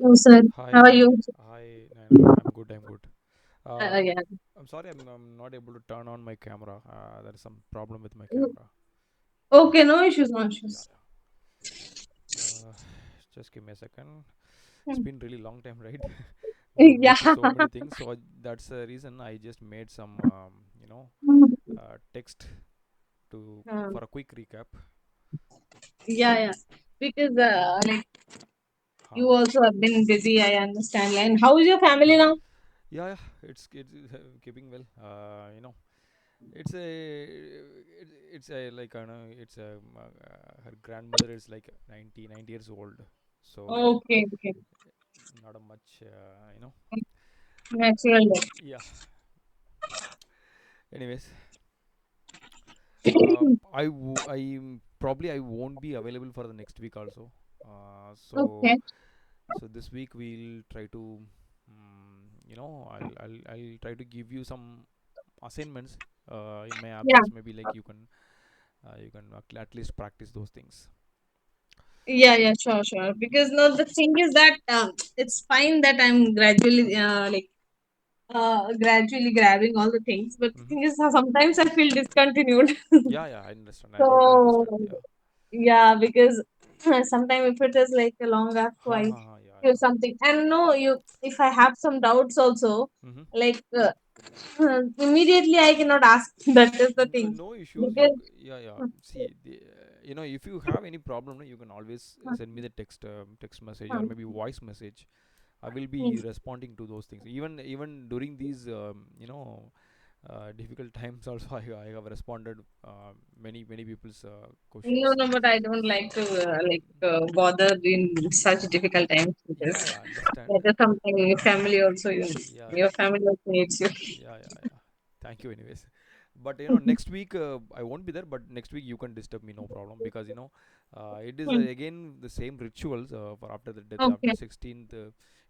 Hello, sir. Hi, How are you? hi, Naina. I'm good. I'm good. Uh, Yeah. I'm sorry, I'm not able to turn on my camera. There is some problem with my camera. Okay, no issues, no Yeah, issues. yeah. Uh, just give me a second. It's Hmm. been really long time, right? We have Yeah. missed so many things. So that's the reason I just made some, text to Um, for a quick recap. yeah, yeah. Because like you Huh. also have been busy, I understand. And how is your family now? Yeah, yeah. It's keeping well. It's a it's a like I know it's a her grandmother is like 90 years old, so Okay, okay. not a much Natural death. yeah. Anyways, uh, probably I won't be available for the next week also. So Okay. this week we'll try to I'll try to give you some assignments in my Yeah. absence. Maybe like you can at least practice those things. Yeah, yeah, sure, sure. Because no, the thing is that it's fine that I'm gradually gradually grabbing all the things, but the Hmm. thing is sometimes I feel discontinued. Yeah, yeah, I understand. I totally understand. So Yeah. yeah, because sometimes if it is like a long ask, Ha I ha ha. Yeah, do yeah. something. And no, you if I have some doubts also, Mm-hmm. like immediately I cannot ask. That is the thing. No issues. Because Yeah, yeah. See, if you have any problem, no, you can always send me the text message or maybe voice message. I will be responding to those things. Even during these, difficult times, also I have responded many people's no, questions. no, but I don't like to bother in such difficult times Yeah, because yeah. Understand. that is something your family also Yeah, your family also needs you. yeah, yeah, yeah. Thank you, anyways. But next week I won't be there. But next week you can disturb me, no problem, because it is again the same rituals for after the death after Okay. 16th.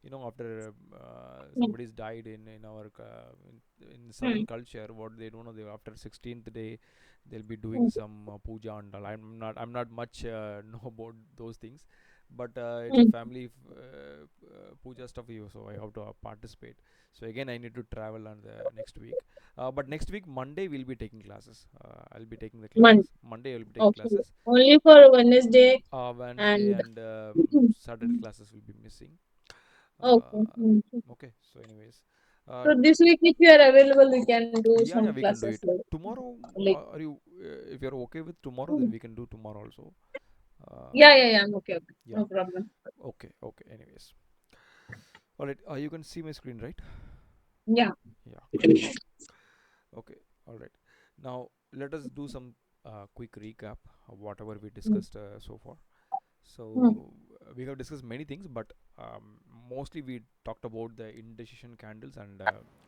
After somebody's died in our in southern culture, what they don't know, they after 16th day they'll be doing some puja and all. I'm not much know about those things, but it's a family puja stuff, so I have to participate. So again, I need to travel on the next week. But next week, Monday, we'll be taking classes. I'll be taking the Month. classes. Monday, I'll be taking Okay. classes. Only for Wednesday Wednesday and and Saturday classes will be missing. okay. Uh, okay. So, anyways, uh, So this week, if you are available, we can do yeah, some yeah, we can do classes it tomorrow. like Are you? If you're okay with tomorrow, then we can do tomorrow also. Uh, yeah, yeah, yeah. I'm okay, okay. yeah. No problem. Okay. Okay. Anyways, all right. You can see my screen, right? Yeah. Yeah. Okay. All right. Now let us do some quick recap of whatever we Mm, discussed so far. mm, So we have discussed many things, but mostly we talked about the indecision candles and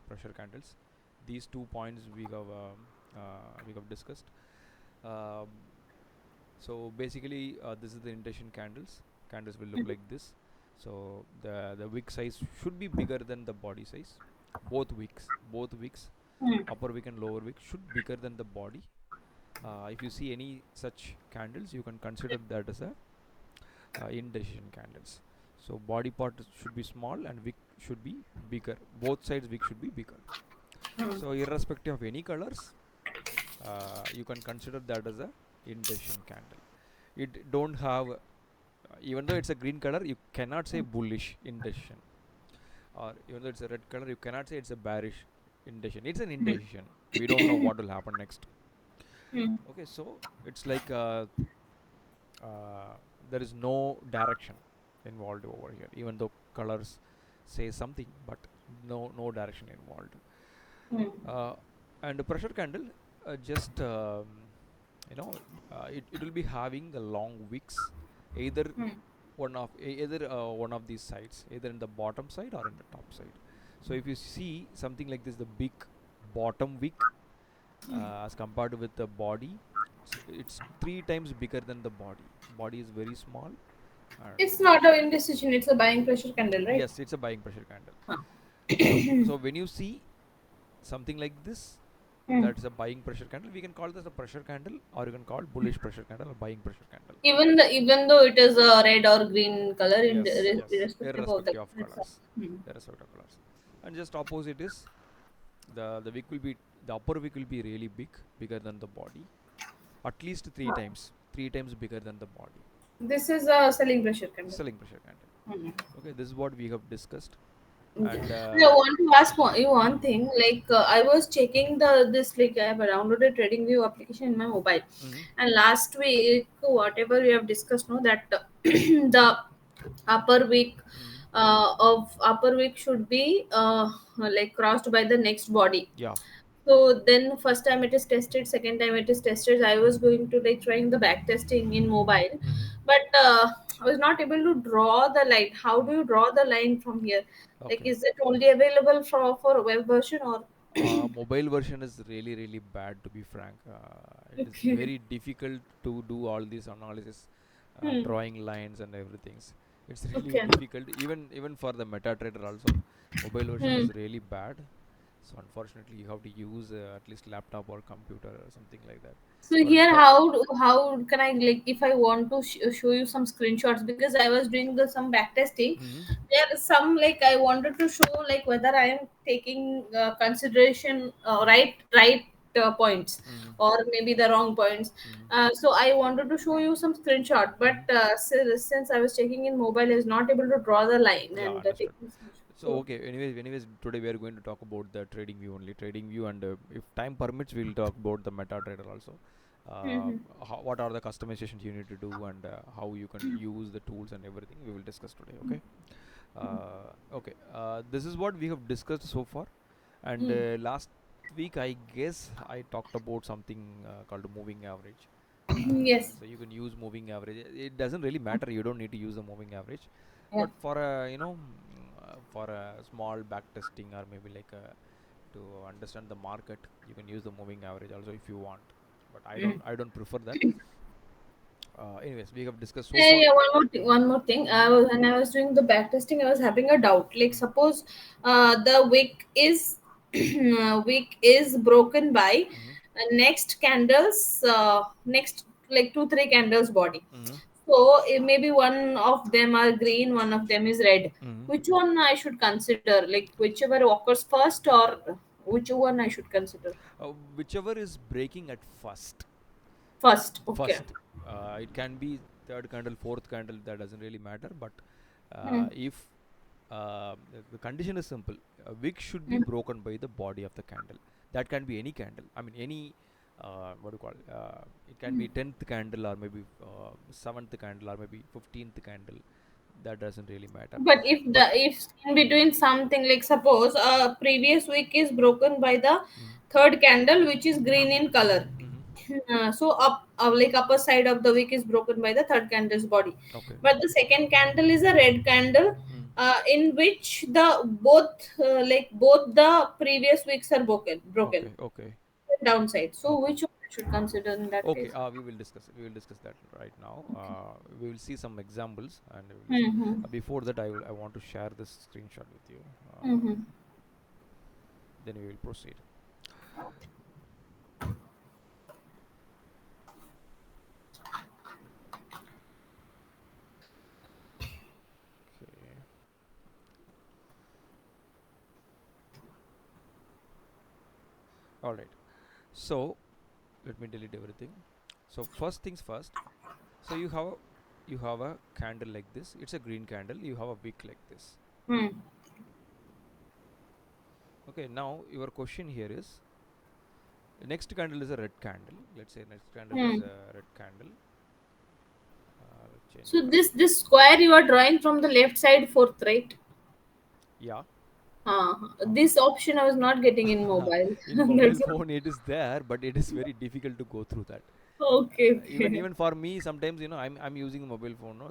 pressure candles. These 2 points we have discussed. Um, so basically, this is the indecision candles. Candles will look like this. So the wick size should be bigger than the body size. Both wicks, mm, upper wick and lower wick should bigger than the body. If you see any such candles, you can consider that as a indecision candles. So body part should be small and wick should be bigger. Both sides wick should be bigger. mm. So irrespective of any colors, you can consider that as a indecision candle. It don't have even though it's a green color, you cannot say bullish indecision. Or even though it's a red color, you cannot say it's a bearish indecision. It's an indecision. We don't know what will happen next. Mm. Okay, so it's like uh, there is no direction involved over here, even though colors say something, but no direction involved. Mm. uh, and the pressure candle, just it will be having the long wicks, either Mm. one of these sides, either in the bottom side or in the top side. So if you see something like this, the big bottom wick as compared with the body, it's three times bigger than the body. Body is very small. It's not a indecision, it's a buying pressure candle, right? Yes, it's a buying pressure candle. Huh. So when you see something like this, Hmm. That's a buying pressure candle. We can call this a pressure candle, or you can call bullish pressure candle or buying pressure candle. Even though it is a red or green color, Yes, yes, irrespective of the irrespective of color itself. colors, Hmm. irrespective of colors. And just opposite is the wick will be, the upper wick will be really big, bigger than the body, at least three times bigger than the body. This is a selling pressure candle. Selling pressure candle. Hmm. Okay, this is what we have discussed, Okay. and I want to ask you one mm, thing. Like I was checking the this like I have downloaded TradingView application in my mobile, mm, and last week whatever we have discussed, no, that the upper week mm, of upper week should be like crossed by the next body. yeah, So then first time it is tested, second time it is tested. I was going to like trying the back testing in mobile, mm, but I was not able to draw the line. How do you draw the line from here? Like, okay. is it only available for web version or? Mobile version is really really bad, to be frank. It is Okay. very difficult to do all this analysis, Hmm. drawing lines and everything. It's really Okay. difficult, even for the MetaTrader also. Mobile version Hmm. is really bad, so unfortunately you have to use at least laptop or computer or something like that. So but here, but how can I, like, if I want to show you some screenshots, because I was doing the some back testing. Mhm, There is some like I wanted to show like whether I am taking consideration right points, mhm, or maybe the wrong points. mhm. So I wanted to show you some screenshot, but Mhm. since I was checking in mobile, I was not able to draw the line Yeah, and understood. taking screenshot. So So. okay, anyways, today we are going to talk about the trading view only, trading view, and if time permits, we'll talk about the MetaTrader also. Uh, Mhm. what are the customizations you need to do, and how you can use the tools and everything we will discuss today. Okay. Okay. This is what we have discussed so far, and Mm. last week I guess I talked about something called moving average. Yes. So you can use moving average. It doesn't really matter. You don't need to use the moving average, Yeah. but for a for a small back testing, or maybe like to understand the market, you can use the moving average also if you want. But Mm. I don't prefer that. Anyways, we have discussed so Yeah, far. yeah. One more thing. One more thing. Mm-hmm. When I was doing the back testing, I was having a doubt. Like, Mm-hmm. suppose the wick is wick is broken by Mm-hmm. next candles, next like 2 3 candles body. Mm-hmm. So maybe one of them are green, one of them is red. Mm-hmm. Which one I should consider? Like whichever occurs first, or which one I should consider Whichever is breaking at first? Okay. first. It can be third candle, fourth candle. That doesn't really matter. But Hmm. if the condition is simple, a wick should be Hmm. broken by the body of the candle. That can be any candle. I mean, any what do you call it? It can be 10th candle, or maybe 7th candle, or maybe 15th candle. That doesn't really matter. But if But in between something, like suppose previous week is broken by the mm, third candle which is green in color. mm-hmm. So like upper side of the wick is broken by the third candle's body, Okay. but the second candle is a red candle, Mm. in which the both the previous wicks are broken Okay. Okay. downside. So Okay. which one I should consider in that Okay, case? we will discuss. We will discuss that right now. We will see some examples, and we will discuss. Mm-hmm. Before that, I want to share this screenshot with you. Mm-hmm. Then we will proceed. Okay. All right. So let me delete everything. So first things first. So you have a candle like this. It's a green candle. You have a wick like this. Hmm. Okay. Now your question here is, next candle is a red candle. Let's say next candle is Hmm. a red candle. Let's change the So color. this square you are drawing from the left side fourth, right? Yeah. This option I was not getting in mobile. In mobile That's all. phone it is there, but it is very difficult to go through that. Okay, Even okay. even for me, sometimes I'm using a mobile phone. No,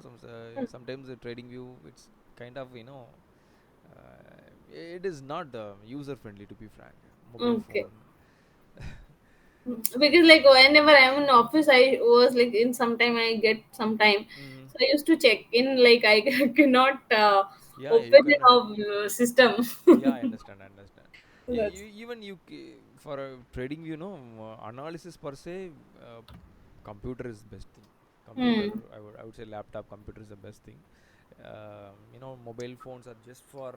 sometimes the trading view, it's kind of it is not user friendly, to be frank. Mobile Okay. phone. Because like whenever I'm in office, I was like in some time I get some time, Hmm. so I used to check in. Like I cannot Yeah, you open can. a system. Yeah, I understand. I understand. That's Even for trading, analysis per se, uh, computer is best thing. Computer, hmm. I would say laptop computer is the best thing. Mobile phones are just for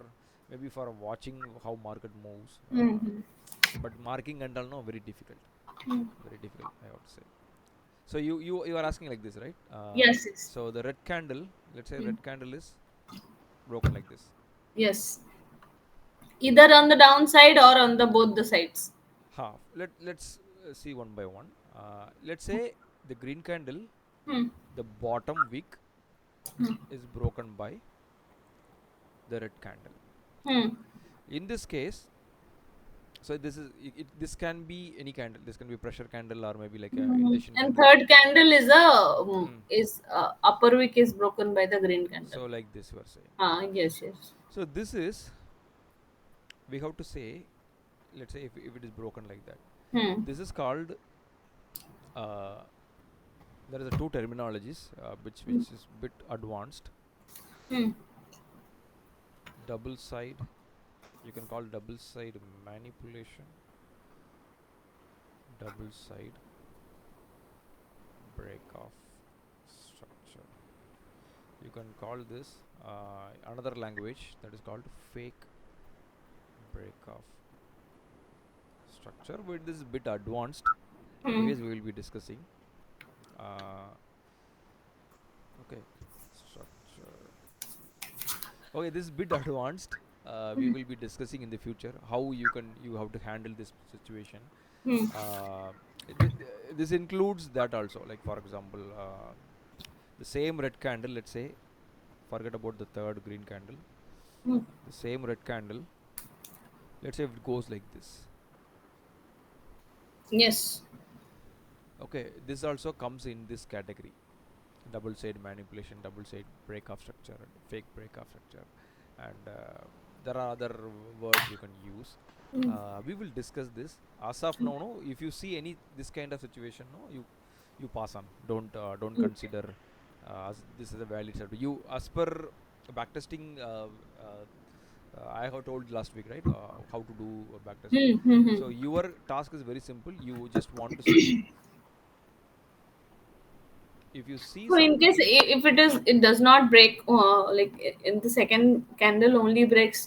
maybe for watching how market moves. Hmm. But marking and all, no, very difficult. Hmm. Very difficult, I would say. So you are asking like this, right? Yes, yes. So the red candle, let's say Hmm. red candle is broken like this. Yes. Either on the downside or on the both the sides. Half. Let's see one by one. Let's say the green candle, Hmm. the bottom wick is broken by the red candle. Hmm. In this case, so this can be any candle. This can be pressure candle or maybe like a Hmm. indecision And candle. third candle is Hmm. upper wick is broken by the green candle. So like this we are saying. Ah, yes, yes. So this is, we have to say, let's say if it is broken like that. Hmm. This is called, uh, there is a two terminologies Hmm. which is bit advanced. Hmm. Double side, you can call double side manipulation, double side break off structure. You can call this another language that is called fake break off structure, but this is a bit advanced. Hmm. Anyways, we will be discussing. Uh, okay, structure. Okay, this is a bit advanced. We will be discussing in the future how you have to handle this situation. Hmm. Uh, this includes that also. Like for example, the same red candle. Let's say, forget about the third green candle. Hmm. The same red candle. Let's say if it goes like this. Yes. Okay, this also comes in this category: double side manipulation, double side break off structure, and fake break off structure, and there are other words you can use. Hmm. We will discuss this. As of now, no, if you see any this kind of situation, no, you pass on. Don't Okay. consider as this is a valid set. You, as per backtesting, I have told last week, right? How to do backtesting. Hmm. Hmm. Hmm. So your task is very simple. You just want to see if you see So in some. case if it does not break, like in the second candle only breaks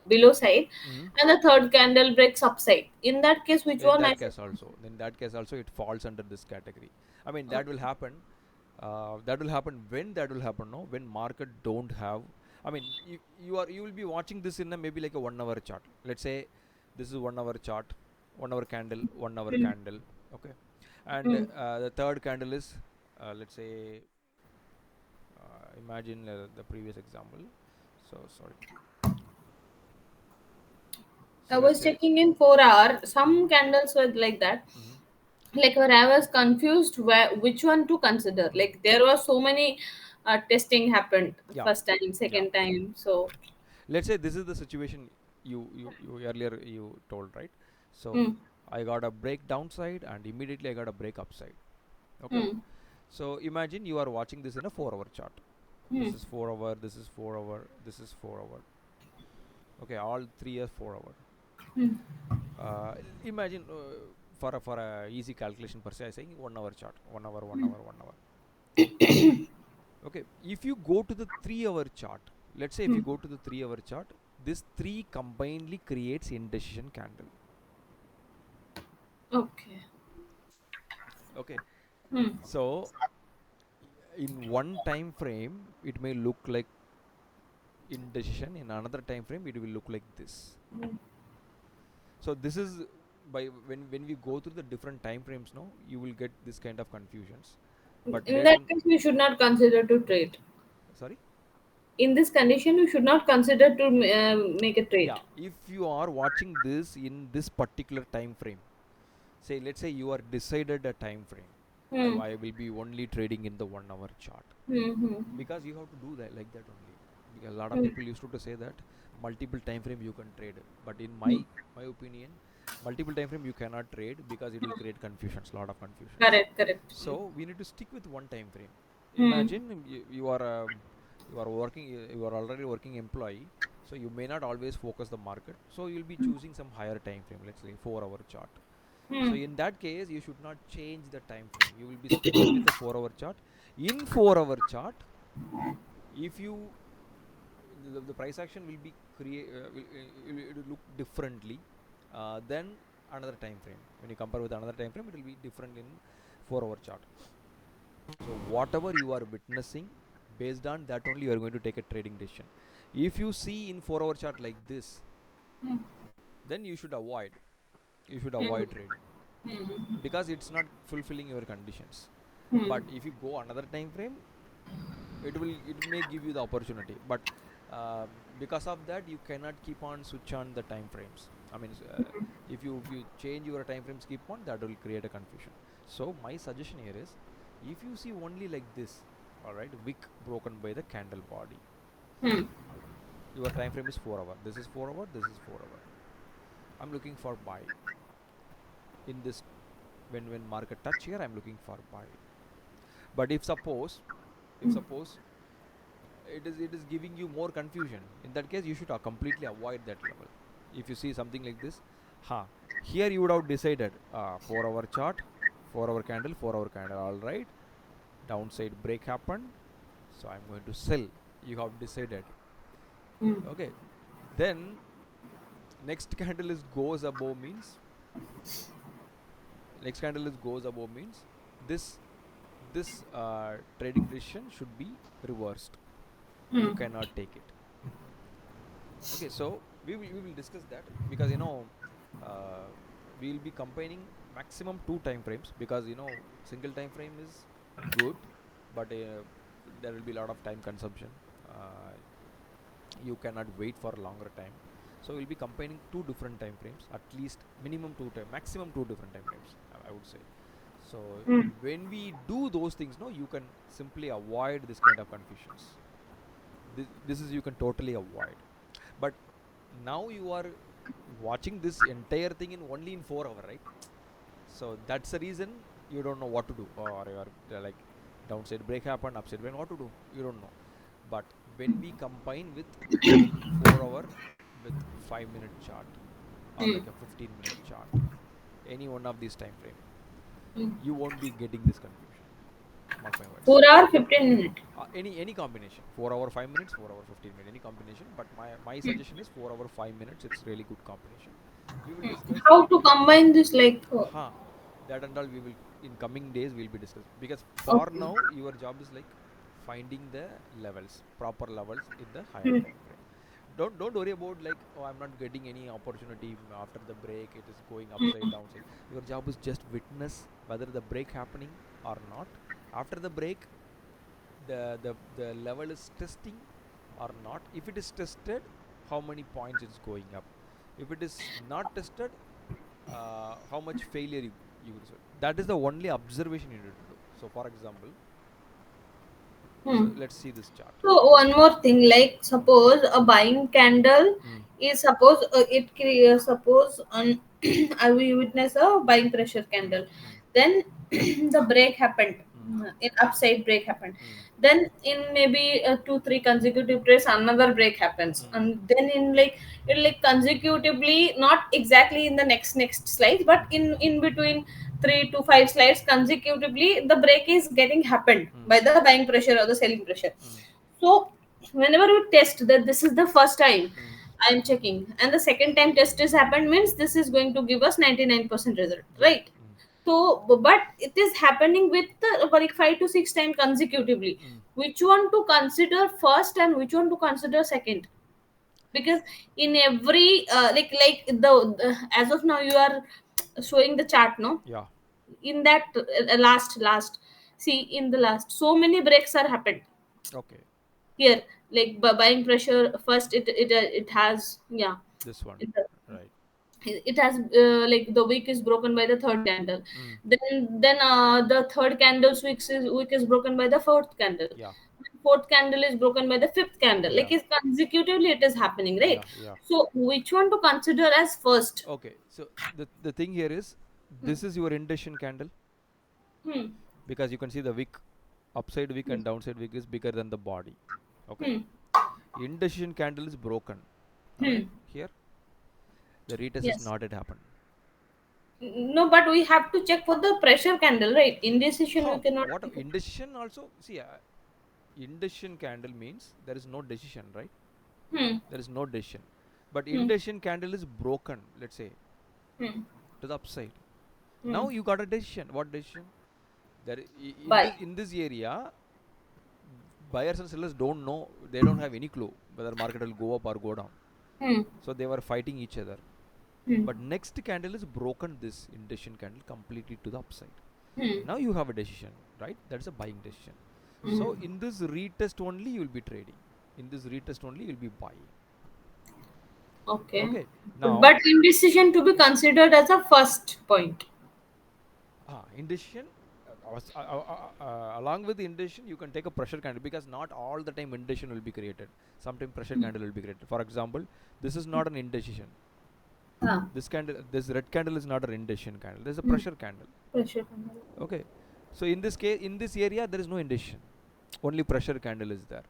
below side, Mhm. and the third candle breaks upside. In that case, which In one I that should? case also, in that case also, it falls under this category. I mean, that will Okay. happen. That will happen when that will happen. No, when market don't have. I mean, you will be watching this in a maybe like a 1 hour chart. Let's say this is 1 hour chart, 1 hour candle, 1 hour Hmm. candle. Okay, and Hmm. the third candle is, let's say, imagine the previous example. So sorry. I So let's was say. checking in 4 hour. Mm-hmm, Some candles were like that. mm-hmm, Like where I was confused which one to consider. mm-hmm. Like there was so many testing happened Yeah, first time, yeah. second time. So Let's say this is the situation you earlier you told, right? So hmm. I got a break downside and immediately I got a break upside. Okay, Hmm. so imagine you are watching this in a 4 hour chart. Hmm. This is 4 hour, this is 4 hour, this is 4 hour. Okay, all three are 4 hour. Hmm. uh, Imagine, for a easy calculation per se, I saying 1 hour chart, 1 hour, 1 hour, 1 hour. Okay, if you go to the 3 hour chart, let's say if Hmm. you go to the 3 hour chart, this three combinedly creates indecision candle. Okay. Okay, Hmm. so in one time frame it may look like indecision, in another time frame it will look like this. So this is, by when we go through the different time frames, no, you will get this kind of confusions. But In later that on, case, we should not consider to trade. sorry. In this condition, we should not consider to make a trade. Yeah, if you are watching this in this particular time frame, say let's say you are decided a time frame, Hmm. I will be only trading in the 1 hour chart, Hmm. Hmm. because you have to do that like that only. Because a lot of Hmm. people used to say that multiple time frame you can trade, but in Hmm. my opinion, multiple time frame you cannot trade because it will create confusions, lot of confusions. Correct. Correct. So we need to stick with one time frame. Hmm. Imagine you are working, you are already working employee. So you may not always focus the market. So you'll be choosing some higher time frame, let's say 4-hour chart. So Hmm. in that case, you should not change the time frame. You will be sticking with the 4-hour chart. In 4-hour chart, if you the price action will be it will look differently than another time frame. When you compare with another time frame, it will be different in 4-hour chart. So whatever you are witnessing, based on that only you are going to take a trading decision. If you see in 4-hour chart like this, then you should avoid. You should Hmm. avoid trading because it's not fulfilling your conditions. Hmm. But if you go another time frame, it may give you the opportunity. But uh, because of that, you cannot keep on switch on the time frames. I mean, if you change your time frames, keep on, that will create a confusion. So my suggestion here is, if you see only like this, all right, wick broken by the candle body, Hmm. your time frame is 4 hour. This is 4 hour. This is 4 hour. I'm looking for buy in this. When market touch here, I'm looking for buy. But if suppose it is giving you more confusion, in that case you should completely avoid that level. If you see something like this, here you would have decided 4-hour chart, 4-hour candle, 4-hour candle, all right, downside break happened, so I'm going to sell. You have decided. Hmm. Okay, then next candle is goes above means next candle is goes above means this trading decision should be reversed. You Hmm. cannot take it. Okay, so we will discuss that, because uh, we will be combining maximum two time frames, because single time frame is good, but there will be a lot of time consumption. Uh, you cannot wait for a longer time. So we'll be combining two different time frames, at least minimum maximum two different time frames, I would say. So Hmm. when we do those things, no, you can simply avoid this kind of confusions. This is you can totally avoid. But now you are watching this entire thing in only in 4 hour, right? So that's the reason you don't know what to do, or you're like, downside break happened, upside when what to do, you don't know. But when we combine with 4 hour with 5 minute chart, or Hmm. like a 15-minute chart, any one of these time frame, Hmm. you won't be getting this confusion. Mark my words. 4 hour 15 minute. Any combination, 4 hour 5 minutes, 4 hour 15 minutes, any combination. But my suggestion is 4 hour 5 minutes. It's really good combination. We will discuss. How to combine this like Huh. That and all we will, in coming days we'll be discussing, because for okay. now your job is like finding the levels, proper levels in the higher Hmm. time frame. Don't worry about like, oh, I'm not getting any opportunity after the break, it is going upside Hmm. downside. Your job is just witness whether the break happening or not. After the break, the level is testing or not. If it is tested, how many points it's going up. If it is not tested, how much failure you will see. That is the only observation you need to do. So for example, Hmm. let's see this chart. So one more thing, like suppose a buying candle Mm. is suppose suppose on I will witness a buying pressure Mm. candle, Mm. then the break happened, Mm. in upside break happened, Mm. then in maybe 2 3 consecutive days another break happens, Mm. and then in like it like consecutively, not exactly in the next slides, but in between 3 to 5 slides consecutively the break is getting happened Mm. by the buying pressure or the selling pressure. Mm. So whenever we test that this is the first time Mm. I'm checking, and the second time test is happened means this is going to give us 99% result, Yeah. right? So but it is happening with like 5 to 6 times consecutively. Mm. Which one to consider first and which one to consider second? Because in every the as of now you are showing the chart, no? Yeah. In that last, see in the last so many breaks are happened Okay. here, like buying pressure first, it has, yeah, This one. it, Right. it has like the wick is broken by the third candle, Mm. then the third candle's wick is broken by the fourth candle, Yeah. fourth candle is broken by the fifth candle, Yeah. like it's consecutively it is happening, right? Yeah. Yeah. So which one to consider as first? Okay. So the thing here is, Hmm. this is your indecision candle, Hmm. because you can see the wick, upside wick Hmm. and downside wick is bigger than the body. Okay. Hmm. Indecision candle is broken. Hmm. right here. The retest is Yes. not yet happened. No, but we have to check for the pressure candle, right? Indecision we How? cannot. What indecision also? See, indecision candle means there is no decision, right? Hmm. There is no decision. But Hmm. indecision candle is broken, let's say, Hmm. to the upside. Hmm. Now you got a decision. What decision? There in Buy. this area, buyers and sellers don't know. They don't have any clue whether market will go up or go down. Hmm. So they were fighting each other. Hmm. But next candle is broken this indecision candle completely to the upside. Hmm. Now you have a decision, right? That's a buying decision. So Hmm. in this retest only you will be trading. In this retest only you will be buying. Okay. Okay. Now, But indecision to be considered as a first point. indecision. Along with the indecision, you can take a pressure candle because not all the time indecision will be created. Sometimes pressure candle will be created. For example, this is not an indecision. Ah. This red candle is not an indecision candle. This is a Hmm. pressure candle. Pressure candle. Okay. So in this case, in this area, there is no indecision. Only pressure candle is there.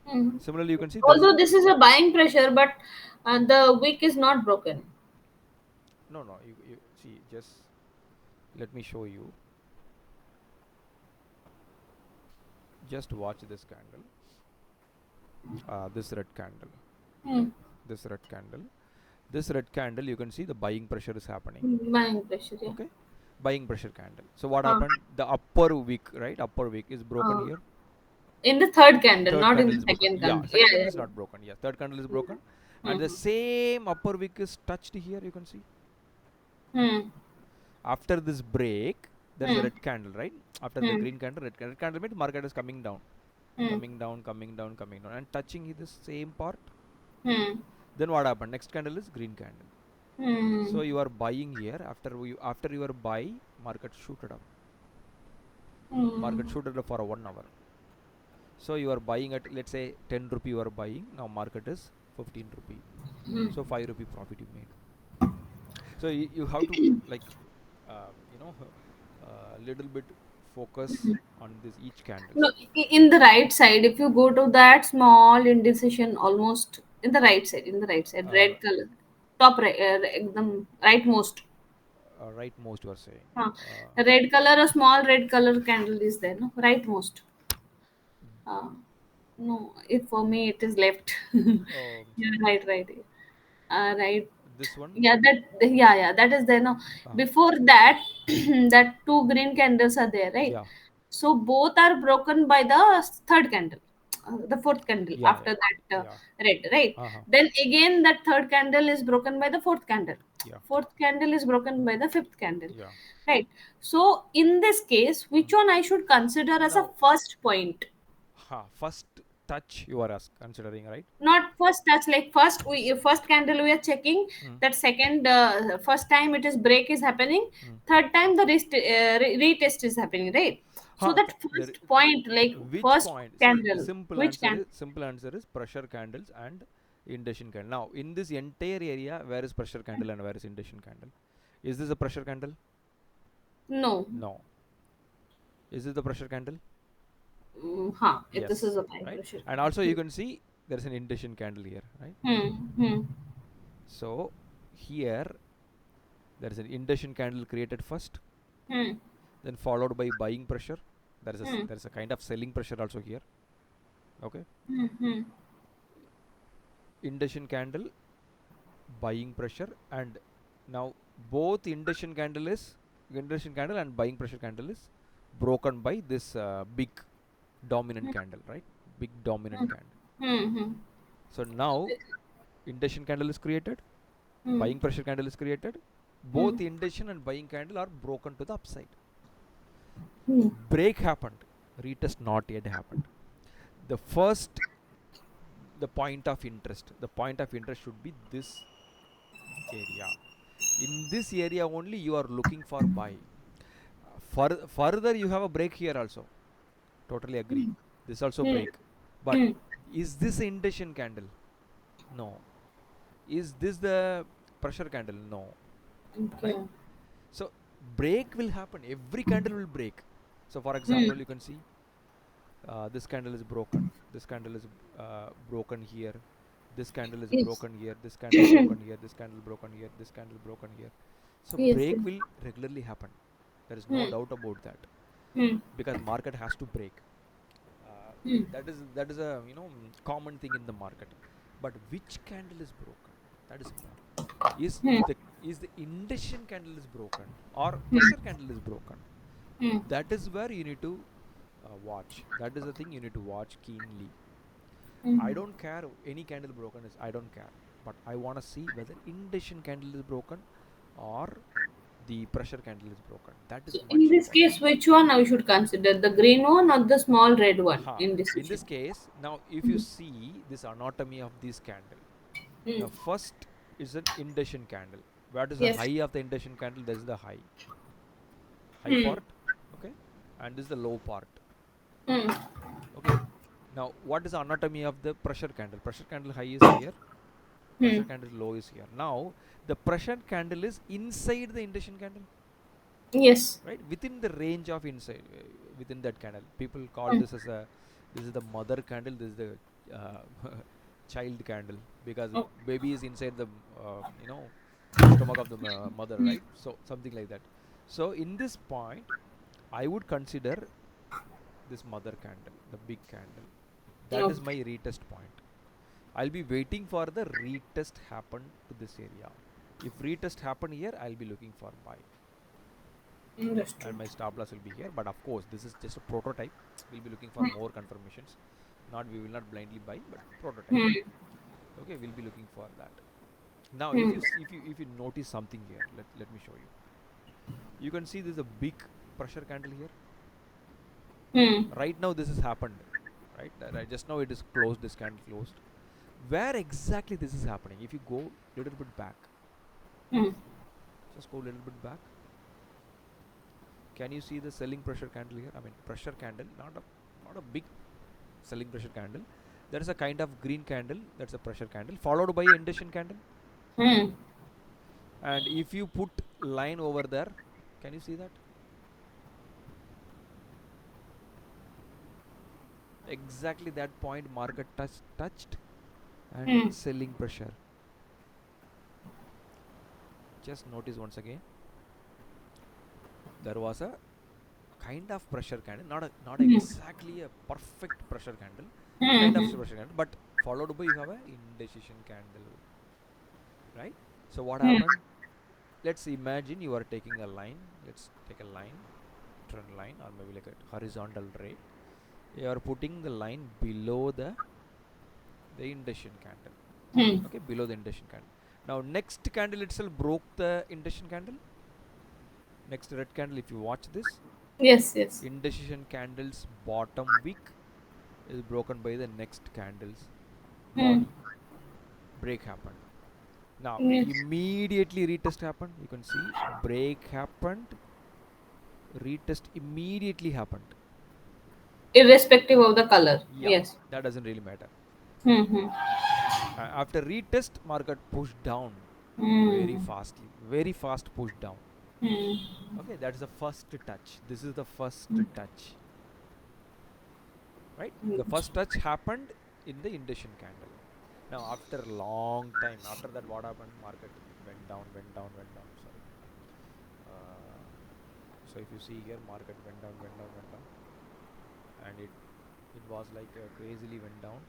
Hmm. Similarly, you can see there is Although this is a buying pressure, but the wick is not broken. no. You see, just let me show you. Just watch this candle. This red candle. Hmm. This red candle. This red candle, you can see the buying pressure is happening. Buying pressure, yeah. Okay, buying pressure candle. So what Ah. happened? The upper wick, right? Upper wick is broken Ah. here. In the third candle, Third not in candle the is broken. second Yeah, candle. Yeah, second candle yeah, is not broken. Yeah, third candle is broken, yeah. and the same upper wick is touched here. You can see. Hmm. After this break, there is a Hmm. red candle, right? After the Hmm. green candle, red candle. Red candle means market is coming down, Hmm. coming down, coming down, coming down, and touching this same part. Hmm. Then what happened? Next candle is green candle. Hmm. So you are buying here. After your buy, market shooted up. Market Hmm. shooted up for 1 hour. So you are buying at, let's say, 10 rupee you are buying. Now market is 15 rupee. Hmm. So 5 rupee profit you made. So you have to, like, you know, little bit focus on this each No, candles. in the right side, if you go to that small indecision, almost in the right side, Uh, red color, top right, the rightmost. right, most you are saying. Huh. Uh, Red color, a small red color candle is there, no? Rightmost. Uh, no, if for me it is left. Yeah, sorry. right, right. Right. This one. Yeah, that is there now. Uh, Before that, that two green candles are there, right? yeah, So both are broken by the third candle, the fourth candle yeah, after yeah, that yeah. red, right? Uh huh. Then again, that third candle is broken by the fourth candle. Yeah, Fourth candle is broken by the fifth candle, yeah. right? So in this case, which one I should consider as a Now, first point? first touch you are considering, right? Not first touch, like first candle we are checking, Mm. that second first time it is break is happening, Mm. third time the retest is happening, right? So that first point, like Which first point? See, candle, which can. simple answer is pressure candles and indecision candle. Now, in this entire area, where is pressure candle and where is indecision candle? Is this a pressure candle? No. No. Is this the pressure candle? This is Yes. a high Right. pressure. And also you can see there is an indecision candle here, right? Hmm. So here there is an indecision candle created first, Hmm. then followed by buying pressure. Hmm. There is a kind of selling pressure also here. Okay. Hmm. Hmm. Indecision candle, buying pressure, and now both indecision candle and buying pressure candle is broken by this big dominant candle, right? Big dominant candle. Hmm. Hmm. So now indecision candle is created, Hmm. buying pressure candle is created. Hmm. Both indecision and buying candle are broken to the upside. Hmm. Break happened, retest not yet happened. The first, the point of interest, the point of interest should be this area. In this area only you are looking for buy. Further you have a break here also, totally agree. This also Hmm. break, but Hmm. is this indecision candle? No. Is this the pressure candle? No. Okay. Right. So break will happen, every candle will break. So for Hmm. example, you can see this candle is broken, this candle is broken here, This candle is Yes. broken here, this candle broken here, this candle broken here, this candle broken here. So Yes. break Yes. will regularly happen. There is no Hmm. doubt about that, Hmm. because market has to break. Uh, Hmm. that is a common thing in the market. But which candle is broken? That is important. Is Hmm. the is the indecision candle is broken or Hmm. pressure candle is broken? Hmm. That is where you need to watch. That is the thing you need to watch keenly. I Hmm. don't care any candle broken is, I don't care. But I want to see whether indecision candle is broken or the pressure candle is broken. That So is in much this important. case, which one I should consider? The green one or the small red one Ha. in In this decision? case, now if you see this anatomy of this candle, Hmm. the first is an indecision candle. What is the Yes. high of the indecision candle? This is the high Hmm. part, okay, and this is the low part, Hmm. okay. Now, what is the anatomy of the pressure candle? Pressure candle high is here, Hmm. pressure candle low is here. Now, the pressure candle is inside the indecision candle, Yes. right? Within the range of inside, within that candle. People call Hmm. this as a, this is the mother candle, this is the uh, child candle, because Oh. baby is inside the stomach of the mother, right? So something like that. So in this point, I would consider this mother candle, the big candle. That is my Okay. retest point. I'll be waiting for the retest happen to this area. If retest happen here, I'll be looking for buy, Understood. and my stop loss will be here. But of course, this is just a prototype. We'll be looking for more confirmations. Not, we will not blindly buy, but prototype. Hmm. Okay, we'll be looking for that. Now, if Hmm. you if you notice something here, let me show you. You can see there's a big pressure candle here. Hmm. Right now, this has happened. Right, just now it is closed. This candle closed. Where exactly this is happening? If you go little bit back, Hmm. just go a little bit back. Can you see the selling pressure candle here? I mean, pressure candle, not a big selling pressure candle. There is a kind of green candle, that's a pressure candle, followed by a indecision candle. Hmm. And if you put line over there, can you see that? Exactly that point market touched and Hmm. selling pressure. Just notice once again, there was a kind of pressure candle, not Hmm. exactly a perfect pressure candle, kind of Hmm. pressure candle, but followed by you have a indecision candle, right? So what Hmm. happened? Let's imagine you are taking a line. Let's take a line, trend line, or maybe like a horizontal ray. You are putting the line below the indecision candle. Hmm. Okay, below the indecision candle. Now next candle itself broke the indecision candle. Next red candle, if you watch this, Yes. Yes. indecision candle's bottom wick is broken by the next candle's Hmm. body. Break happened. Now Yes. immediately retest happened. You can see break happened, retest immediately happened. Irrespective of the color. Yeah, Yes. that doesn't really matter. Hmm. Hmm. After retest, market pushed down very Hmm. fastly, very fast push down. Hmm. Okay, that is the first touch. This is the first touch, right? The Hmm. first touch happened in the indecision candle. Now, after a long time, after that, what happened? Market went down, went down, went down. Sorry. Uh, so if you see here, market went down, went down, went down, and it was like crazily went down,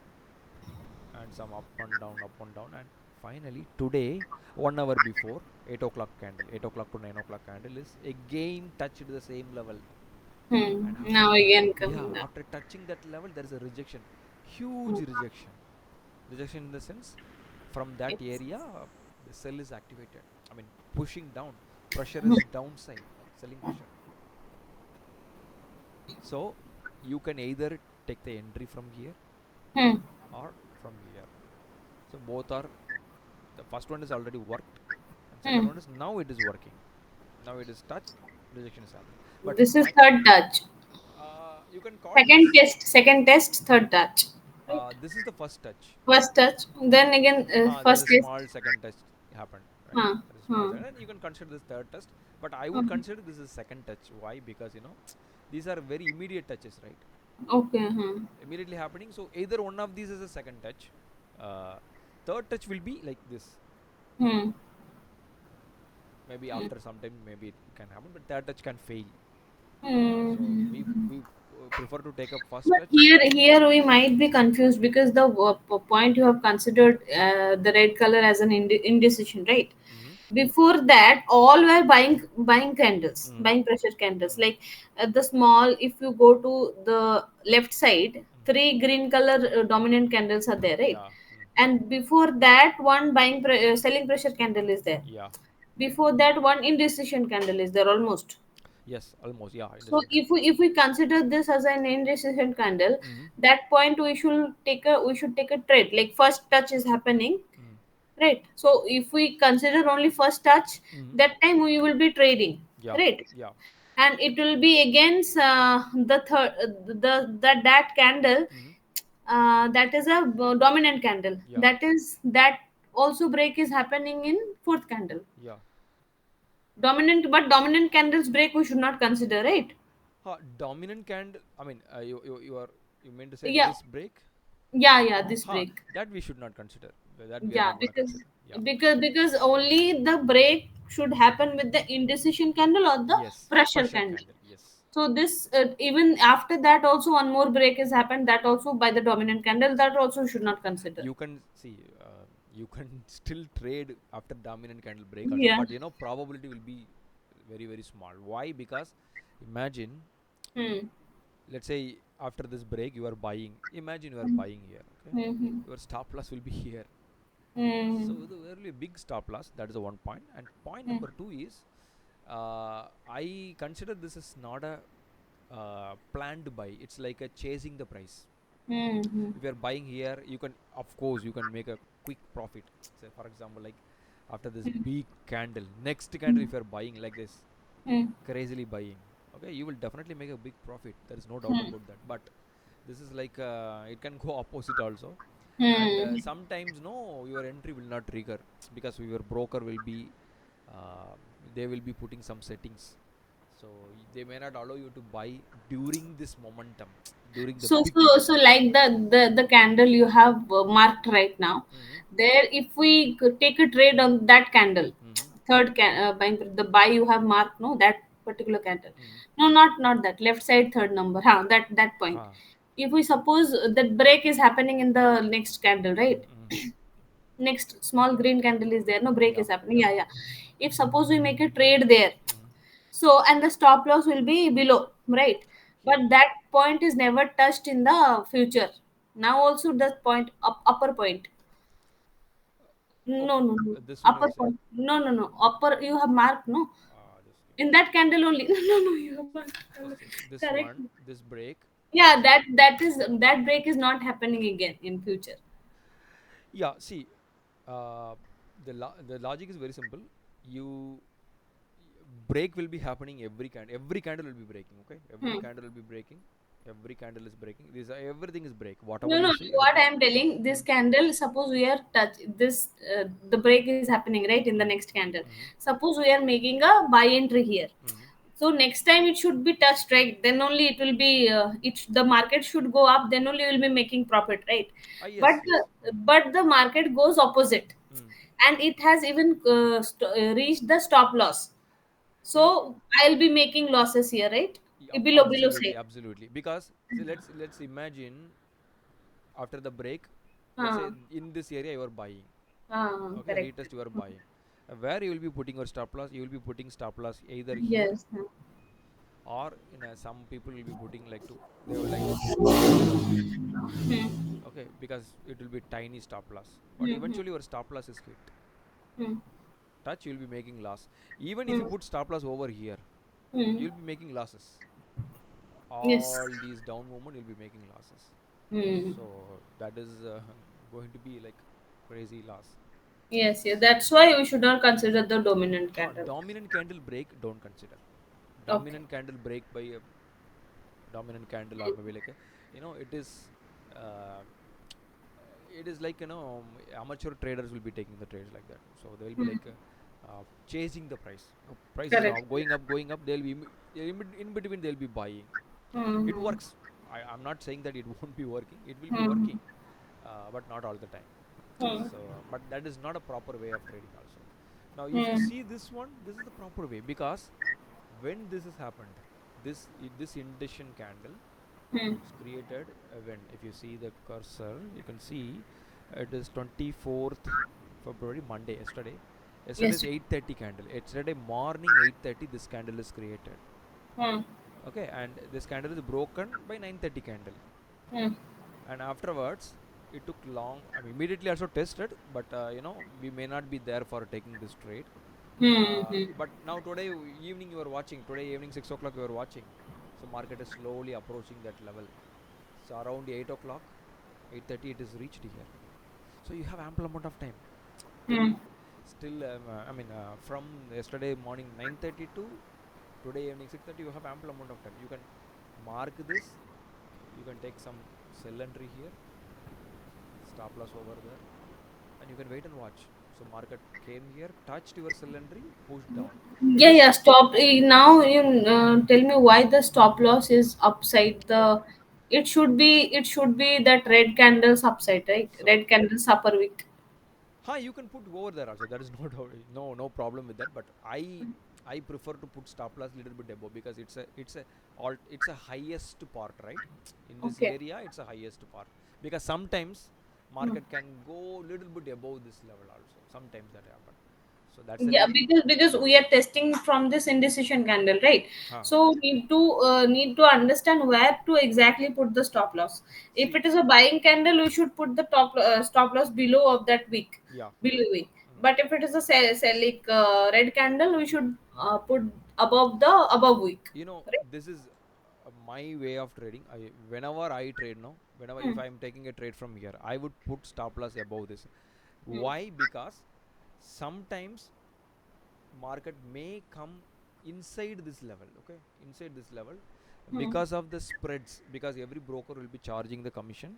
and some up and down, and finally today, 1 hour before, 8 o'clock candle, 8 o'clock to 9 o'clock candle is again touched the same level, and Hmm. after Now again coming yeah, down. after touching that level, there is a rejection, huge rejection. Rejection in the sense, from that Yes. area, the cell is activated. I mean, pushing down. Pressure Hmm. is downside, selling pressure. So you can either take the entry from here Hmm. or from here. So both are, the first one is already worked, and second Hmm. one is now it is working. Now it is touched, rejection is happening. But This is my third touch. you can call Second this. test. Second test. Third touch. Right. This is the first touch. First touch. Then again, There is a first test. small second touch happened, right? Huh. There is a small Huh. second, and you can consider this third touch. But I Huh. would consider this is second touch. Why? Because these are very immediate touches, right? Okay. Huh. Immediately happening. So either one of these is a second touch. Uh, third touch will be like this. Hmm. Maybe after some time, maybe it can happen, but third touch can fail. So Hmm. we prefer to take up first But touch. here we might be confused because the point you have considered the red color as an indecision, right? Mm-hmm. Before that, all were buying candles, Mm-hmm. buying pressure candles. Mm-hmm. Like the small, if you go to the left side, Mm-hmm. three green color dominant candles are there, right? Yeah. Mm. And before that, one selling pressure candle is there. Yeah. Before that, one indecision candle is there almost. Yes, almost. Yeah, So indecision candle. if we consider this as an indecision candle, Mm-hmm. that point we should take a trade. Like first touch is happening, Mm-hmm. right? So if we consider only first touch, Mm-hmm. that time we will be trading, Yeah. right? Yeah. And it will be against the third that candle, Mm-hmm. that is a dominant candle. Yeah. That also break is happening in fourth candle. Yeah. Dominant candles break we should not consider, right? Dominant candle. I mean, you meant to say Yeah, this break? yeah, this Huh, break. that we should not consider. That we are Yeah, not gonna because consider. Yeah. because only the break should happen with the indecision candle or the Yes. pressure Pressure candle. candle. Yes. So this even after that also one more break has happened, that also by the dominant candle, that also should not consider. You can see. You can still trade after dominant candle break also, Yeah. but probability will be very very small. Why? Because imagine, Hmm. let's say after this break you are buying. Imagine you are Hmm. buying here. Okay, Hmm. your stop loss will be here. Hmm. So there will be a big stop loss. That is the one point. And point Hmm. number two is, I consider this is not a planned buy. It's like a chasing the price. Hmm. If you're buying here, you can, of course, you can make a quick profit. Say, for example, like after this big candle, next candle, Hmm. if you're buying like this, Hmm. crazily buying, okay, you will definitely make a big profit. There is no doubt Hmm. about that. But this is like it can go opposite also. And Hmm. sometimes, no, your entry will not trigger because your broker will be, uh, they will be putting some settings. So they may not allow you to buy during this momentum, during the So big so so momentum. like the candle you have marked right now, Mm-hmm. there if we could take a trade on that candle, Mm-hmm. buying the buy you have marked, no, that particular candle, Mm-hmm. no, not that left side third number, that point. Ah. If we suppose that break is happening in the next candle, right? Mm-hmm. Next small green candle is there, no, break Yeah. is happening, Yeah. yeah. If suppose we make a trade there, Mm-hmm. so and the stop loss will be below, right? But Okay. that point is never touched in the future. Now also the point upper point, no, Okay. no, no, This one you upper are saying. point, no, upper you have marked, no, Just give me in a that second. candle only. No, you have marked. Okay. This Correct. one, this break. Yeah, that break is not happening again in future. Yeah. See, uh, the logic is very simple. You break will be happening every candle will be breaking. Okay, every Hmm. candle will be breaking. Every candle is breaking. This everything is break. Whatever No, no. you see, What everything. I am telling, this Mm-hmm. candle. Suppose we are touch this. The break is happening right in the Mm-hmm. next candle. Mm-hmm. Suppose we are making a buy entry here. Mm-hmm. So next time it should be touched, right? Then only it will be. The market should go up. Then only will be making profit, right? Yes. But Yes. the market goes opposite, Mm. and it has even reached the stop loss. You know. So I'll be making losses here, right? Yeah, Below absolutely, say. absolutely. Because see, let's imagine after the break, let's say Uh, in this area you are buying. Okay, correct. retest you are buying. Where you will be putting your stop loss? You will be putting stop loss either here Yes. or some people will be putting like to they will like here. Hmm. Okay, because it will be tiny stop loss. But Hmm. eventually your stop loss is hit. Hmm. Touch, you will be making loss. Even if you Hmm. put stop loss over here, Hmm. you will be making losses. Yes. All these down movement, you'll be making losses. Hmm. So that is going to be like crazy loss. Yes, yes. That's why we should not consider the dominant candle. Dominant candle break, don't consider. Okay. Dominant candle break by a dominant candle, or maybe like a, uh, it is like amateur traders will be taking the trades like that. So they will be Hmm. like chasing the price. Price is Correct. going up. They'll be in between. They'll be buying. It Hmm. works. I'm not saying that it won't be working. It will be Hmm. working, but not all the time. Hmm. So but that is not a proper way of trading also. Now if you Hmm. see this one, this is the proper way, because when this has happened, this indecision candle Hmm. is created when, if you see the cursor, you can see it is 24th February, Monday, yesterday. Yesterday is Yes. 8:30 candle. Yesterday morning 8:30 this candle is created. Hmm. Okay, and this candle is broken by 9:30 candle, Hmm. and afterwards it took long. I mean, immediately also tested, but we may not be there for taking this trade. Hmm. Hmm. But now today evening you are watching, today evening 6 o'clock you are watching, so market is slowly approaching that level. So around 8 o'clock, 8:30 it is reached here. So you have ample amount of time till Hmm. still. I mean, from yesterday morning 9:30 to today evening 6:30, you have ample amount of time. You can mark this. You can take some sell entry here, stop loss over there, and you can wait and watch. So market came here, touched your sell entry, pushed down. Yeah, This yeah. Stop. Now you tell me why the stop loss is upside the. It should be that red candles upside, right? so Red candles upper week. you can put over there also. There is no no problem with that. But I prefer to put stop loss little bit above, because it's a highest part, right? In this Okay. area, it's a highest part, because sometimes Hmm. market can go little bit above this level also. Sometimes that happen. So that's the Yeah, reason. because we are testing from this indecision candle, right? Huh. So need to understand where to exactly put the stop loss. If See, it is a buying candle, we should put the stop loss below of that week, yeah. below week. Mm. But if it is a selling red candle, we should put above week, You know, right? this is my way of trading. Whenever I trade now, whenever if Hmm. I am taking a trade from here, I would put stop loss above this. Hmm. Why? Because sometimes market may come inside this level. Okay, inside this level, Hmm. because of the spreads, because every broker will be charging the commission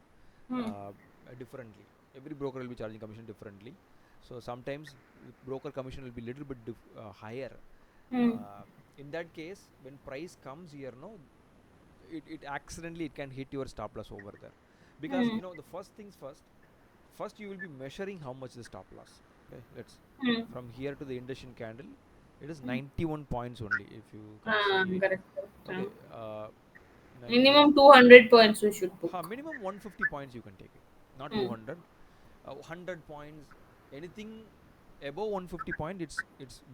Hmm. uh, differently. Every broker will be charging commission differently. So sometimes the broker commission will be little bit higher. Hmm. uh, in that case, when price comes here, no, it accidentally it can hit your stop loss over there. Because Hmm. the first things first you will be measuring how much the stop loss. Okay, let's, Hmm. from here to the induction candle, it is 91 points only, if you can see. Correct. Correct. Okay, 91. Minimum 200 points we should book. Minimum 150 points you can take it, not Hmm. 200. 100 points, anything above 150 point, it's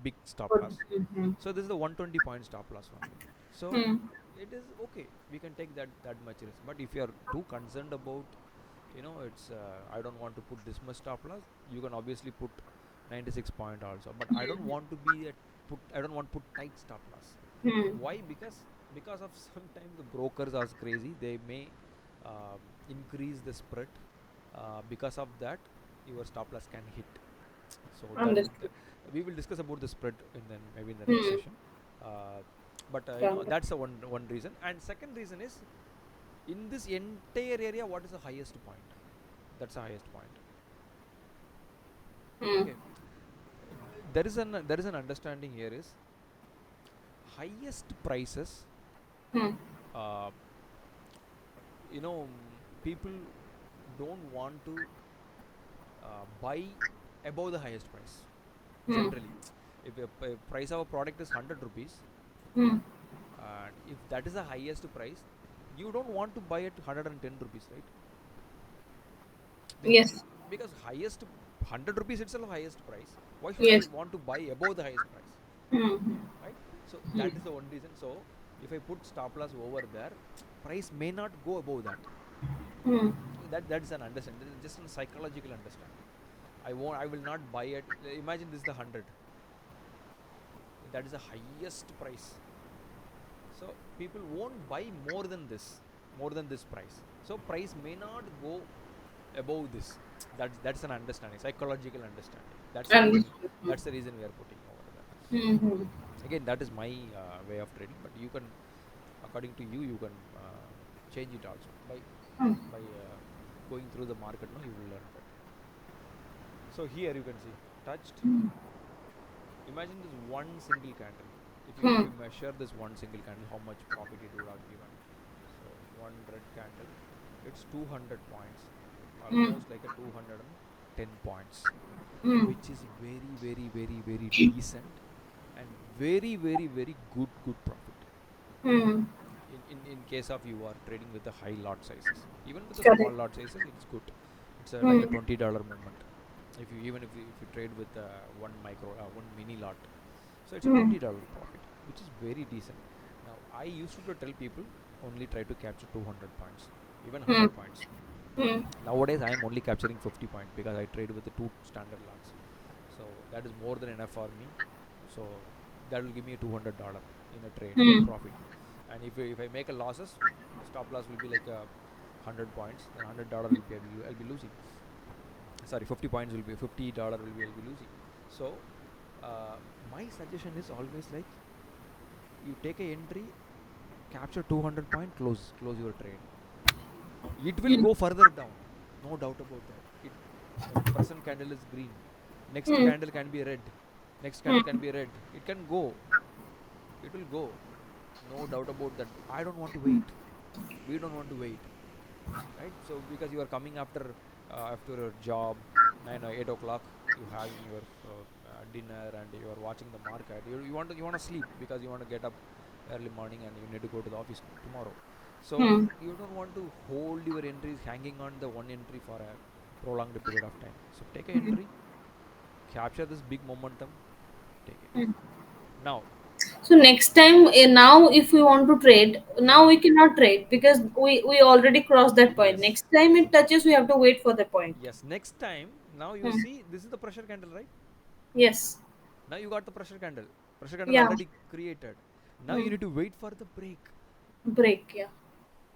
big stop Good. loss. Mhm. So this is the 120 point stop loss only. So Hmm. it is okay, we can take that much risk. But if you are too concerned about, it's I don't want to put this much stop loss, you can obviously put 96 point also. But I don't want to be at put I don't want to put tight stop loss. Hmm. Why? Because of sometimes the brokers are crazy, they may increase the spread. Because of that, your stop loss can hit. So Understood. we will discuss about the spread in then maybe in the next Hmm. session. uh, but Yeah. that's the one reason. And second reason is, in this entire area, what is the highest point? That's the highest point. Hmm. Okay. There is an understanding here is, highest prices, Hmm. uh, people don't want to buy above the highest price Hmm. generally. If a price of a product is 100 rupees, Hmm. and if that is the highest price, you don't want to buy at 110 rupees, right? because Yes. because highest 100 rupees itself highest price. Why should I Yes. want to buy above the highest price, Hmm. right? So Hmm. that is the one reason. So if I put stop loss over there, price may not go above that. Hmm. That is an understanding. This is just a psychological understanding. I will not buy it. Imagine this is the 100, that is the highest price. So people won't buy more than this price. So price may not go above this. That's an understanding, psychological understanding. That's the reason. Understood. That's the reason we are putting over there. Hmm. Hmm. Again, that is my way of trading, but you can, according to you, you can change it also Hmm. by going through the market. No, you will learn that. So here you can see, touched. Imagine this one single candle. If Hmm. you measure this one single candle, how much profit it would have given. So one red candle, it's 200 points, Hmm. almost like a 200. 10 points, Hmm. which is very, very, very, very decent and very, very, very good profit. Hmm. In case of you are trading with the high lot sizes, even with the small Correct. lot sizes, it's good. It's like a Hmm. $20 movement. If you even if you trade with one micro one mini lot, so it's a Hmm. $20 profit, which is very decent. Now I used to tell people only try to capture 200 points, even Hmm. 100 points. Hmm. Nowadays I am only capturing 50 points because I trade with the two standard lots, so that is more than enough for me. So that will give me a $200 in a trade Hmm. profit. And if I make a losses, the stop loss will be like a 100 points, then $100 will be I'll be losing. Sorry, 50 points will be $50 will be I'll be losing. So uh, my suggestion is always like, you take a entry, capture 200 point, close your trade. It will Hmm. go further down, no doubt about that. It The present candle is green, next Hmm. candle can be red, next candle can Hmm. be red, it can go, it will go, no doubt about that. I don't want to wait, we don't want to wait, right? So because you are coming after your job, 9 or 8 o'clock, you having your dinner and you are watching the market, you want to sleep because you want to get up early morning and you need to go to the office tomorrow. So Hmm. you don't want to hold your entries hanging on the one entry for a prolonged period of time. So take a Hmm. entry, capture this big momentum, take it. Hmm. Now, So next time, now if we want to trade, now hmm, we cannot trade because we already crossed that point. yes, Next time it touches, we have to wait for the point. yes, next time, now you Hmm. see this is the pressure candle, right? Yes. Now you got the pressure candle Yeah. already created. Now you Hmm. need to wait for the break. Break. Yeah.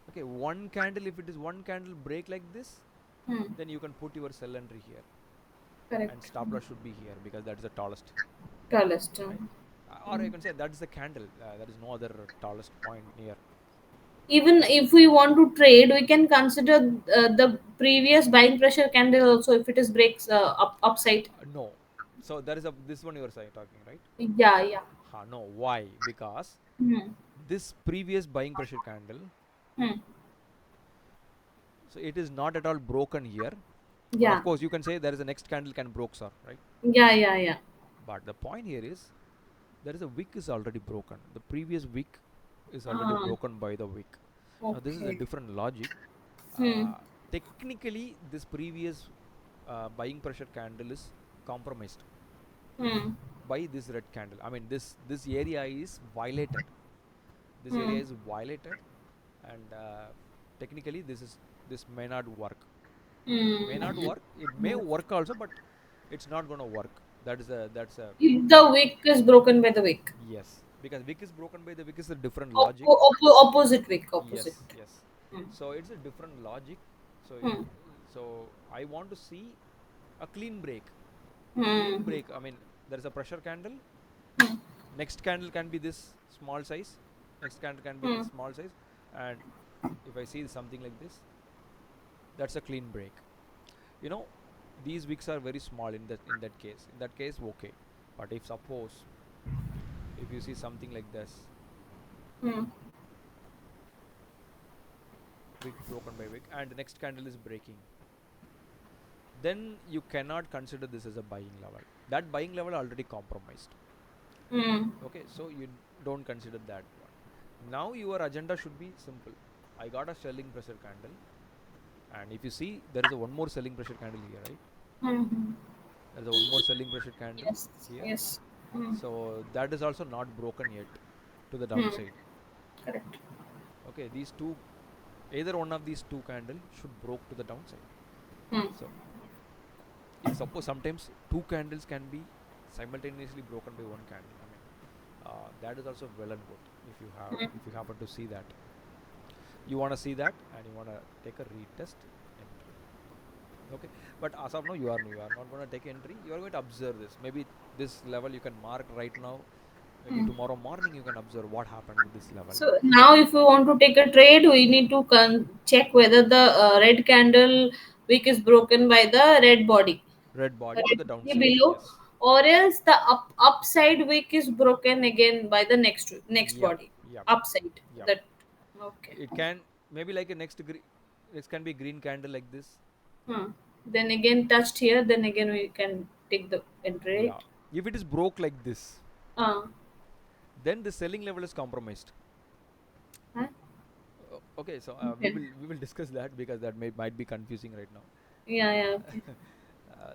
Okay, one candle, if it is one candle break like this, Hmm. then you can put your sell entry here, and Correct. stop loss should be here because that is the tallest, Tallest. right? Or Hmm. you can say that is the candle, there is no other tallest point near. Even if we want to trade, we can consider the previous buying pressure candle also if it is breaks upside. No, so there is a this one you are saying talking, right? Yeah. Yeah. No, why? Because Hmm. this previous buying pressure candle, Hmm. so it is not at all broken here, but of Yeah. course you can say there is a next candle can broke, sir, right? Yeah. Yeah. Yeah. But the point here is there is a wick is already broken. The previous wick is already Ah. broken by the wick. Now this is a Okay. different logic. Hmm. Uh, Technically, this previous buying pressure candle is compromised Hmm. by this red candle. I mean, this area is violated. This area Hmm. is violated, and technically this may not work. May not Hmm. work. It may work also, but it's not gonna work. That's a The wick is broken by the wick. yes, because wick is broken by the wick is a different logic. Opposite wick. Opposite. Yes, yes. Hmm. So it's a different logic. So Hmm. I want to see a clean break. Clean Hmm. break. I mean, there is a pressure candle. Hmm. Next candle can be this small size. Next candle can be Hmm. this small size. And if I see something like this, that's a clean break. You know, these wicks are very small in that case. In that case, okay. But if suppose if you see something like this, Hmm. wick broken by wick, and the next candle is breaking, then you cannot consider this as a buying level. That buying level already compromised. Hmm. Okay, so you don't consider that one. Now your agenda should be simple. I got a selling pressure candle, and if you see there is a one more selling pressure candle here, right? Hmm. There is a one more selling pressure candle Yes. here. Yes. Hmm. So that is also not broken yet to the Hmm. downside. Correct. Okay, these two, either one of these two candle should broke to the downside. Hmm. So if suppose sometimes two candles can be simultaneously broken by one candle, I mean, that is also well and good. If you happen to see that, you want to see that and you want to take a retest entry. Okay, but as of now you are not going to take entry. You are going to observe this. Maybe this level you can mark right now. Maybe Hmm. tomorrow morning you can observe what happened with this level. So now, if we want to take a trade, we need to check whether the red candle wick is broken by the red body, Red body to red the body downside, below, yes. or else the upside wick is broken again by the next Yep, body yep, upside. yep. That okay. It can maybe like a next can be green candle like this. Hmm. Then again touched here, then again we can take the entry, Yeah. right? If it is broke like this, Uh, then the selling level is compromised. huh? Okay, so Okay. we will discuss that because that might be confusing right now. Yeah, yeah, okay.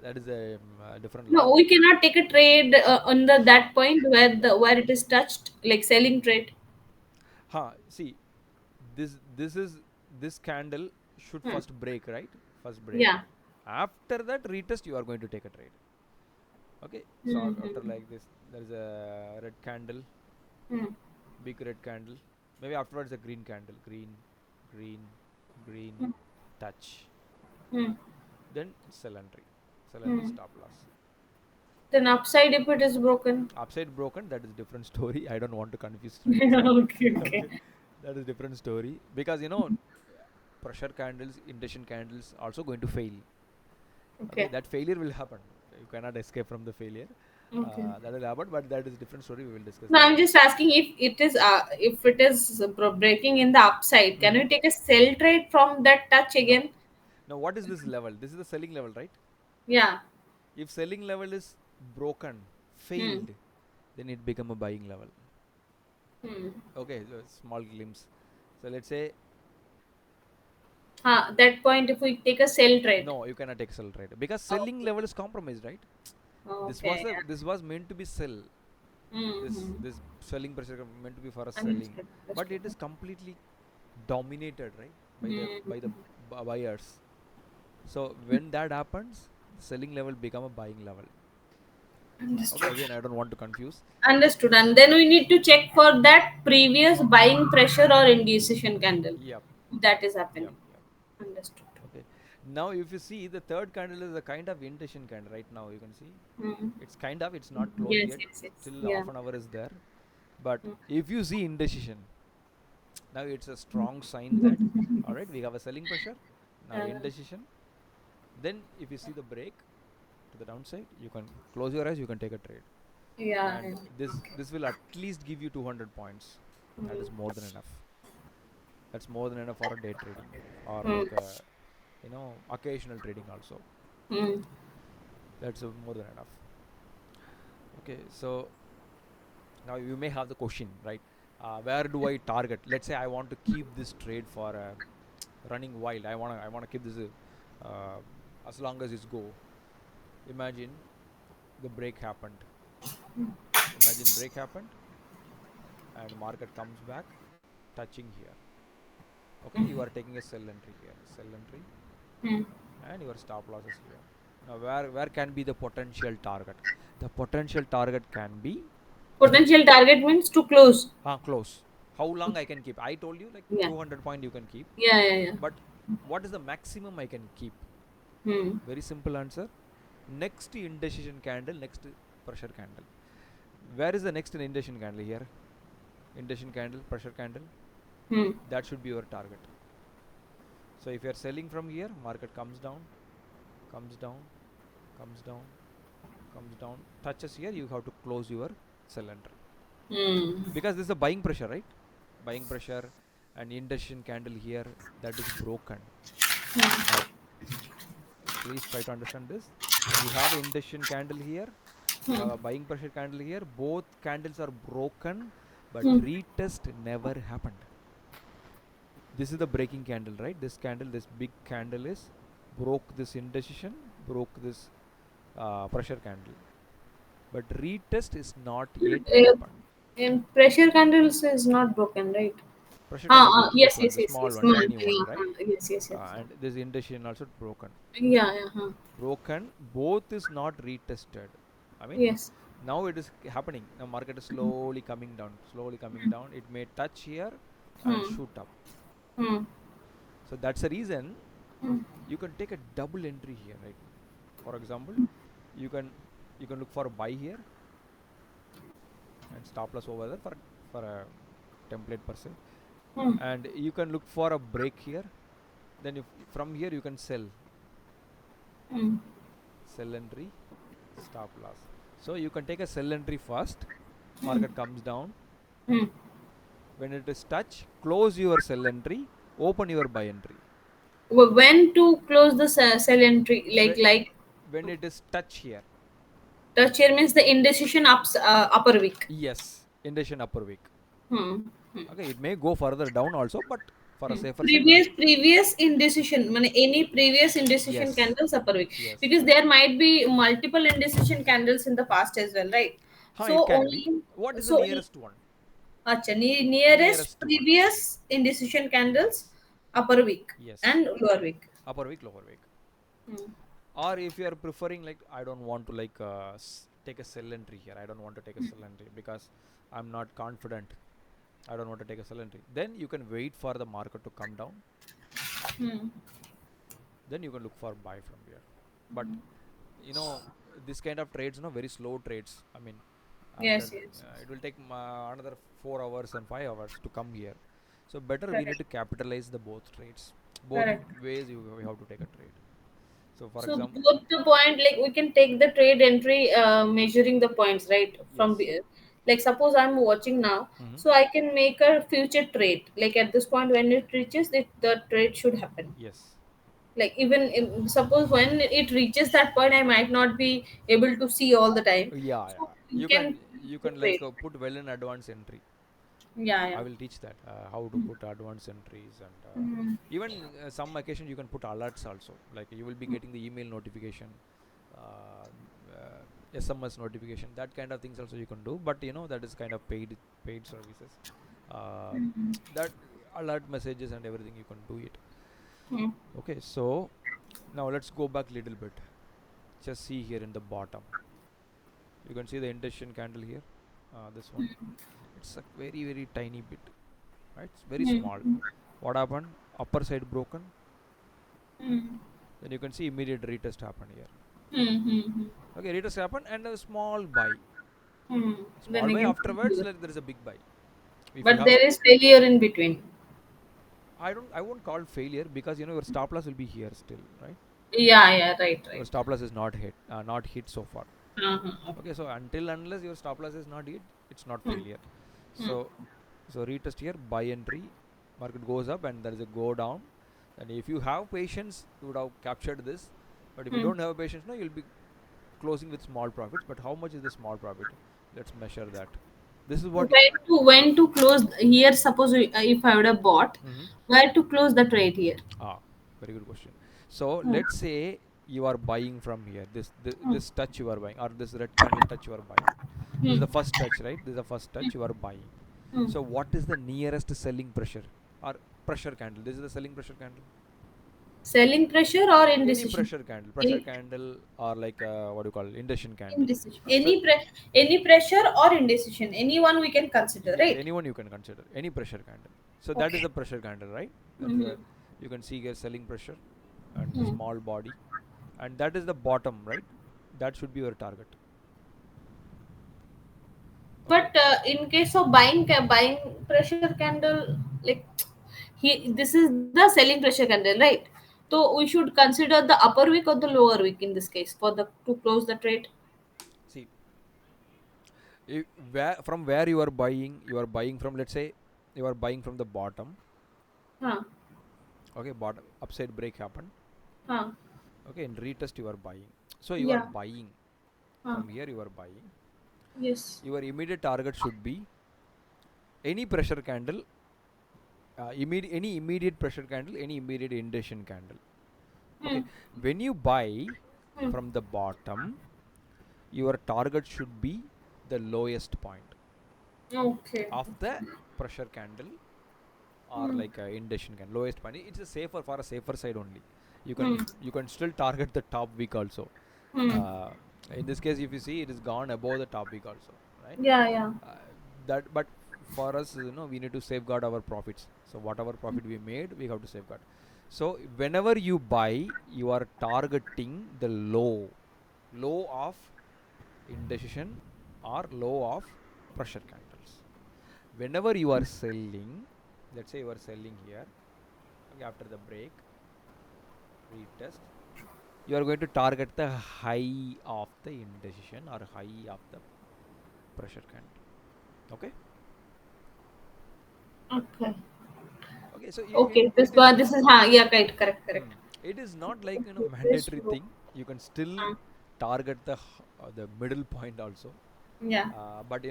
That is a different law, No, but we cannot take a trade on the that point where the where it is touched, like selling trade. see, this is this candle should Hmm. first break, right? First break. Yeah. After that retest, you are going to take a trade. Okay, so after Mm-hmm. like this, there is a red candle, Hmm. big red candle. Maybe afterwards a green candle, green, green, Hmm. touch. Hmm. Then sell entry, Hmm. stop loss. Then upside if it is broken. Upside broken, that is different story. I don't want to confuse trades. Okay, okay. Okay, that is different story because pressure candles, induction candles also going to fail. Okay, Okay. that failure will happen. You cannot escape from the failure. Okay. That will happen, but that is different story. We will discuss No, that I'm one. just asking if it is breaking in the upside, can Mm-hmm. we take a sell trade from that touch No. again? Now, what is this level? This is the selling level, right? Yeah. If selling level is broken, Hmm. failed, then it become a buying level. Hmm. Okay, so small glimpse. So let's say That point if we take a sell trade. no, you cannot take sell trade because selling Okay. level is compromised, right? Okay. This was meant to be sell. Mm-hmm. This selling pressure meant to be for a selling, Understood. but Understood. it is completely dominated, right, by the Mm-hmm. buyers. So when that happens, selling level become a buying level. Okay, Understood. again, I don't want to confuse. Understood. And then we need to check for that previous buying pressure or indecision candle. Yep, That is yep, happening. yep. Understood. Okay. Now, if you see the third candle is a kind of indecision candle. Right now, you can see Mm. it's not closed Yes, yet. yes, yes. Still Yeah. half an hour is there. But Mm. if you see indecision, now it's a strong sign that all right, we have a selling pressure. Now Uh, indecision. Then if you see the break to the downside, you can close your eyes. You can take a trade, yeah. and this will at least give you 200 points. That is Mm. more than enough. That's more than enough for a day trading or Mm. like a occasional trading also. Mm. That's more than enough. Okay, so now you may have the question, right? Where do I target? Let's say I want to keep this trade for running wild. I wanna keep this as long as it's go. Imagine the break happened. Imagine break happened and market comes back touching here. Okay, you are taking a sell entry here, sell entry, Mm. and your stop losses here. Now where can be the potential target? The potential target can be Potential target means to close. close. How long I can keep? I told you like Yeah. 200 point you can keep, Yeah, yeah, yeah. but what is the maximum I can keep? Hmm. Very simple answer. Next indecision candle, next pressure candle. Where is the next indecision candle here? Indecision candle, pressure candle. Hmm. That should be your target. So if you are selling from here, market comes down, comes down, comes down, comes down, touches here, you have to close your sell entry Hmm. because this is a buying pressure, right? Buying pressure and indecision candle here, that is broken. Now please try to understand this. You have indecision candle here, you Hmm. have a buying pressure candle here. Both candles are broken, but Hmm. retest never happened. This is the breaking candle, right? This candle, this big candle is broke this indecision, broke this pressure candle, but retest is not yet Uh, happened. and pressure candles is not broken, right? Pressure candle broken. This Yes, one, yes, the yes, small yes. one, Hmm. tiny one, Yeah, right? yes, yes, yes. And this indecision also broken. Yeah, yeah. Huh. Broken. Both is not retested. I mean, Yes. now it is happening. Now market is slowly coming down, slowly coming down. It may touch here and Hmm. shoot up. Hmm. So that's the reason Hmm. you can take a double entry here, right? For example, you can look for a buy here and stop loss over there for a template per se, Hmm. and you can look for a break here. Then if from here you can Hmm. sell entry, stop loss. So you can take a sell entry first. Market comes down. Hmm. When it is touch, close your sell entry, open your buy entry. When to close the sell entry, Whe- like when it is touch here. touch here means the indecision upper week. Yes, indecision upper week. Hmm. Hmm. Okay, it may go further down also, but for a Hmm. safer side, Previous indecision, any previous indecision yes, candles upper week, yes. because there might be multiple indecision candles in the past as well, right? Huh, it So can be. only What is the so nearest one? acha, nearest Nearest one. previous indecision candles Yes, upper week yes. and lower week. Upper week, lower week. Hmm. Or if you are preferring, like, I don't want to like take a sell entry here. I don't want to take a sell entry because I'm not confident. I don't want to take a sell entry. Then you can wait for the market to come down. Hmm. Then you can look for buy from here. But you know, this kind of trades, very slow trades. I mean, after Yes, yes. it will take another 4 hours and 5 hours to come here. So better we need Correct. to capitalize the both trades. Both Correct. ways we have to take a trade. So for So example, both the point, like we can take the trade entry, measuring the points, right? yes. Like suppose I'm watching now, Hmm. so I can make a future trade. Like at this point, when it reaches, the trade should happen. Yes. Like even suppose when it reaches that point, I might not be able to see all the time. Yeah, So yeah. you can You the can like trade. put well in advance entry. Yeah, I yeah. will teach that how to put advance entries and Mm-hmm. even some occasion you can put alerts also. Like you will be getting the email notification, uh, SMS notification. That kind of things also you can do. But that is kind of paid services. Uh, that alert messages and everything you can do it. Mm-hmm. Okay, so now let's go back little bit. Just see here in the bottom. You can see the indecision candle here. This one. It's a very very tiny bit, right? It's very small. Mm-hmm. What happened? Upper side broken. Mm-hmm. Then you can see immediate retest happened here. Mm-hmm. Okay, retest happened and a small buy. Mm-hmm. Then Small buy again, afterwards. Like there is a big buy. If you but have, there is failure in between. I won't call failure because your stop loss will be here still, right? Yeah, yeah, right, Your right. stop loss is not hit so far. Uh-huh. Okay, so until unless your stop loss is not hit, it's not Hmm. failure. Hmm. So retest here, buy entry, market goes up and there is a go down. And if you have patience, you would have captured this. But if you Hmm. don't have patience, no, you'll be closing with small profits. But how much is the small profit? Let's measure that. This is what. When to close here? Suppose if I would have bought, Mhm. where to close the trade here? Ah, very good question. So Hmm. let's say you are buying from here. Hmm. This touch you are buying, or this red candle touch you are buying. This is Hmm. the first touch, right? This is the first touch you are buying. Hmm. So what is the nearest selling pressure or pressure candle? This is the selling pressure candle. Selling pressure or Any indecision? pressure Any candle or like what do you call it? Indecision candle. indecision. So Any pressure or indecision. Anyone we can consider, yes, right? anyone you can consider any pressure candle. So that is Okay. the pressure candle, right? That is Mm-hmm. a you can see here selling pressure and the Hmm. small body, and that is the bottom, right? That should be your target. Okay. But in case of buying pressure candle, like this is the selling pressure candle, right? So we should consider the upper week or the lower week in this case for the to close the trade. See, from where you are buying from. Let's say you are buying from the bottom. Huh. Okay, bottom upside break happened. Huh. Okay, in retest you are buying. So you are Yeah. buying Huh. from here. You are buying. Yes. Your immediate target should be any pressure candle, any immediate pressure candle, any immediate indecision candle. Hmm. Okay, when you buy Hmm. from the bottom, your target should be the lowest point Okay. of the pressure candle or Hmm. like a indecision candle. Lowest point. It's a safer for a safer side only. Hmm. You can still target the top week also. Hmm. Uh, in this case, if you see, it is gone above the top week also, right? Yeah. Yeah. Uh, that but for us, we need to safeguard our profits. So whatever profit we made, we have to safeguard. So whenever you buy, you are targeting the low of indecision or low of pressure candles. Whenever you are selling, let's say you are selling here, okay, after the break retest, you are going to target the high of the indecision or high of the pressure candle. Okay. Okay. Okay, so Okay, this it is one, this is, huh, yeah, correct, correct, correct. it is not like This mandatory row. thing. You can still Huh. target the middle point also, Yeah. but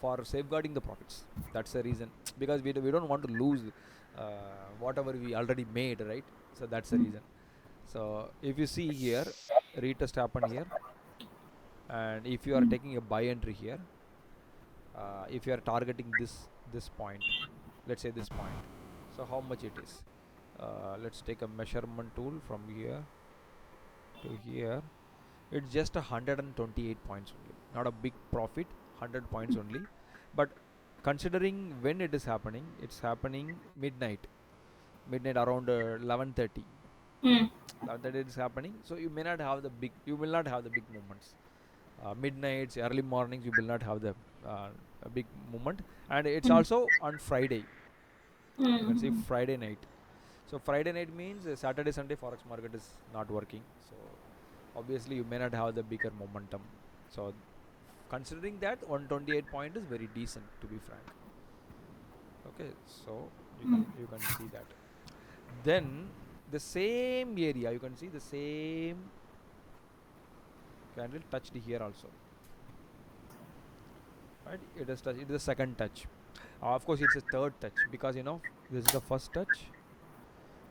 for safeguarding the profits. That's the reason because we don't want to lose whatever we already made, right? So that's the Mm. reason. So if you see here, retest happen here, and if you are Mm. taking a buy entry here, if you are targeting this point, let's say this point, so how much it is? Let's take a measurement tool from here to here. It's just 128 points only, not a big profit. 100 points only, but considering when it is happening, it's happening midnight around 11:30. Mm. 11:30 it is happening, so you will not have the big movements. Midnights, early mornings, you will not have the a big movement. And it's Mm. also on Friday. You can see Mm. Friday night. So Friday night means Saturday, Sunday forex market is not working. So obviously you may not have the bigger momentum. So considering that, 128 point is very decent, to be frank. Okay, so Mm. you can see that. Then the same area, you can see the same candle touched here also, right? It is touch. It is the second touch. Of course, it's a third touch because this is the first touch.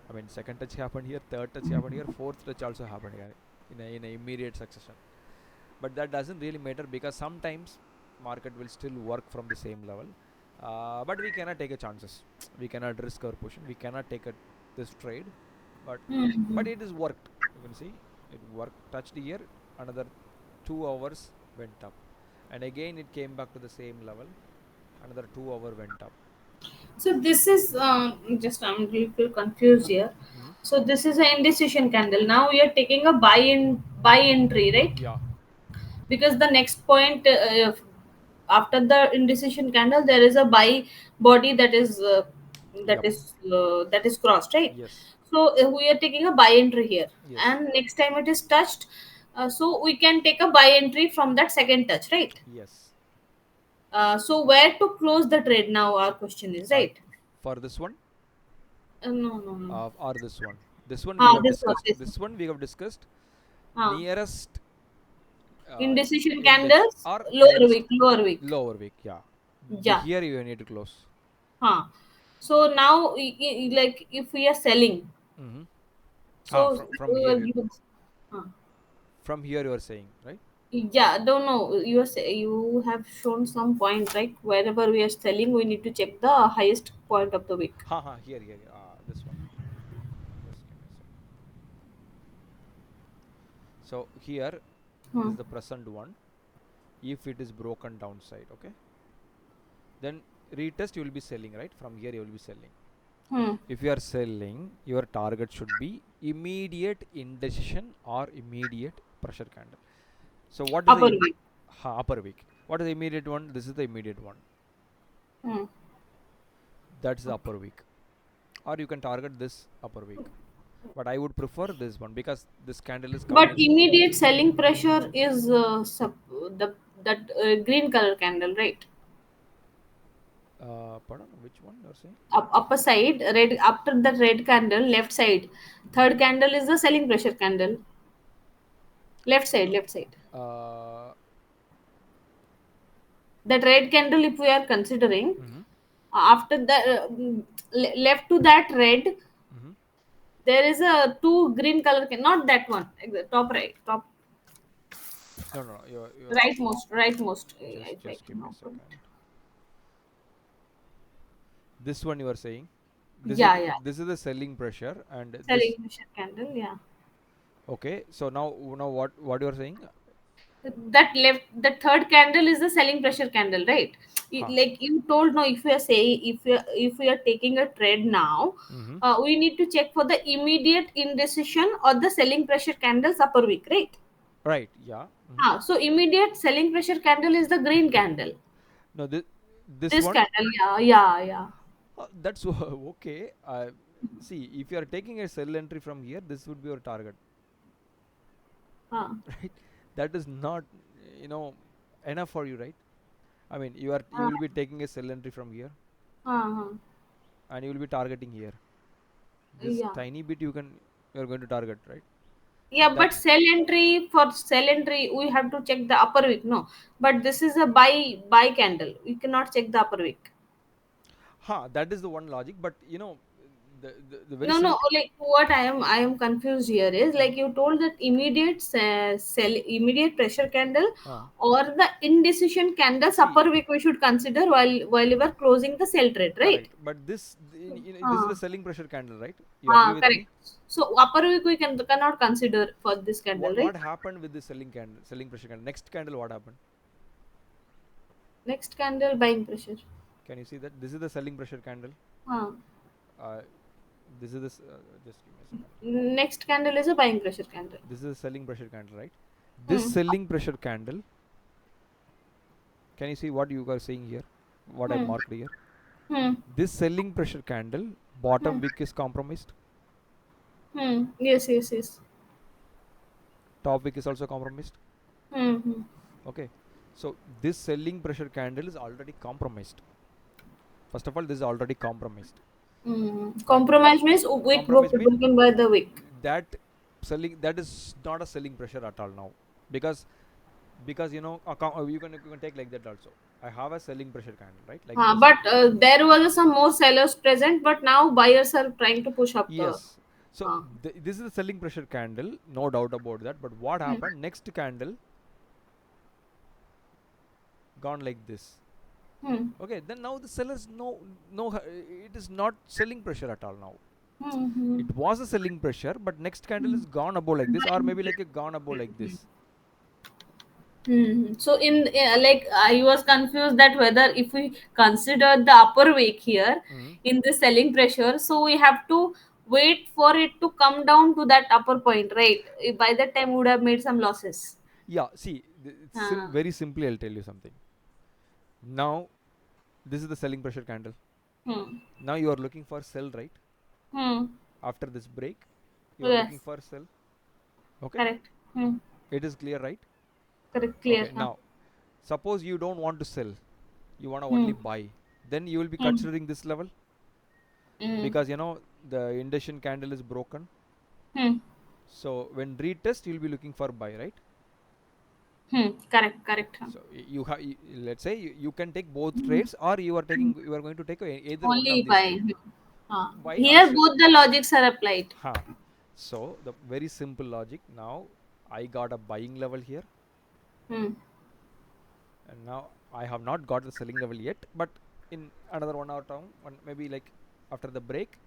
I mean, second touch happened here, third touch happened here, fourth touch also happened here in a immediate succession. But that doesn't really matter because sometimes market will still work from the same level. But we cannot take a chances. We cannot risk our position. We cannot take this trade. But Mm. it is worked. You can see it worked. Touched here. Another 2 hours went up, and again it came back to the same level. Another 2 hour went up. So this is just, I'm a little confused here. Hmm. So this is an indecision candle. Now we are taking a buy entry, right? Yeah. Because the next point, after the indecision candle, there is a buy body that is Yep. that is crossed, right? Yes. So we are taking a buy entry here, Yes. and next time it is touched, so we can take a buy entry from that second touch, right? Yes. So where to close the trade now, our question is, Uh, right? for this one, No, no, no. or this one. This one we Ah, have this one, discussed. this one. This one we have discussed. Ah, Nearest indecision index candles, or lower nearest week, lower week. lower week. Yeah. Yeah. Here you need to close. Huh. So now, like if we are selling, Mm-hmm. so From here huh. from here you are saying, right? Yeah, don't know. You have shown some point, right? Wherever we are selling, we need to check the highest point of the week. Here. This one. Just give me a second. So here, this Hmm. is the present one. If it is broken downside, okay, then retest you will be selling, right? From here you will be selling. Hmm. If you are selling, your target should be immediate indecision or immediate pressure candle. So what is the Upper week. upper week? What is the immediate one? This is the immediate one. Hmm. That's the upper week. Or you can target this upper week. But I would prefer this one because this candle is But coming. immediate selling pressure is the that green color candle, right? Pardon, which one you're saying? Upper side, red, after that red candle, left side. Third candle is the selling pressure candle. Left side, left side. Uh, That red candle, if we are considering, mm-hmm, after the left to that red, mm-hmm. there is a two green color not that one, top right, top No. You're rightmost, just I just give me a cannot put it. second. This one you are saying. Yeah, yeah, This is the selling pressure, and selling this. pressure candle, yeah. Okay. So now what you are saying? That left, the third candle is the selling pressure candle, right? Ha. Like you told, no, if we are saying, if we are taking a trade now, Mm-hmm. we need to check for the immediate indecision or the selling pressure candles upper week, right? Right. Yeah. Mm-hmm. So immediate selling pressure candle is the green candle. No, this This one. candle, yeah. That's okay. See, if you are taking a sell entry from here, this would be your target, Uh, right? That is not, you know, enough for you, right? I mean, you uh, will be taking a sell entry from here. uh, and you will be targeting here. This Yeah. tiny bit you're going to target, right? So Yeah, but sell entry, we have to check the upper wick. No, but this is a buy candle. We cannot check the upper wick. that is the one logic, but the very No, no. simple. Like what I am confused here is like you told that immediate sell immediate pressure candle uh, or the indecision candles See, upper wick we should consider while you were closing the sell trade, right? correct, but this is Uh, the selling pressure candle, right? You agree with correct. me? So upper wick we cannot consider for this candle, What right? happened with the selling pressure candle? Next candle, what happened? Next candle buying pressure. Can you see that? This is the selling pressure candle. Uh, Uh, this is this. Just give me a second. Next candle is a buying pressure candle. This is a selling pressure candle, right? This Hmm. selling pressure candle. Can you see what you are saying here? What I Hmm. marked here. Hmm. This selling pressure candle bottom Hmm. wick is compromised. Hmm. Yes, yes, yes. Top wick is also compromised. Hmm. Hmm. Okay. So this selling pressure candle is already compromised. First of all, this is already compromised. Hmm. But Compromise means wick compromise mean broken by the wick. that that is not a selling pressure at all now, because you can take like that also. I have a selling pressure candle, right, like this. But there was some more sellers present, but now buyers are trying to push up the. Yes. So Uh, this is the selling pressure candle, no doubt about that. But what hmm. happened? Next candle gone like this. Hmm. Okay, then now the sellers no, it is not selling pressure at all now. Hmm. Hmm. It was a selling pressure, but next candle is gone above like this, or maybe like a gone above like this. Hmm. So like I was confused that whether if we consider the upper wake here Mhm. in the selling pressure, so we have to wait for it to come down to that upper point, right? By that time, we would have made some losses. Yeah, see, it's Uh, very simply. I'll tell you something. Now, this is the selling pressure candle. hmm. Now you are looking for sell, right? Hmm. After this break, you are looking Yes. for sell. Okay, Correct. Hmm. it is clear, right? Correct. Clear. Okay, Huh? now suppose you don't want to sell, you want to only Hmm. buy. Then you will be Hmm. considering this level, Hmm. because the induction candle is broken. Hmm. So when retest, you'll be looking for buy, right? Hmm. Correct. Correct. Huh? So you have, let's say you can take both trades, or you are going to take either one Only of these by. two, buy or Here, sell. both the logics are applied. Huh. So the very simple logic. Now I got a buying level here, Hmm. and now I have not got the selling level yet. But in another 1 hour time, maybe like after the break,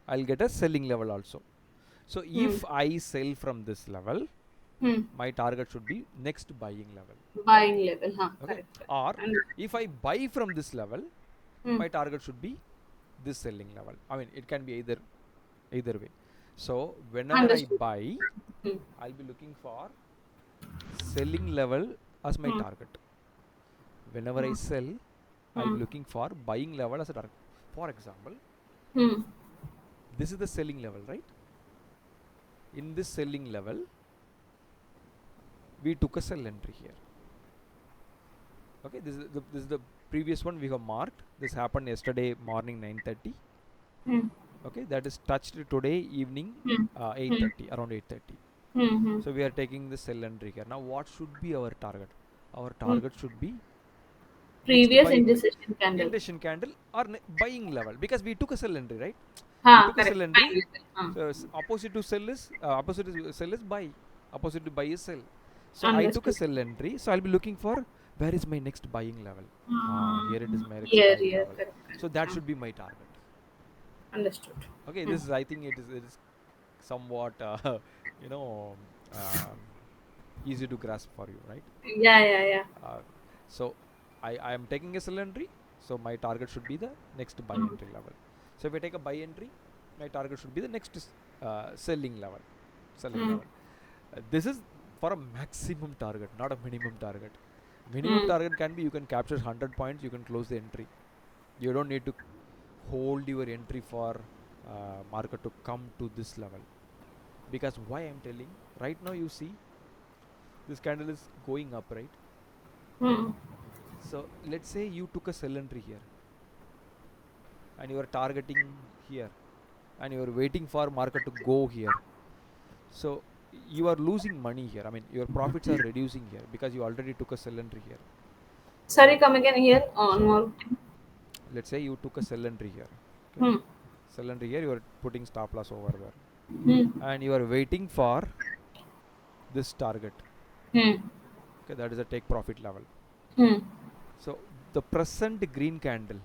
I'll get a selling level also. So Hmm. if I sell from this level, Hmm. my target should be next buying level. Buying level. Huh? Okay. Correct. Or And, if I buy from this level, hmm. my target should be this selling level. I mean, it can be either way. So whenever I Understood. buy, Hmm. I'll be looking for selling level as my Hmm. target. Whenever I Hmm. sell, I'll be Hmm. looking for buying level as a target. For example, Hmm. this is the selling level, right? In this selling level, we took a sell entry here. Okay, this is the previous one we have marked. This happened yesterday morning 9:30. Hmm. Okay, that is touched today evening Hmm. Hmm. 8:30, around 8:30. Hmm. Hmm. So we are taking the sell entry here. Now what should be our target? Our Hmm. target should be next Previous buying indecision candle. induction candle, or buying level, because we took a sell entry, right? We Ha, took a correct. sell entry. Buying level. So opposite to sell is sell is buy. Opposite to buy is sell. So I took a Understood. sell entry. So I'll be looking for where is my next buying level. Here it is, my next Here, buying here, level. correct. So that should be my target. Understood. Okay, Hmm. this is, I think it is somewhat you know um, easy to grasp for you, right? Yeah, yeah, yeah. Uh, so I am taking a sell entry. So my target should be the next buy Hmm. entry level. So if I take a buy entry, my target should be the next selling level. Selling Hmm. level. This is for a maximum target, not a minimum target. Minimum Hmm. target can be you can capture 100 points, you can close the entry. You don't need to hold your entry for market to come to this level. Because why I'm telling, right now you see this candle is going up, right? Hmm. So let's say you took a sell entry here. and you are targeting here, and you are waiting for market to go here. So you are losing money here. I mean, your profits are reducing here because you already took a sell entry here. Sorry, come again here on So more. let's say you took a sell entry here. Okay, Hmm. sell entry here, you are putting stop loss over there, Hmm. and you are waiting for this target. Hmm. Okay, that is a take profit level. Hmm. So the present green candle,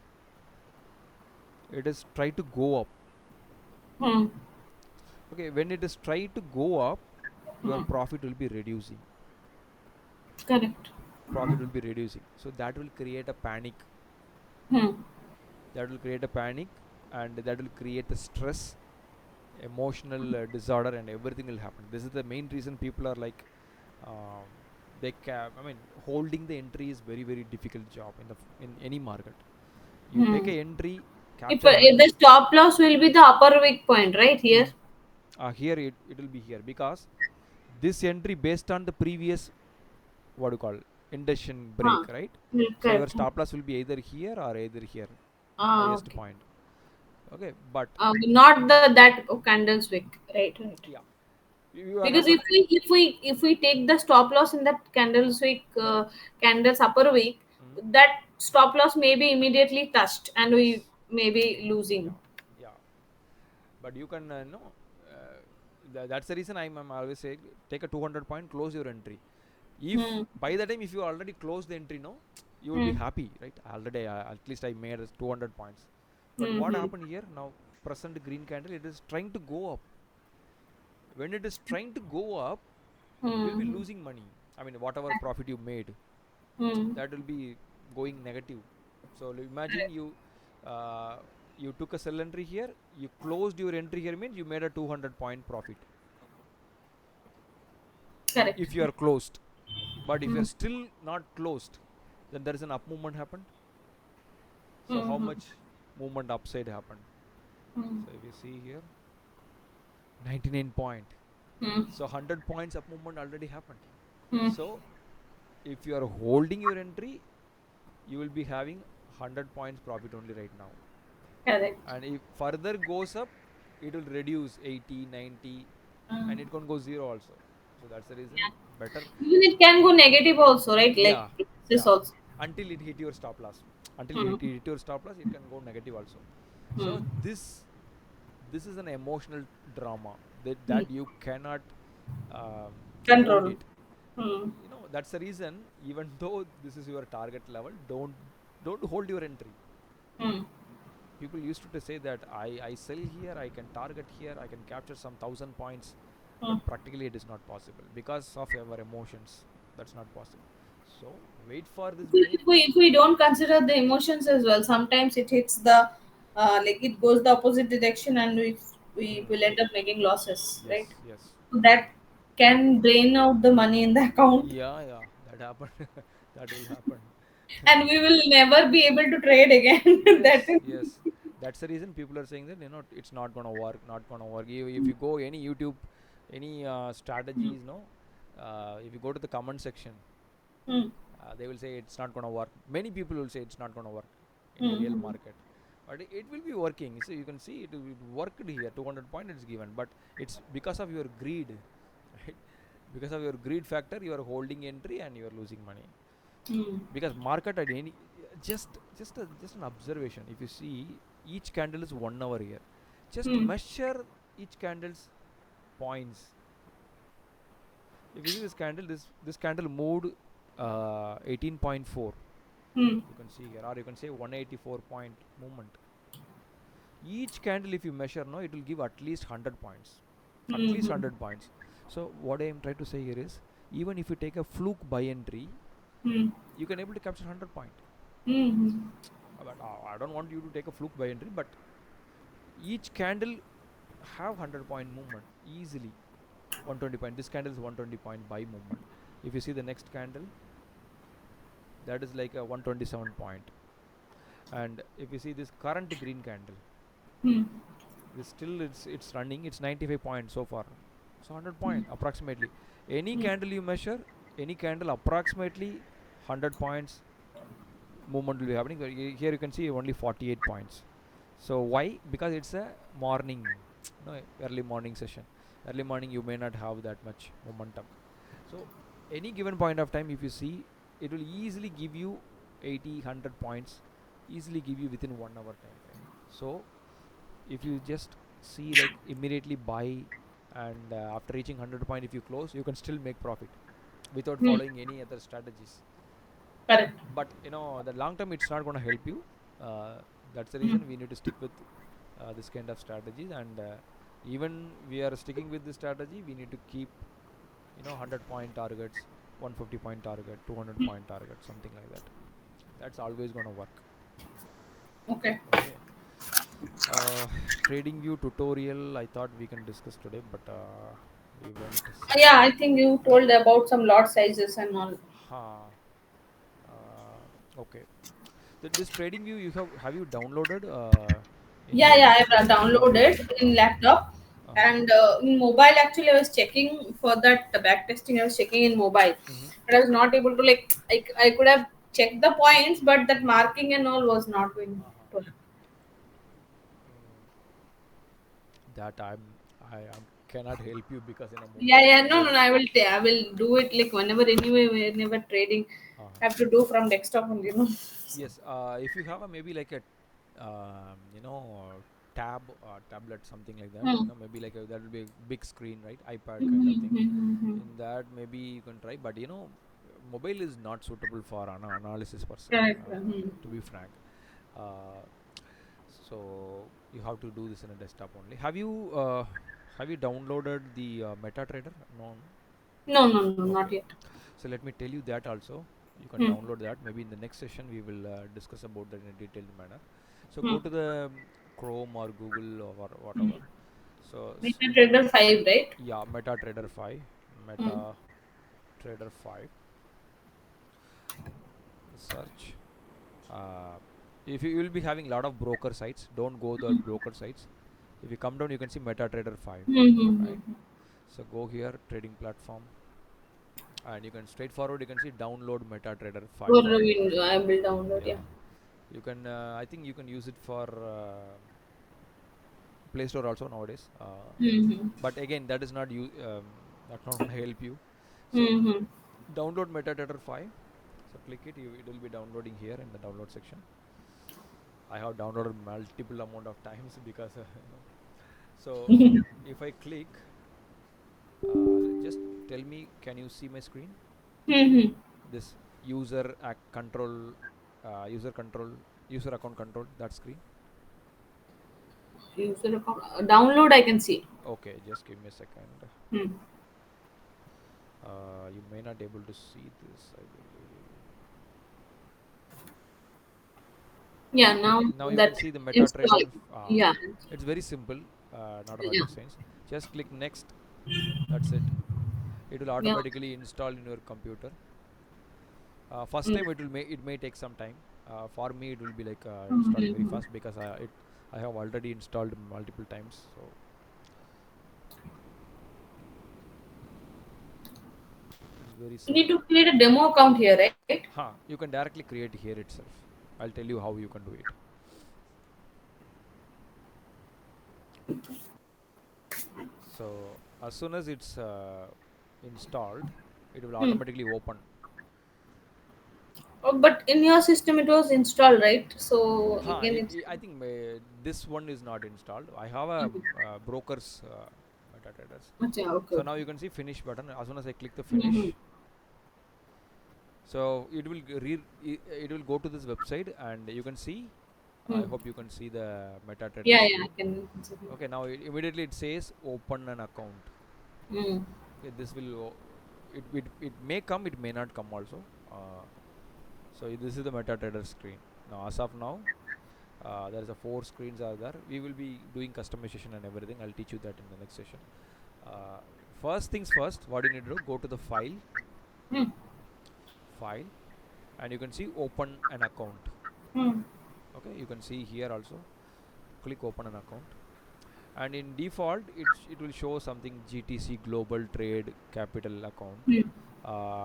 it is try to go up. Hmm. Okay, when it is try to go up, your Hmm. profit will be reducing. Correct. Profit will be reducing. So that will create a panic. Hmm. That will create a panic, and that will create a stress, emotional disorder, and everything will happen. This is the main reason people are like, um, I mean, holding the entry is very very difficult job in any market. You take Hmm. a entry, If the stop loss will be the upper weak point, right here. mm, here it will be here because this entry based on the previous, what do you call, induction Huh. break, right? Hmm. So your Correct. stop loss will be either here or either here, Ah, highest okay. point. Okay, but Not the that candles wick, right, right. yeah, you are not Because going to. if we take the stop loss in that candles wick, candles upper wick, Mm, that stop loss may be immediately touched, and we yes, may be yeah, losing. yeah, but you can no, that's the reason I'm always saying take a 200 point, close your entry. If Hmm. by the time if you already close the entry, no, you will be Hmm. happy, right? Already at least I made 200 points. But Hmm. what Hmm. happened here now? Present green candle, it is trying to go up. When it is trying to go up, you will be Hmm. losing money. I mean, whatever profit you made, Hmm. that will be going negative. So imagine Correct. you, uh, you took a sell entry here, you closed your entry here, means you made a 200 point profit. Correct. If you are closed, but if you Hmm. are still not closed, then there is an up movement happened. So how Hmm. much movement upside happened? Hmm. So if you see here, 99 point. Hmm. So 100 points up movement already happened. Hmm. So if you are holding your entry, you will be having 100 points profit only right now. Correct. And if further goes up, it will reduce 80, 90, Hmm. and it can go zero also. So that's the reason Yeah. better. Even it can go negative also, right? Like Yeah, this yeah, also. until it hit your stop loss. Until Hmm. it hit your stop loss, it can go negative also. So Hmm. this is an emotional drama Hmm. that you cannot um, hold Control. it. Hmm. That's the reason, even though this is your target level, don't hold your entry. Hmm. People used to say that I sell here, I can target here, I can capture some 1,000 points, Hmm. but practically it is not possible because of our emotions. That's not possible. So wait for this breaks. If we don't consider the emotions as well, sometimes it hits the like it goes the opposite direction, and we Hmm. will end up making losses, Yes, right? yes, So that can drain out the money in the account, yeah, yeah, that happened. That will happen. and we will never be able to trade again. That Yes, is, yes. That's the reason people are saying that it's not gonna work, not gonna work. If you go any YouTube, any strategies, no, if you go to the comment section, hmm, they will say it's not gonna work. Many people will say it's not gonna work in the real hmm, market, but it will be working. So you can see it worked here. 200 point it's given, but it's because of your greed, right? Because of your greed factor, you are holding entry and you are losing money. hmm, Because market at any, just an observation. If you see each candle is 1 hour here, just hmm, measure each candle's points. If you see this candle, this candle moved 18.4. hmm, You can see here, or you can say 184 point movement. Each candle, if you measure, no, it will give at least 100 points, at hmm, least hmm, 100 points. So what I am trying to say here is, even if you take a fluke buy entry, hmm, you can able to capture 100 point. hmm, hmm. But I don't want you to take a fluke buy entry, but each candle have 100 point movement easily. 120 point, this candle is 120 point buy movement. If you see the next candle, that is like a 127 point. And if you see this current green candle, Hmm. this still it's running, it's 95 points so far. So 100 point approximately. Any candle you measure, any candle approximately 100 points movement will be happening. Here you can see only 48 points. So why? Because it's a morning, no, early morning session. Early morning you may not have that much momentum. So any given point of time, if you see, it will easily give you 80, 100 points, easily give you within 1 hour time frame. So if you just see like immediately buy, and after reaching 100 point, if you close, you can still make profit without Hmm. following any other strategies. Correct. But the long term, it's not going to help you. uh, that's the Hmm. reason we need to stick with this kind of strategies. And even we are sticking with this strategy, we need to keep 100-point targets, 150-point target, 200-point target, something like that. That's always going to work. Okay. Okay. uh, Trading view tutorial, I thought we can discuss today, but we went Yeah, somewhere. I think you told about some lot sizes and all. Ha. Okay. This trading view, have you downloaded in Yeah, your yeah, I've okay. downloaded in laptop, Uh-huh. and in mobile. Actually, I was checking for that back testing. I was checking in mobile, Mm-hmm. but I was not able to like. I could have checked the points, but that marking and all was not going Uh-huh. to. Mm, that I cannot help you, because in a Yeah, mobile yeah, no, no, mobile no. I will do it like whenever, anyway, whenever trading, uh-huh. I have to do from desktop only. You know. Yes, if you have a maybe like a tablet, something like that, Hmm. maybe like that will be a big screen, right? iPad kind of thing. Mm-hmm. In that, maybe you can try, but mobile is not suitable for analysis per se, Correct. Hmm. to be frank. uh, so you have to do this in a desktop only. Have you downloaded the MetaTrader? No, no. No, no, no, not Okay. yet. So let me tell you that also. You can Hmm. download that. Maybe in the next session we will discuss about that in a detailed manner. So Hmm. go to the Chrome or Google or Hmm. whatever. So MetaTrader 5, right? yeah, MetaTrader 5, Hmm. MetaTrader 5. Search. Uh, if you will be having a lot of broker sites, don't go the broker sites. If you come down, you can see MetaTrader 5, right? Mm-hmm. So go here, trading platform, and you can straightforward. You can see download MetaTrader 5. For window, I will download. Yeah. Yeah, you can. I think you can use it for Play Store also nowadays. Mm-hmm. But again, that is not you. That's not going to help you. So Mm-hmm. download MetaTrader 5. So click it. It will be downloading here in the download section. I have downloaded multiple amount of times because So if I click, just tell me, can you see my screen? Mm-hmm. This control, user control, user account control. That screen. User account download. I can see. Okay, just give me a second. Hmm. You may not able to see this, I believe. Yeah. Now Okay, now you can that see the install. MetaTrader. Yeah. It's very simple, not a Yeah. rocket science. Just click next. That's it. It will Yeah. automatically install in your computer. First Mm. time it may take some time. For me, it will be like installing very Mm-hmm. fast, because I have already installed multiple times. So it's very You need simple. to create a demo account here, right? You can directly create here itself. I'll tell you how you can do it. So as soon as it's installed, it will Hmm. automatically open. Oh, but in your system it was installed, right? So again, it's. I think this one is not installed. I have a broker's MetaTraders. Okay, okay, So okay. now you can see finish button. As soon as I click the Mm-hmm. finish, so it will go to this website, and you can see. I Hmm. hope you can see the Yeah, MetaTraders. yeah, I can. Okay, now immediately it says open an account. Mm. Okay, this will it may come, it may not come also. So this is the MetaTrader screen. Now as of now, there is a 4 screens are there. We will be doing customization and everything. I'll teach you that in the next session. uh, First things first, what you need to do, go to the Hmm. file, and you can see open an account. Hmm. Okay, you can see here also. Click open an account, and in default it will show something GTC Global Trade Capital account. Hmm.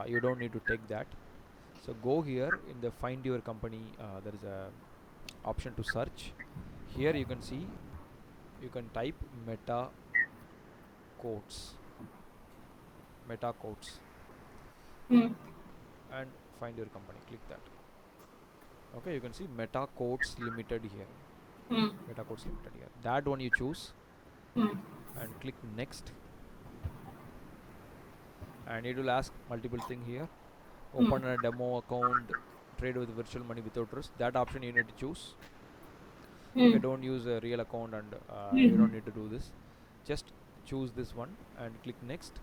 You don't need to take that. So go here in the find your company. There is a option to search. Here you can see, you can type quotes meta quotes Hmm. and find your company. Click that. Okay, you can see Meta Quotes Limited here. Hmm. Meta Quotes Limited here. That one you choose Hmm. and click next, and it will ask multiple thing here. Hmm. Open a demo account, trade with virtual money without risk. That option you need to choose. Okay, Hmm. don't use a real account, and you Hmm. don't need to do this. Just choose this one and click next.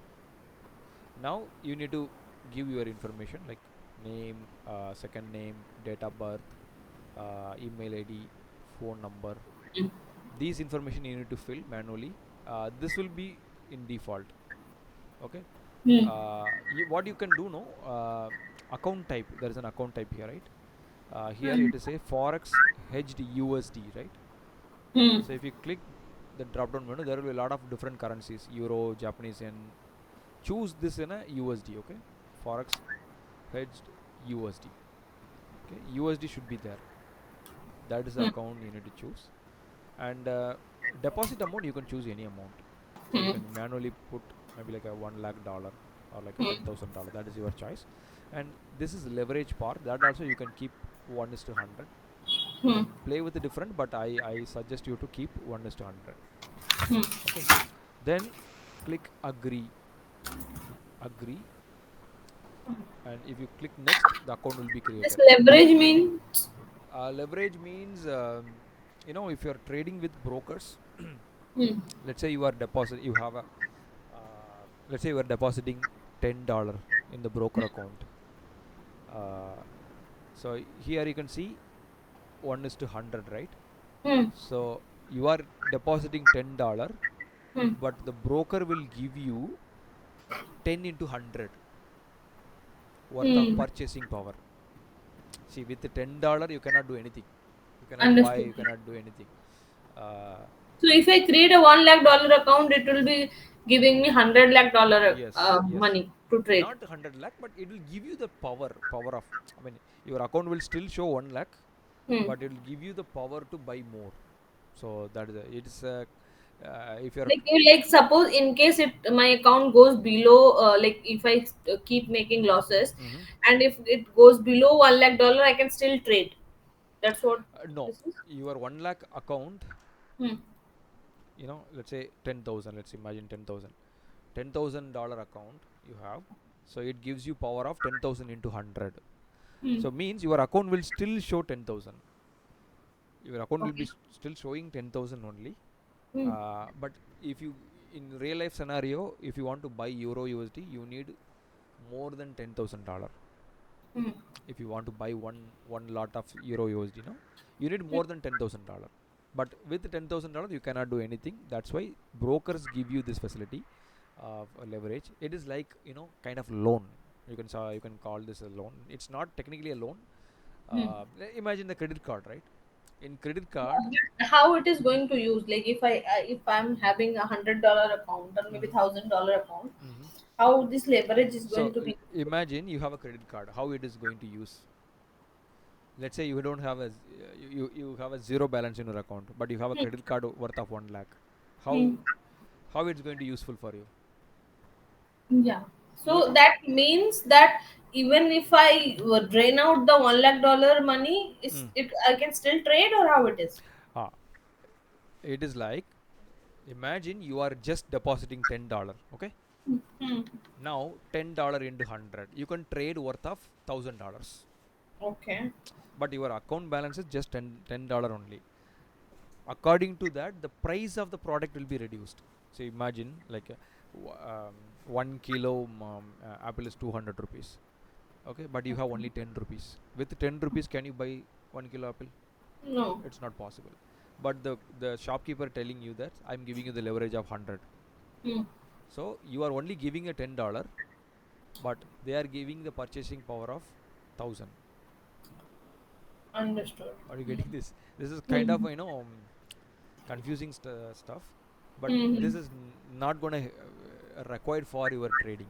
Now you need to give your information like name, second name, date of birth, email ID, phone number. Hmm. These information you need to fill manually. This will be in default. Okay. Hmm. What you can do now, account type, there is an account type here, right? Here Hmm. it is a forex hedged USD, right? Hmm. So if you click the drop down menu, there will be a lot of different currencies: euro, Japanese yen. Choose this in a USD. Okay, forex hedged USD. Okay, USD should be there. That is the Hmm. account you need to choose. And deposit amount, you can choose any amount. So you Hmm. can manually put maybe like a $1 lakh or like a Hmm. $10,000. That is your choice. And this is leverage part. That also you can keep 1:100. You Hmm. can play with the different, but I suggest you to keep 1:100. Hmm. Okay. Then click agree. Agree. And if you click next, the account will be This created. leverage mean. Leverage means, if you're trading with brokers, Hmm. let's say you are deposit, you have a, let's say you are depositing $10 in the broker account. Uh, so here you can see 1:100, right? Hmm. So you are depositing $10, Hmm. but the broker will give you 10 into 100 worth of Hmm. purchasing power. See, with the $10, you cannot do anything. You cannot buy, Understood. you cannot do anything. Uh, So if I create a $1 lakh account, it will be giving me $100 lakh yes, yes. money to trade. Not 100 lakh, but it will give you the power of, I mean, your account will still show 1 lakh, Hmm. but it will give you the power to buy more. So that is it's if you're Like suppose in case it my account goes below, like if I keep making losses, Mhm. and if it goes below $1 lakh, I can still trade. That's what No, this is. your 1 lakh account, Hmm. let's say 10,000, let's imagine 10,000. $10,000 account you have, so it gives you power of 10,000 into 100. Hmm. So means your account will still show 10,000. Your account will be Okay. still showing 10,000 only. Hmm. But if you, in real life scenario, if you want to buy euro USD, you need more than $10,000. Hmm. If you want to buy one lot of euro USD, no, you need more than $10,000. But with $10,000, you cannot do anything. That's why brokers give you this facility of leverage. It is like, kind of loan. You can call this a loan. It's not technically a loan. Hmm. Imagine the credit card, right? In credit card. But how it is going to use? Like if I'm having $100 account or maybe Mhm, $1,000 account, mhm. how this leverage is So going to be? imagine you have a credit card. How it is going to use? Let's say you don't have you have a zero balance in your account, but you have a Hmm. credit card worth of 1 lakh. How Hmm. how it's going to useful for you? Yeah. You So that means that even if I drain out the $1 lakh money, is mm. it I can still trade, or how it is? ah, it is like, imagine you are just depositing $10. Okay, Hmm. now $10 into 100, you can trade worth of $1,000, Okay. but your account balance is just $10 only. According to that, the price of the product will be reduced. So imagine like 1 kilo apple is 200 rupees. Okay, but you have only 10 rupees. With 10 rupees, can you buy 1 kilo apple? No. It's not possible. But the shopkeeper telling you that I'm giving you the leverage of 100. Hmm. So you are only giving a $10, but they are giving the purchasing power of 1,000. Understood. Are you getting this? This is kind of Hmm. confusing stuff, but Hmm. this is not gonna required for your trading.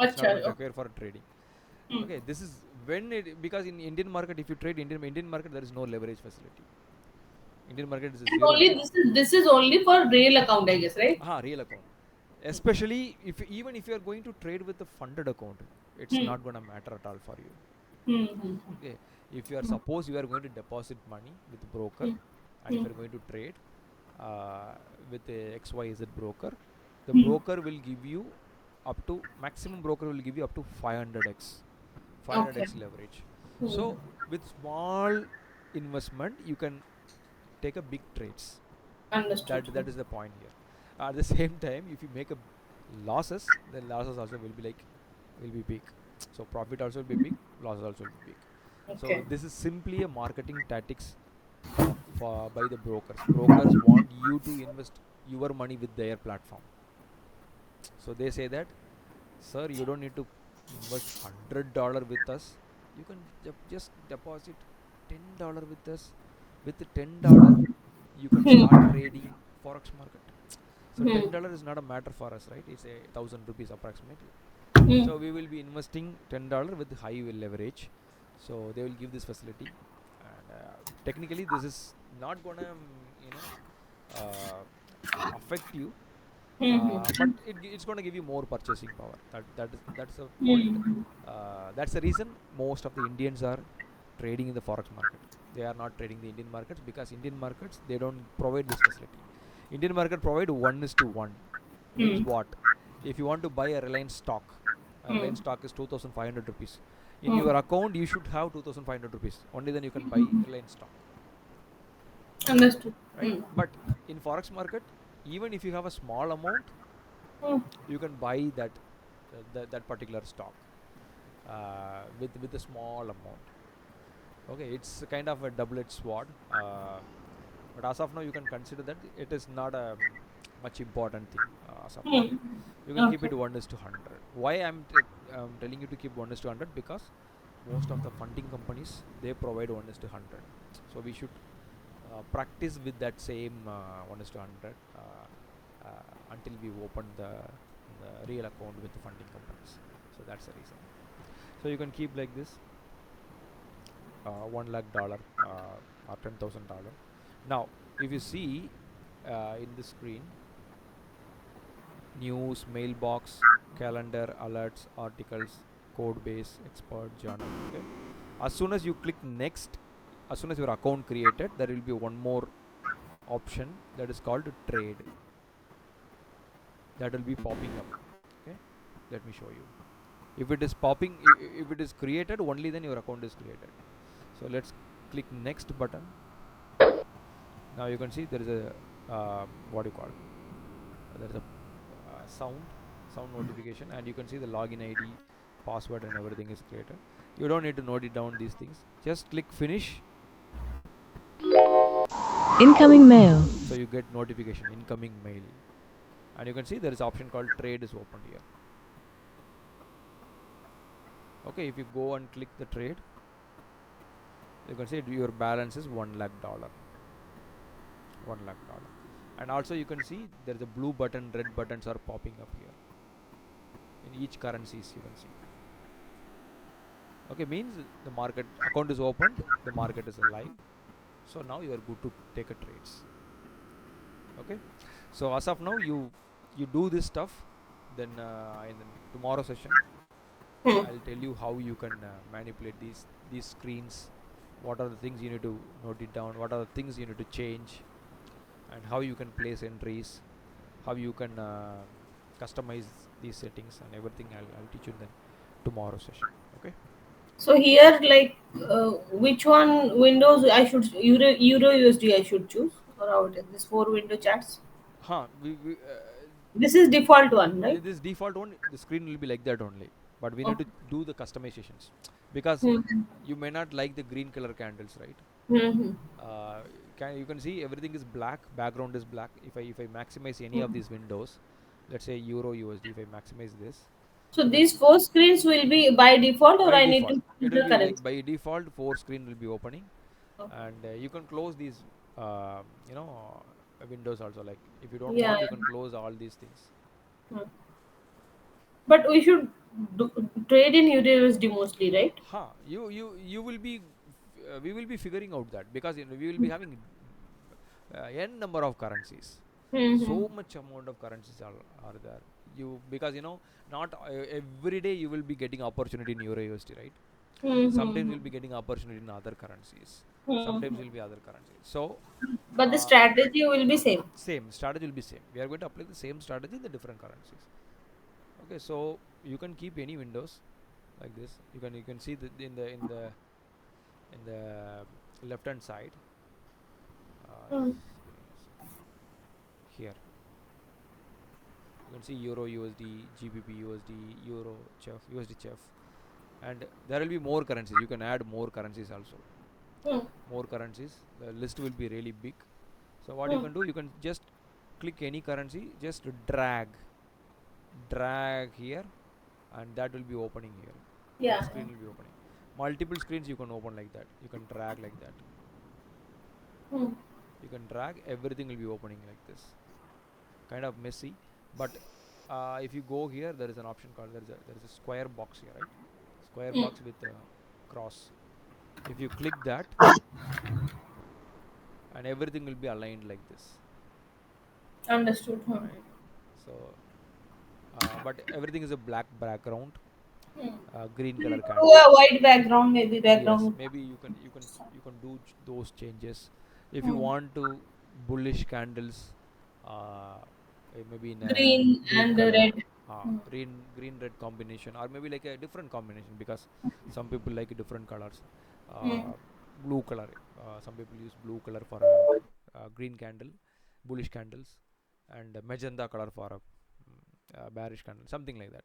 It's not Acha. going to Okay. require for trading. Hmm. Okay, this is, when it, because in Indian market, if you trade Indian market, there is no leverage facility. Indian market is a And zero only level. this is only for real account, I guess, right? Real account. Especially if even if you are going to trade with a funded account, it's Hmm. not gonna matter at all for you. Hmm. Hmm. Okay, if you are suppose you are going to deposit money with the broker, Hmm. and if Hmm. you are going to trade uh, with a XYZ broker, the Hmm. broker will give you up to maximum broker will give you up to 500x Okay. 500x leverage. Hmm. So with small investment you can take a big trades. Understood. That is the point here. At the same time, if you make a losses, then losses also will be like will be big. So profit also will be big, losses also will be big. So Okay. this is simply a marketing tactics for by the brokers. Brokers want you to invest your money with their platform. So they say that, sir, you don't need to invest $100 with us. You can just deposit $10 with us. With the $10, you can start Hmm. trading forex market. So Hmm. $10 is not a matter for us, right? It's a thousand rupees approximately. Hmm. So we will be investing $10 with high leverage. So they will give this facility, and technically this is not gonna uh, affect you, but Hmm. it's going to give you more purchasing power. That's the point. Hmm. That's the reason most of the Indians are trading in the forex market. They are not trading the Indian markets because Indian markets they don't provide this facility. Indian market provide 1:1. Means Hmm. what? If you want to buy a Reliance stock, a Hmm. Reliance stock is 2,500 rupees. In Hmm. your account, you should have 2,500 rupees. Only then you can buy Reliance stock, Understood. right? Hmm. But in forex market, even if you have a small amount, Hmm. you can buy that particular stock with a small amount. Okay, it's kind of a double-edged sword. But as of now, you can consider that it is not a much important thing as of now. Hmm. You can keep Okay. it 1:100. Why I'm telling you to keep 1:100? Because most of the funding companies they provide 1:100. So we should practice with that same 1:100 until we open the real account with the funding companies. So that's the reason. So you can keep like this, $1 lakh or $10,000. Now, if you see in the screen, news, mailbox, calendar, alerts, articles, code base, expert, journal. Okay. As soon as you click next, as soon as your account created, there will be one more option that is called trade. That will be popping up. Okay. Let me show you. If it is popping, if it is created, only then your account is created. So let's click next button. Now you can see there is a what do you call? There is a sound notification, and you can see the login ID, password, and everything is created. You don't need to note it down these things. Just click finish, Incoming mail. so you get notification incoming mail, and you can see there is option called trade is opened here. Okay, if you go and click the trade, you can see your balance is $1 lakh, $1 lakh, and also you can see there is a blue button, red buttons are popping up here in each currencies. You can see. Okay, means the market account is opened, the market is alive. So now you are good to take a trades. Okay, so as of now you do this stuff. Then in the tomorrow session Hmm. I'll tell you how you can manipulate these screens, what are the things you need to note it down, what are the things you need to change, and how you can place entries, how you can customize these settings and everything. I'll teach you in the tomorrow session. Okay. So here, like, which one Windows I should Euro USD I should choose, or how it is? This four window chats. We This is default one, right? this default one, the screen will be like that only, but we need to Okay. do the customizations because Hmm. you may not like the green color candles, right? Hmm. uh, you can see everything is black, background is black. If I maximize any of Hmm. these windows, let's say Euro USD, if I maximize this, So you can these four screens will be by default, or by I need to default choose it will the be like currency. by default four screen will be opening, Okay. and you can close these windows also. Like if you don't Yeah. want, you can Yeah. close all these things. Hmm. But we should do, trade in Euro USD mostly, right? You will be we will be figuring out that because we will be having n number of currencies. So Mm-hmm. much amount of currencies are there. You, because not every day you will be getting opportunity in Euro USD, right? Sometimes Mm-hmm. you'll be getting opportunity in other currencies. Sometimes Mm-hmm. will be other currencies. So But the uh, strategy will be same. same strategy will be same. We are going to apply the same strategy in the different currencies. Okay, so you can keep any windows like this. You can see that in the left hand side. Mm. Just give me a second. Here you can see Euro USD, GBP USD, Euro CHF, USD CHF, and there will be more currencies. You can add more currencies also. Mm. More currencies. The list will be really big. So what you Mm. can do, you can just click any currency, just drag here, and that will be opening here. That Yeah. screen will be opening. Multiple screens you can open like that. You can drag like that. Mm. You can drag, everything will be opening like this. Kind of messy, but if you go here, there is an option called, there is a square box here, right? Square Mm. box with a cross. If you click that, and everything will be aligned like this, Understood. Hmm. right? So but everything is a black background, Hmm. green color To candle. a white background, maybe Yes, background. maybe you can do those changes. If you Hmm. want to bullish candles, uh, maybe in a Green green and color, red. Hmm. green red combination, or maybe like a different combination, because some people like different colors. Hmm. uh, Blue color, some people use blue color for a green candle, bullish candles, and a magenta color for a bearish candle, something like that.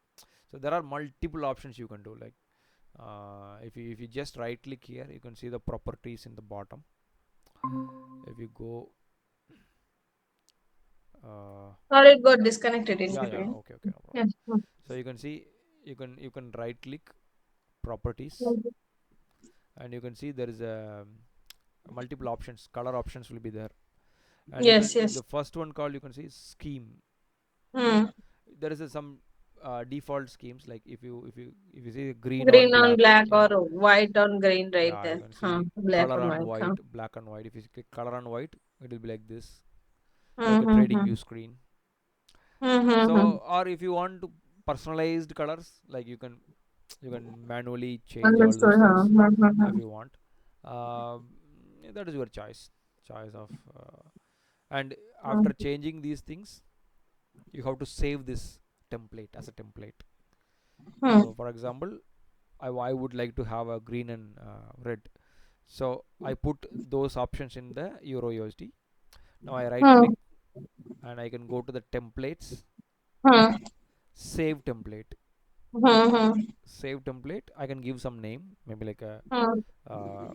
So there are multiple options you can do. Like if you just right click here, you can see the properties in the bottom. If you go, uh, Or it got disconnected in yeah, between. okay, no problem. Yes. Hmm. So you can see, you can right click properties, Mhm. and you can see there is a multiple options, color options will be there. And you can, Yes, yes. the first one called, you can see scheme. Hmm. There is some default schemes, like if you see green on Green on black, black or yeah. white on green right Yeah, you there. can Huh. see Black color on on white. Huh. white, black and white. If you click color on white, it will be like this, like a trading Mm-hmm. view screen. Mm-hmm. So, or if you want to personalized colors, like you can manually change all Understood. those Huh. things if Mm-hmm. you want. Um, that is your choice of. And after changing these things, you have to save this template as a template. Hmm. So, for example, I would like to have a green and red. So I put those options in the Euro USD. Now I right Hmm. click, and I can go to the templates, Hmm. save template. Hmm. Save template. I can give some name, maybe like a Hmm. uh,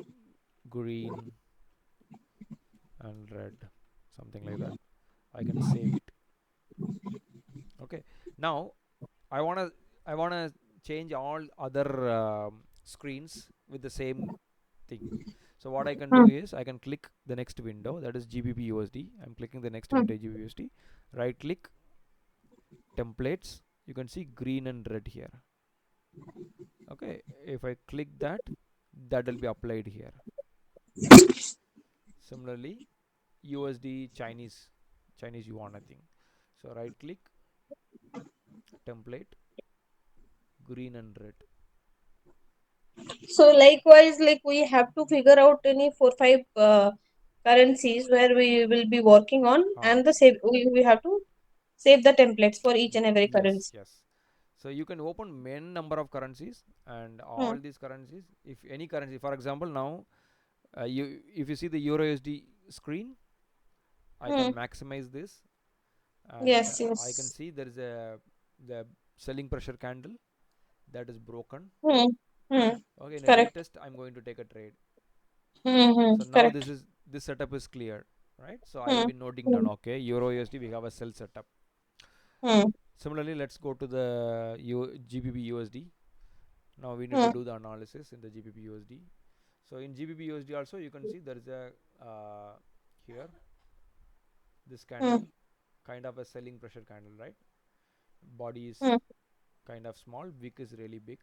green and red, something like that. I can save it. Okay. Now I wanna I wanna change all other screens with the same thing. So what I can do Hmm. is, I can click the next window, that is GBP USD. I'm clicking the next Hmm. window, GBP USD. Right click, templates. You can see green and red here. Okay, if I click that, that will be applied here. Similarly, USD Chinese yuan, I think. So right click, template, green and red. So likewise, like we have to figure out any 4 5 currencies where we will be working on, Ah, and the save we have to save the templates for each and every yes, currency. yes. So you can open many number of currencies, and Hmm. all these currencies, if any currency, for example, now you if you see the Euro USD screen, I can Hmm. maximize this, and Yes, I can yes. see there is a the selling pressure candle that is broken. Hmm. Hmm. Okay, in a Correct. retest, I'm going to take a trade. Hmm. Hmm. So now Correct. this setup is clear, right? So I'll Hmm. be noting down. Hmm. Okay, Euro USD, we have a sell setup. Hmm. Similarly, let's go to the GBP USD. Now we need to Hmm. do the analysis in the GBP USD. So in GBP USD also, you can see there is a here this Hmm. candle, kind of a selling pressure candle, right? Body is Hmm. kind of small, wick is really big,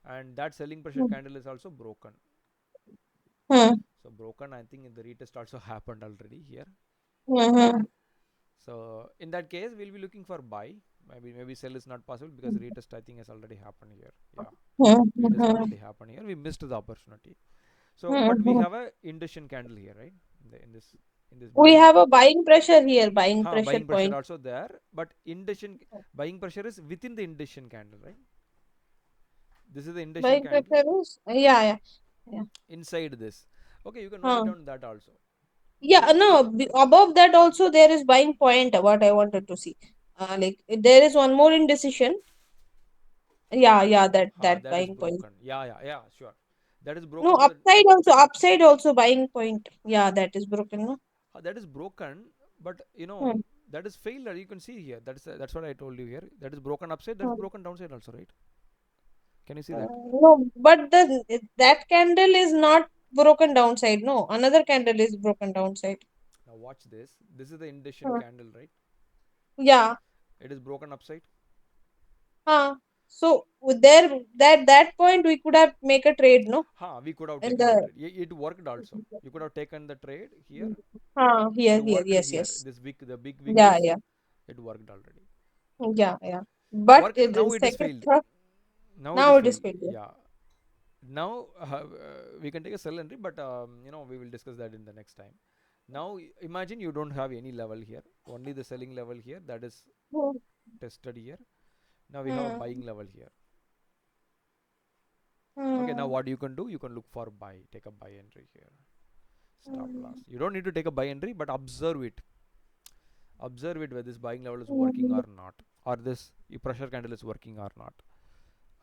and that selling pressure Hmm. candle is also broken. Hmm. So broken, I think in the retest also happened already here. Mm-hmm. So in that case, we'll be looking for buy. Maybe sell is not possible because retest I think has already happened here. Yeah, retest Mm-hmm. already happened here. We missed the opportunity. So, but we Mm-hmm. have a indecision candle here, right? In this We buying, have a buying pressure here, buying pressure buying pressure point. also there. But indecision buying pressure is within the indecision candle, right? This is the indecision Buying candle pressure is, yeah. Yeah. inside this. Okay, you can note it Huh. down that also. Yeah, no, above that also there is buying point, what I wanted to see. Like there is one more indecision. Yeah, that That is buying point. broken. Yeah, sure. That is No, broken to the. upside also buying point. Yeah, that is broken, no? That is broken, but Hmm. that is failure. You can see here. That's what I told you here. That is broken upside. That is Hmm. broken downside also, right? Can you see that? No, but that candle is not broken downside. No, another candle is broken downside. Now watch this. This is the indecision Hmm. candle, right? Yeah. It is broken upside. Huh. So with there, that point we could have make a trade, no? We could have And taken the the trade. It worked also. You could have taken the trade here. here, It here, worked yes, here. yes. This wick, the big wick Yeah, is, yeah, it worked already. yeah. But Work it now. is It is second, failed. third, Now it is now it is failed. failure. Yeah. Now we can take a sell entry, but we will discuss that in the next time. Now imagine you don't have any level here. Only the selling level here. That is Hmm. tested here. Now we have a buying Hmm. level here. Okay. Now Hmm. what you can do? You can look for buy. Take a buy entry here. Stop loss. Hmm. You don't need to take a buy entry, but observe it. Observe it whether this buying level is working Hmm. or not, or this pressure candle is working or not.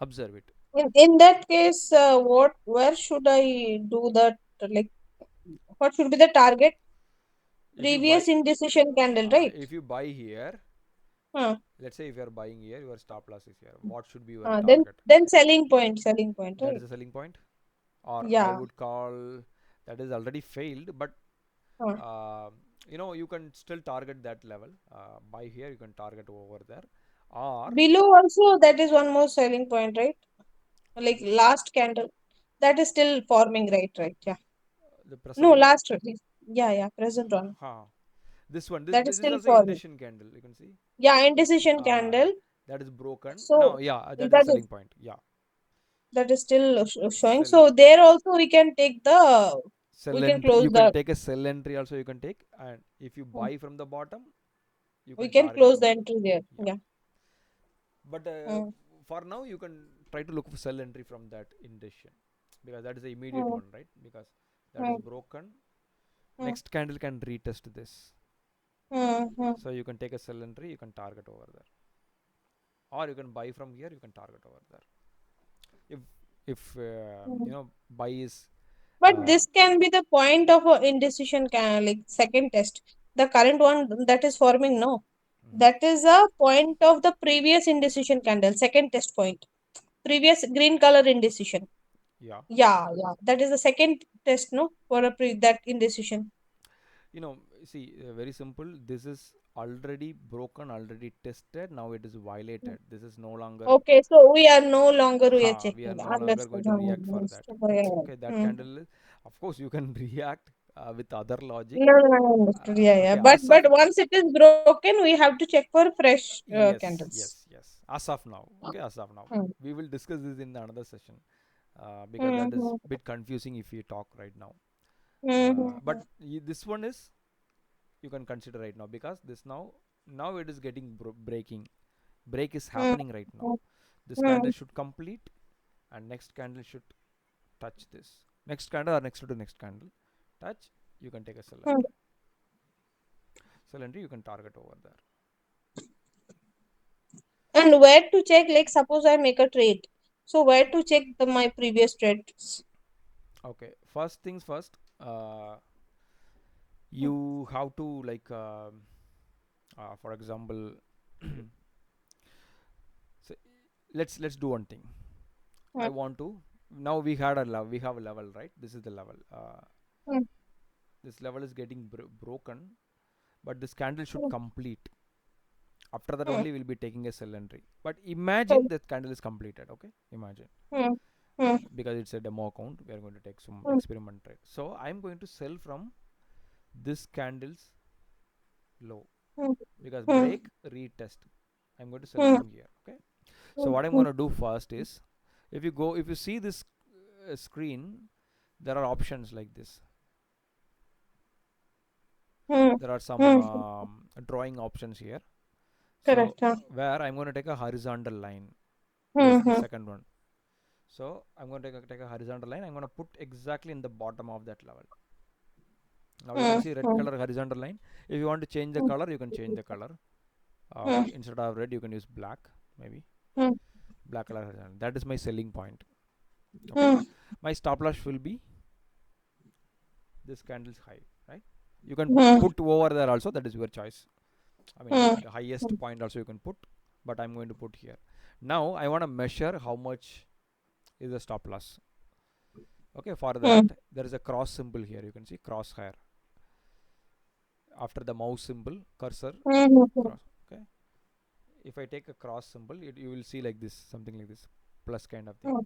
Observe it. In that case, where should I do that? Like, what should be the target? If you buy, Previous indecision candle, right? if you buy here, Huh. let's say if you are buying here, your stop loss is here. What should be your Then target? selling point, That is right? a selling point, or I Yeah. would call that is already failed. But Huh. uh, you can still target that level. Buy here, you can target over there, or Below also, that is one more selling point, right? Like which last candle, that is still forming, right? Right. Yeah. the present No, one. last. Yeah. Present one. Huh. This one. This That is this is still also forming. indecision candle. You can see. Yeah, indecision Uh, candle. that is broken. No, So yeah, that is a that selling is point. Yeah, still showing. selling. So there also we can take the Sell we can entry. close You can the take a sell entry also. You can take, and if you buy from the bottom, you we can can target close over the there. entry there. Yeah, Yeah. but Mm. for now you can try to look for sell entry from that indecision because that is the immediate Mm. one, right? Because that is Mm. broken. Mm. Next candle can retest this, Mm. Mm. so you can take a sell entry. You can target over there, or you can buy from here. You can target over there. If Mm. buy is But uh, this can be the point of a indecision can like second test. The current one that is forming, no. mhm, That is a point of the previous indecision candle, second test point. Previous green color indecision. yeah. Yeah. That is the second test, no, for that indecision. you know See, very simple. This is already broken, already tested. Now it is violated. This is no longer. Okay, so we are no longer we are We are checking. no longer Understood. going to react for that. Understood. Yeah. Okay, that Hmm. candle is, of course you can react with other logic. No, understood. Yeah. Okay, But as of once it is broken, we have to check for fresh yes, candles. as of now. Okay, as of now, Hmm. we will discuss this in another session because that is Hmm. bit confusing if we talk right now. Hmm. But this one is, you can consider right now because this now it is getting breaking. Break is Hmm. happening right now. This Hmm. candle should complete, and next candle should touch this. Next candle or next to the next candle touch. You can take a sell Hmm. entry. Sell entry, you can target over there. And where to check? Like, suppose I make a trade. So where to check my previous trades? Okay, first things first. You have to like for example so let's do one thing. Hmm. I want to, now we had a level, we have a level, right? This is the level. Hmm. This level is getting broken, but this candle should complete. After that Hmm. only we'll be taking a sell entry. But imagine Hmm. that candle is completed. Okay, imagine, Hmm. Hmm. because it's a demo account, we are going to take some Hmm. experiment trade. So I'm going to sell from this candle's low, Hmm. because Hmm. break, retest. I'm going to sell Hmm. from here. Okay. So Hmm. what I'm going to do first is, if you see this screen, there are options like this. Hmm. There are some Hmm. drawing options here. So Correct. Huh? where I'm going to take a horizontal line. This Hmm. is the Hmm. second one. So I'm going to take a horizontal line. I'm going to put exactly in the bottom of that level. Now you can Hmm. see red Hmm. color horizontal line. If you want to change the Hmm. color, you can change the color. Hmm. Instead of red, you can use black, maybe Hmm. black color horizontal. That is my selling point. Okay. Hmm. My stop loss will be this candle's high, right? You can Hmm. put over there also. That is your choice. I mean, Hmm. the highest point also you can put, but I'm going to put here. Now I want to measure how much is the stop loss. Okay, for that Hmm. there is a cross symbol here. You can see crosshair after the mouse symbol, cursor, Hmm. Hmm. cross. Okay, if I take a cross symbol, you will see like this, something like this, plus kind of thing. Hmm.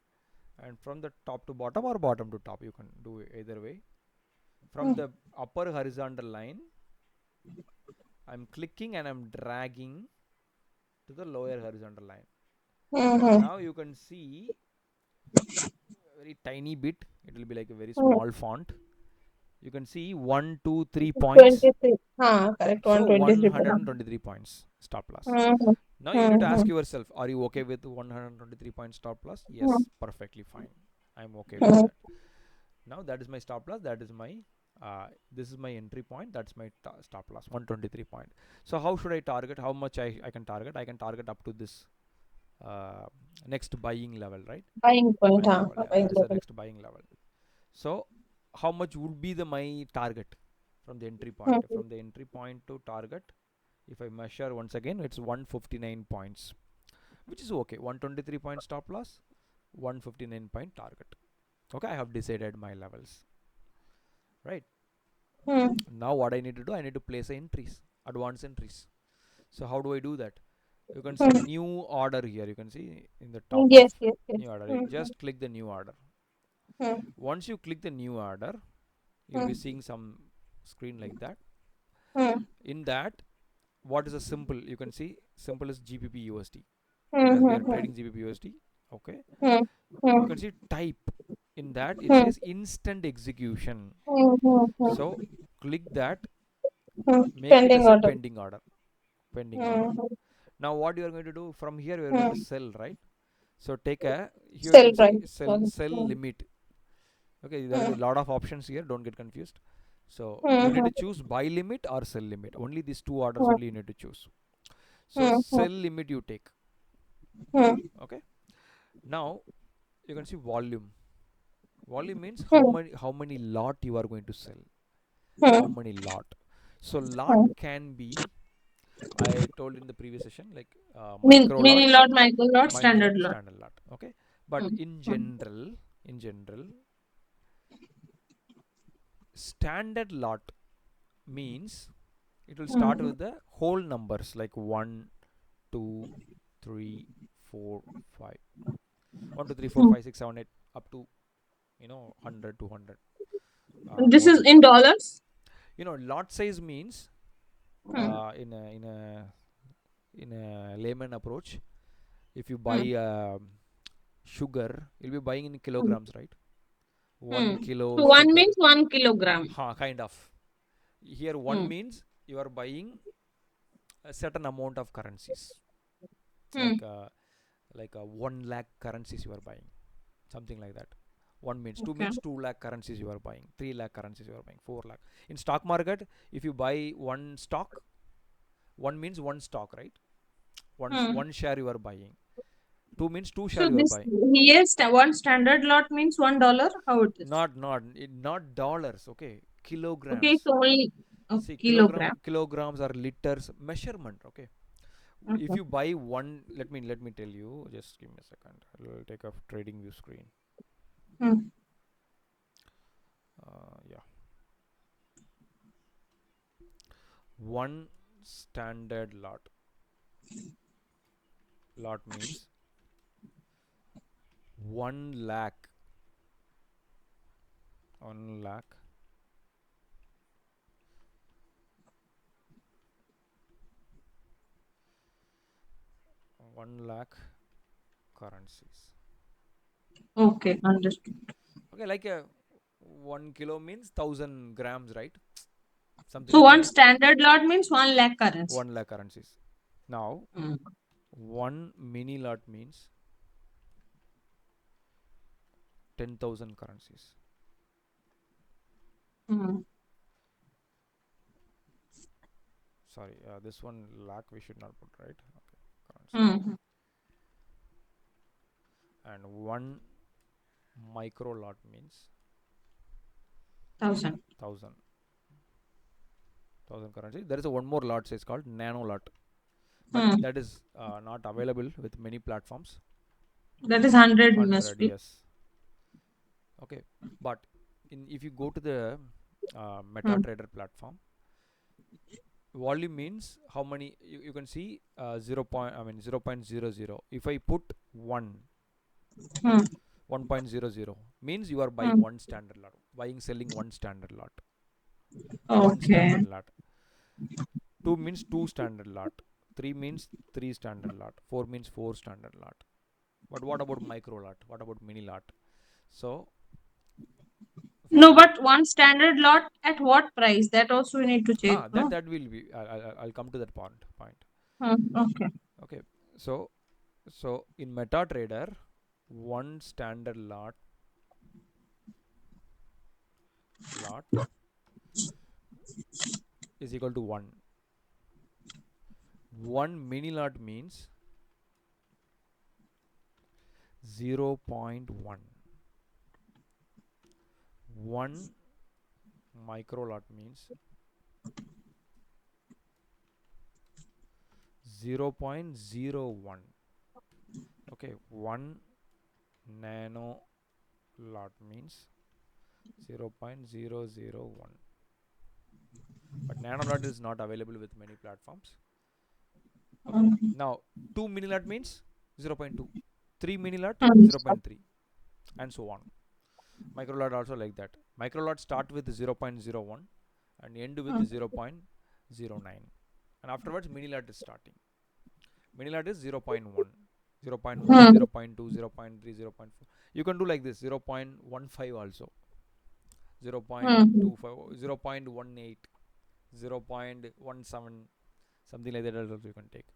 And from the top to bottom or bottom to top, you can do either way. From Hmm. the upper horizontal line, I'm clicking and I'm dragging to the lower horizontal line. Hmm. Now you can see a very tiny bit. It will be like a very Hmm. small font. You can see 1, 2, 3 points. 23. Correct. So 123. 123 points stop loss. Hmm. Now you need to Hmm. ask yourself, are you okay with 123 point stop loss? Hmm. Yes, perfectly fine. I'm okay with Hmm. that. Now that is my stop loss. That is my this is my entry point. That's my stop loss, 123 point. So how should I target? How much I can target? I can target up to this uh, next buying level, right? Buying point. Buying level. Yeah, Buying that is the level. next buying level. So how much would be the my target from the entry Hmm. point? From the entry point to target, if I measure once again, it's 159 points, which is okay. 123 point stop loss, 159 point target. Okay, I have decided my levels, right? Hmm. Now what I need to do, I need to place entries, advanced entries. So how do I do that? You can see Hmm. new order here. You can see in the top of Yes. Yes. Yes. new order. Hmm. Just click the new order. Hmm. Once you click the new order, you'll be Hmm. seeing some screen like that. Hmm. In that, what is a symbol? You can see symbol is GBP USD, Hmm. because we are Hmm. trading GBP USD. Okay, Hmm. you Hmm. can see type. In that it Hmm. says instant execution. Hmm. Hmm. So click that, Hmm. make it Pending as a order. pending order. Pending order. Hmm. Now what you are going to do from here? We are going Hmm. to sell, right? So take a, here you Sell can price. see sell Hmm. limit. Okay, there is a Hmm. lot of options here. Don't get confused. So you need Hmm. to choose buy limit or sell limit. Only these two orders Hmm. only you need to choose. So Hmm. sell limit you take. Hmm. Okay. Now you can see volume. Volume means Hmm. how many lot you are going to sell. How Hmm. many lot. So lot Hmm. can be, I told in the previous session, like micro lot, Mini lot, micro lot, mini lot, standard lot. standard lot. Okay. But Hmm. in general, standard lot means it will start Hmm. with the whole numbers like 1, 2, 3, 4, 5. 1, 2, 3, 4, Hmm. 5, 6, 7, 8, up to 100, 200. This is in dollars. Lot size means Hmm. in a layman approach, if you buy Hmm. sugar, you'll be buying in Hmm. kilograms, right? Hmm. 1 kilo So one sugar. means 1 kilogram. Kind of. Here, one Hmm. means you are buying a certain amount of currencies, Hmm. like 1 lakh currencies you are buying, something like that. One means, two Okay. means 2 lakh currencies you are buying, 3 lakh currencies you are buying, 4 lakh. In stock market, if you buy one stock, one means one stock, right? Hmm. One share you are buying. Two means two share So you are this buying. here one standard lot means $1. How it is? Not dollars. Okay, Okay, kilograms. so only a See, kilogram. kilograms are liters measurement. Okay, if Okay. you buy one, let me tell you. Just give me a second. I'll take a trading view screen. Hmm. Yeah, one standard lot. Lot means 1 lakh. 1 lakh 1 lakh currencies. Okay, understood. Okay, like 1 kilo means 1000 grams, right? Something So like one that. standard lot means 1 lakh currency. 1 lakh currencies. Now, Mm. 1 mini lot means 10,000 currencies. Mm. Sorry, this one lakh we should not put, right? Okay, currency. Mm. And 1 micro lot means 1,000. 1000 currency. There is a one more lot, it's called nano lot, but Mm. that is not available with many platforms. That is 100 must 100, be. yes. Okay, but if you go to the Mm. MetaTrader platform, volume means how many you can see 0.00. If I put 1 Mm. 1.00 means you are buying Mm. one standard lot, selling one standard lot, one Okay. standard lot. 2 means 2 standard lot, 3 means 3 standard lot, 4 means 4 standard lot. But what about micro lot? What about mini lot? So No, but one standard lot at what price? That also we need to check, no? that will be I'll come to that point. Okay. Okay, so in MetaTrader, one standard lot is equal to 1. One mini lot means 0.1. One micro lot means 0.01. Okay, one nano lot means 0.001. But nano lot is not available with many platforms. Okay, Mm. now 2 mini lot means 0.2, 3 mini lot Mm. 0.3, and so on. Micro lot also like that. Micro lot start with 0.01 and end with Mm. 0.09, and afterwards mini lot is starting. Mini lot is 0.1, 0.1, Mm. 0.2, 0.3, 0.4. You can do like this, 0.15 also, Mm. 0.25, 0.18, 0.17, something like that also you can take.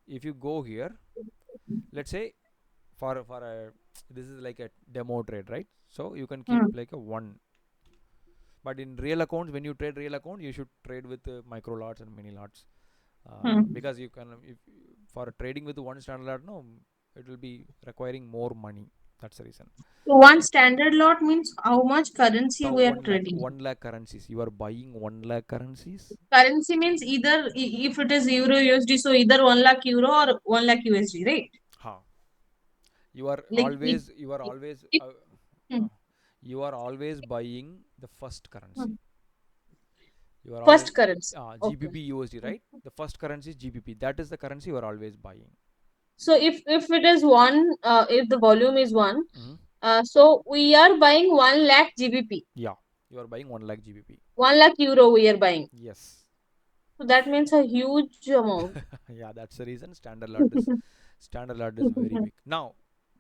If you go here, let's say for a this is like a demo trade, right? So you can keep Mm. like a 1. But in real accounts, when you trade real account, you should trade with micro lots and mini lots, Mm. because you can, if for trading with one standard lot, no, it will be requiring more money. That's the reason. So one standard lot means how much currency we are 1 lakh, trading. 1 lakh currencies. You are buying 1 lakh currencies. Currency means either if it is Euro USD, so either 1 lakh Euro or 1 lakh USD, right? Ha. You are Like always, you are always, if mm, you are always buying the first currency. mm. You are always First currency. Okay. GBP USD, right? The first currency is GBP. That is the currency you are always buying. So if it is one, if the volume is one, Mm-hmm. so we are buying 1 lakh GBP, Yeah, you are buying 1 lakh GBP. 1 lakh Euro we are buying. Yes. So that means a huge amount. Yeah, that's the reason standard lot is very big. Now,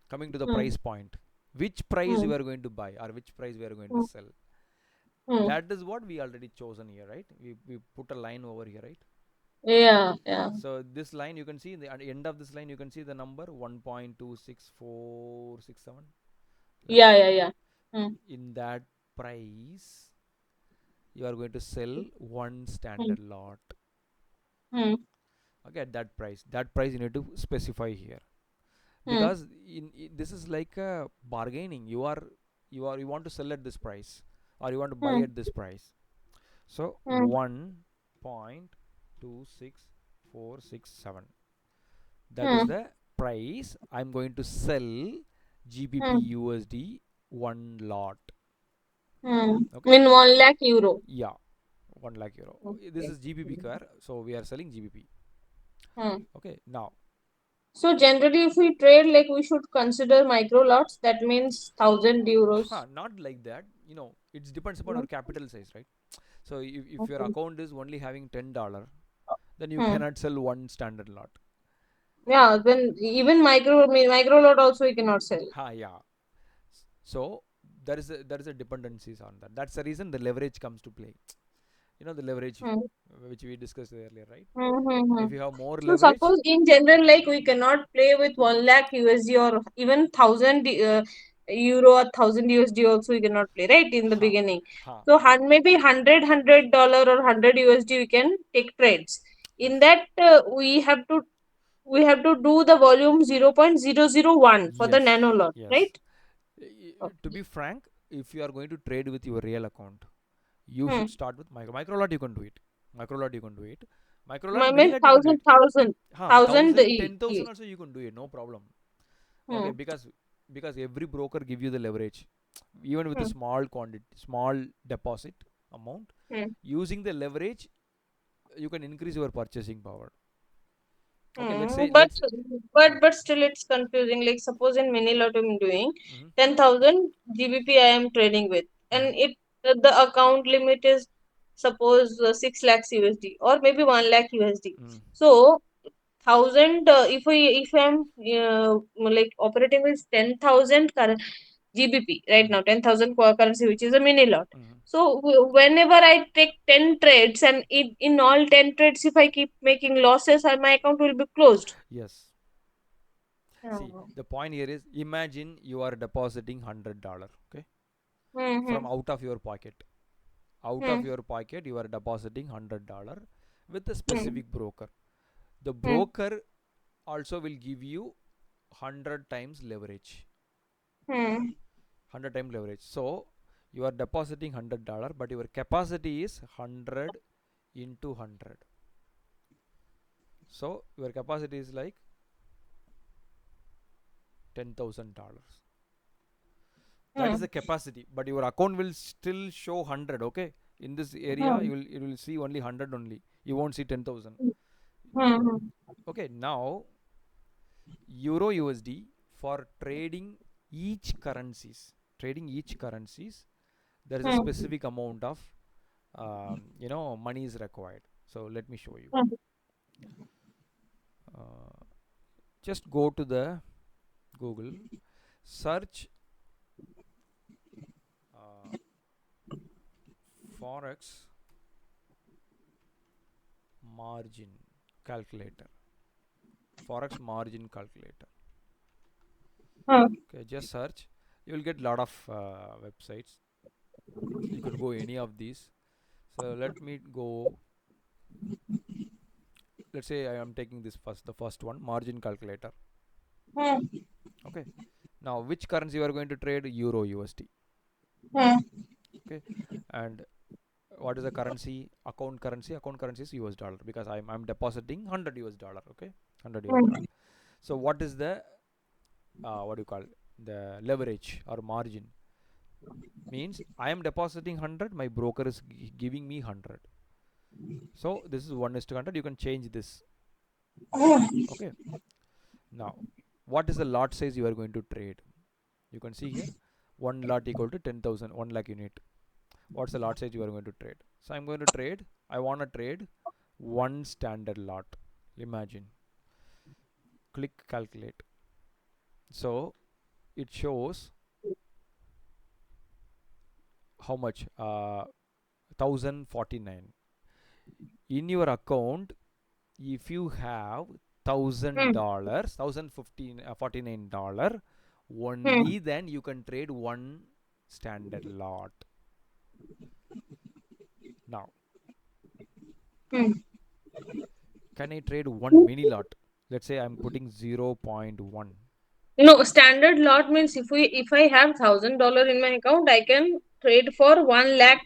coming to the Mm, price point, which price you mm, are going to buy or which price we are going to mm, sell? mm. That is what we already chosen here, right? We put a line over here, right? Yeah, yeah, So this line you can see, at the end of this line you can see the number 1.26467, like yeah, that. yeah, yeah. Mm, In that price, you are going to sell one mm, standard lot. mm, Okay, at that price you need to specify here, mm, because this is like a bargaining. You want to sell at this price or you want to buy mm, at this price. So mm, 1.26467, that is mm, the price I'm going to sell GBP mm, USD one lot. mm. Okay, Mean 1 lakh Euro. yeah, 1 lakh euro. This Okay. is GBP car, so we are selling GBP. Mm. Okay, now So generally, if we trade, like we should consider micro lots. That means 1,000 euros. not like that, it depends upon Mm. our capital size, right? So if your Okay. account is only having $10, then you Mm. cannot sell one standard lot. Yeah, then even micro lot also you cannot sell. Yeah. So there is a dependencies on that. That's the reason the leverage comes to play. The leverage Hmm. which we discussed earlier, right? Mm-hmm. If you have more So leverage, suppose in general, like we cannot play with 1 lakh USD or even thousand euro or thousand USD also we cannot play, right? In the ha beginning. ha So maybe $100 or 100 USD we can take trades. In yes, that we have to do the volume 0.001 for the yes, nano lot, yes. right? To Okay. be frank, if you are going to trade with your real account, you Hmm. should start with micro lot. You can do it. Micro lot you can do it. Micro lot, I mini mean lot you can do thousand, it. thousand, Ha, thousand. 1,000, 10,000 also you can do it. No problem. Okay, Hmm. because every broker give you the leverage, even with a Hmm. small quantity, small deposit amount. Hmm. Using the leverage, you can increase your purchasing power. Okay, let's Hmm, say but let's. but still it's confusing. Like suppose in mini lot I'm doing Mm-hmm, 10,000 GBP I am trading with, mm-hmm, and the account limit is suppose 6 lakhs USD or maybe 1 lakh USD. mm-hmm, So thousand if I'm like operating with 10,000 GBP right now, 10,000 currency, which is a mini lot. mm-hmm. So whenever I take 10 trades and in all 10 trades, if I keep making losses, my account will be closed. Yes. See, Oh. the point here is, imagine you are depositing $100, okay, from Mm-hmm. out of your pocket. Out of Mm-hmm. your pocket, you are depositing $100 with a Mm-hmm. specific broker. The Mm-hmm. broker also will give you 100 times leverage. Mm-hmm. 100 times leverage. So you are depositing $100, but your capacity is 100 into 100. So your capacity is like $10,000. That is the capacity, but your account will still show 100. Okay, in this area you will see only 100 only. You won't see 10,000. Mm-hmm. Okay, now Euro USD, for trading each currencies, there is a Mm-hmm. specific amount of money is required. So let me show you. uh, just go to the Google, search uh, forex margin calculator. Forex margin calculator. Okay, just search. You will get lot of websites. You could go any of these. So let me go. Let's say I am taking the first one, margin calculator. Mm-hmm. Okay, now which currency you are going to trade? Euro USD. Mm-hmm. Okay, and what is the currency? Account currency is US dollar, because I'm depositing 100 US dollar. Okay, 100 US dollar. So what is the what do you call, the leverage or margin? Means I am depositing 100, my broker is giving me 100. So this is 1:100. You can change this. Okay, now what is the lot size you are going to trade? You can see here, one lot equal to 10,000, 1 lakh unit. What's the lot size you are going to trade? So I'm going to trade, I want to trade one standard lot. Imagine, click calculate. So it shows how much, 1049 in your account. If you have $1,000, 1,049, only then you can trade one standard lot. Now, Mm-hmm. can I trade one mini lot? Let's say I'm putting 0.1. No, standard lot means if I have $1,000 in my account, I can trade for 1 lakh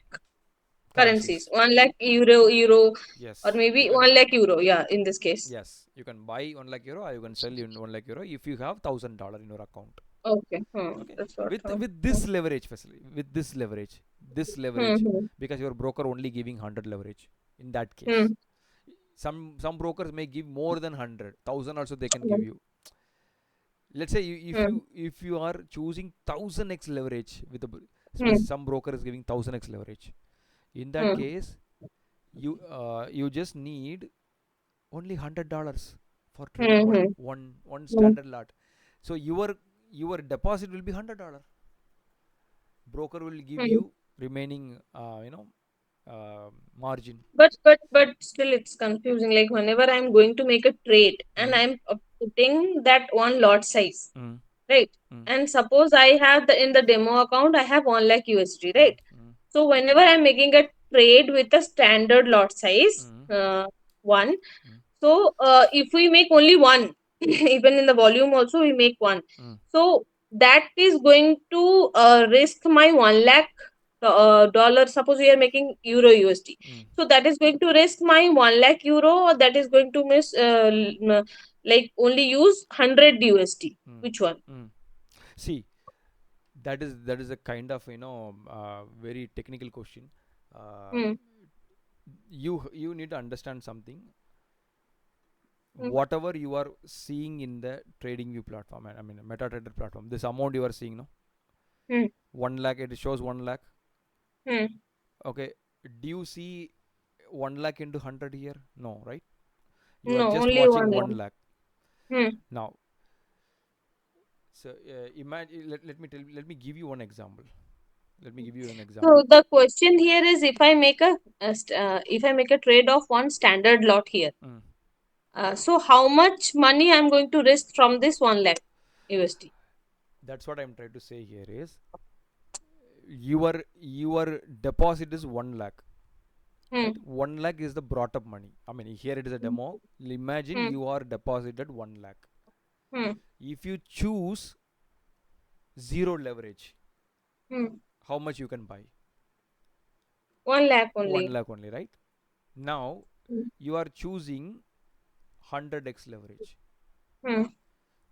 currencies, Currencies. 1 lakh euro, or Yes, you maybe can. 1 lakh euro. Yeah, in this case. Yes, you can buy 1 lakh euro, or you can sell in 1 lakh euro if you have $1,000 in your account. Okay. Okay, That's what. with this leverage facility, this leverage, Hmm. because your broker only giving 100 leverage. In that case, Hmm. some brokers may give more than 100,000 also, they can give Hmm. you. Let's say Hmm. if you are choosing 1000x leverage with Hmm. some broker is giving 1000x leverage. In that Hmm. case, you just need only $100. for trading Hmm. one Hmm. standard lot. So your deposit will be $100. Broker will give Hmm. you remaining margin. But still it's confusing. Like whenever I'm going to make a trade and Mm, I'm putting that one lot size, mm, right? mm, And suppose I have in the demo account I have 1 lakh USD, mm, right? mm, So whenever I'm making a trade with a standard lot size, mm, one, mm, so if we make only one, even in the volume also we make one. mm, So that is going to risk my 1 lakh dollar. Suppose we are making euro USD. mm, So that is going to risk my 1 lakh euro, or that is going to miss like only use 100 USD. mm, Which one? mm. See, that is a kind of very technical question. uh, Hmm. you need to understand something. Hmm. Whatever you are seeing in the trading view platform, I mean MetaTrader platform, this amount you are seeing, no, Hmm. 1 lakh, it shows 1 lakh. Hmm. Okay, do you see 1 lakh into 100 here? No, right? You are No, just only watching one 1 lakh. lakh. Hmm. Now, so imagine, let me give you one example. Let me give you an example. So the question here is, if I make if I make a trade of one standard lot here, Mm. so how much money I'm going to risk from this 1 lakh USD? That's what I'm trying to say here is, your deposit is 1 lakh, Hmm. right? 1 lakh is the brought up money. I mean, here it is a Hmm. demo. Imagine Hmm. you are deposited 1 lakh. Hmm. If you choose zero leverage, Hmm. how much you can buy? 1 lakh 1 only. lakh only, right? Now Hmm. you are choosing 100x leverage. Hmm.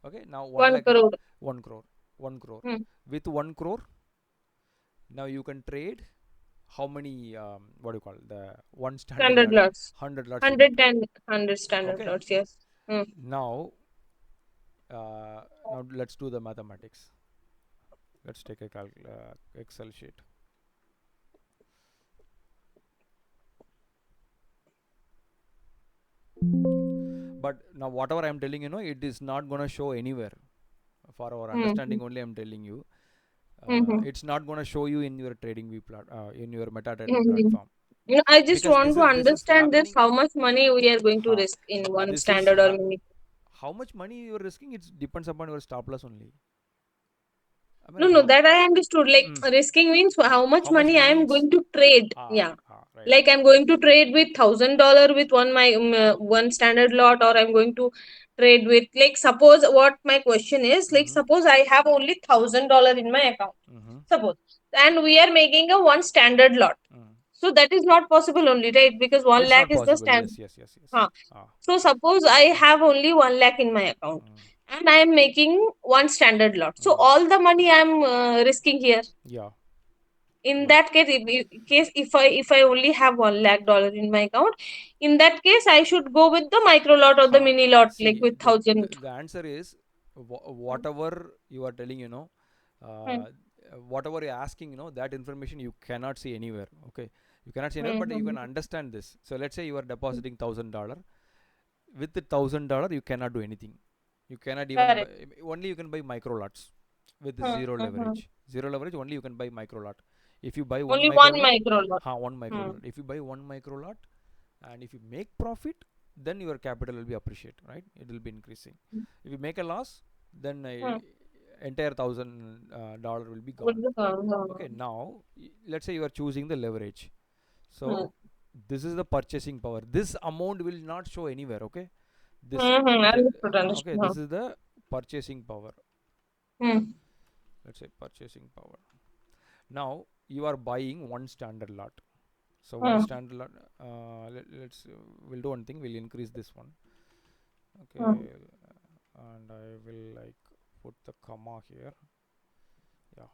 Okay, now 1 1 lakh, crore. 1 crore, 1 crore. Hmm. With 1 crore, now you can trade how many, what do you call the one standard Standard lot? lots. 100 lots you can 100 trade. and 100 standard Okay, lots. Yes. Hmm. now now let's do the mathematics. Let's take a Excel sheet. But now whatever I'm telling you, know, it is not gonna show anywhere. For our Hmm. Hmm. understanding only, I'm telling you. Hmm. Hmm. It's not gonna show you in your trading view in your MetaTrader Hmm. platform, I just because want to this is understand this, happening. how much money we are going to Huh, risk in one this is standard or mini. how much money you are risking. It depends upon your stop loss only. I No, mean, no, that I understood. Like mm, risking means how much how much money I money am it's going to trade. Yeah. right. Like I'm going to trade with $1,000 with one standard lot, or I'm going to trade with, like, suppose what my question is, like, Mm-hmm, suppose I have only $1,000 in my account. mm-hmm, Suppose, and we are making a one standard lot. mm. So that is not possible only, right? Because one It's lakh not is the possible. standard. Yes, yes, yes, yes. Huh. Ah, So suppose I have only 1 lakh in my account mm, and I am making one standard lot. So mm. all the money I am risking here. Yeah, In yeah. that case, if I only have $1 lakh in my account, in that case I should go with the micro lot or the Ha. mini lot, like See, with thousand. the answer is, whatever you are telling, Hmm. whatever you're asking, that information you cannot see anywhere. Okay, you cannot see anywhere, Hmm. but you Hmm. can understand this. So let's say you are depositing $1,000. With the $1,000, you cannot do anything. You cannot even buy, Correct. only you can buy micro lots with Hmm. zero Hmm. Hmm. leverage. Zero leverage, only you can buy micro lot. If you buy one Only micro one lot, micro lot. one micro Hmm. lot. If you buy one micro lot, and if you make profit, then your capital will be appreciated, right? It will be increasing. If you make a loss, then Hmm. entire $1,000 will be Would gone. be, Okay, now let's say you are choosing the leverage. hmm. So this is the purchasing power. This amount will not show anywhere. Okay, this Hmm. Hmm. the Understood. okay, Understood. Huh. this is the purchasing power. Hmm. Let's say purchasing power. Now you are buying one standard lot. So one Hmm. standard lot. Let's we'll do one thing. We'll increase this one. Hmm. Okay, and I will like put the comma here. Yeah.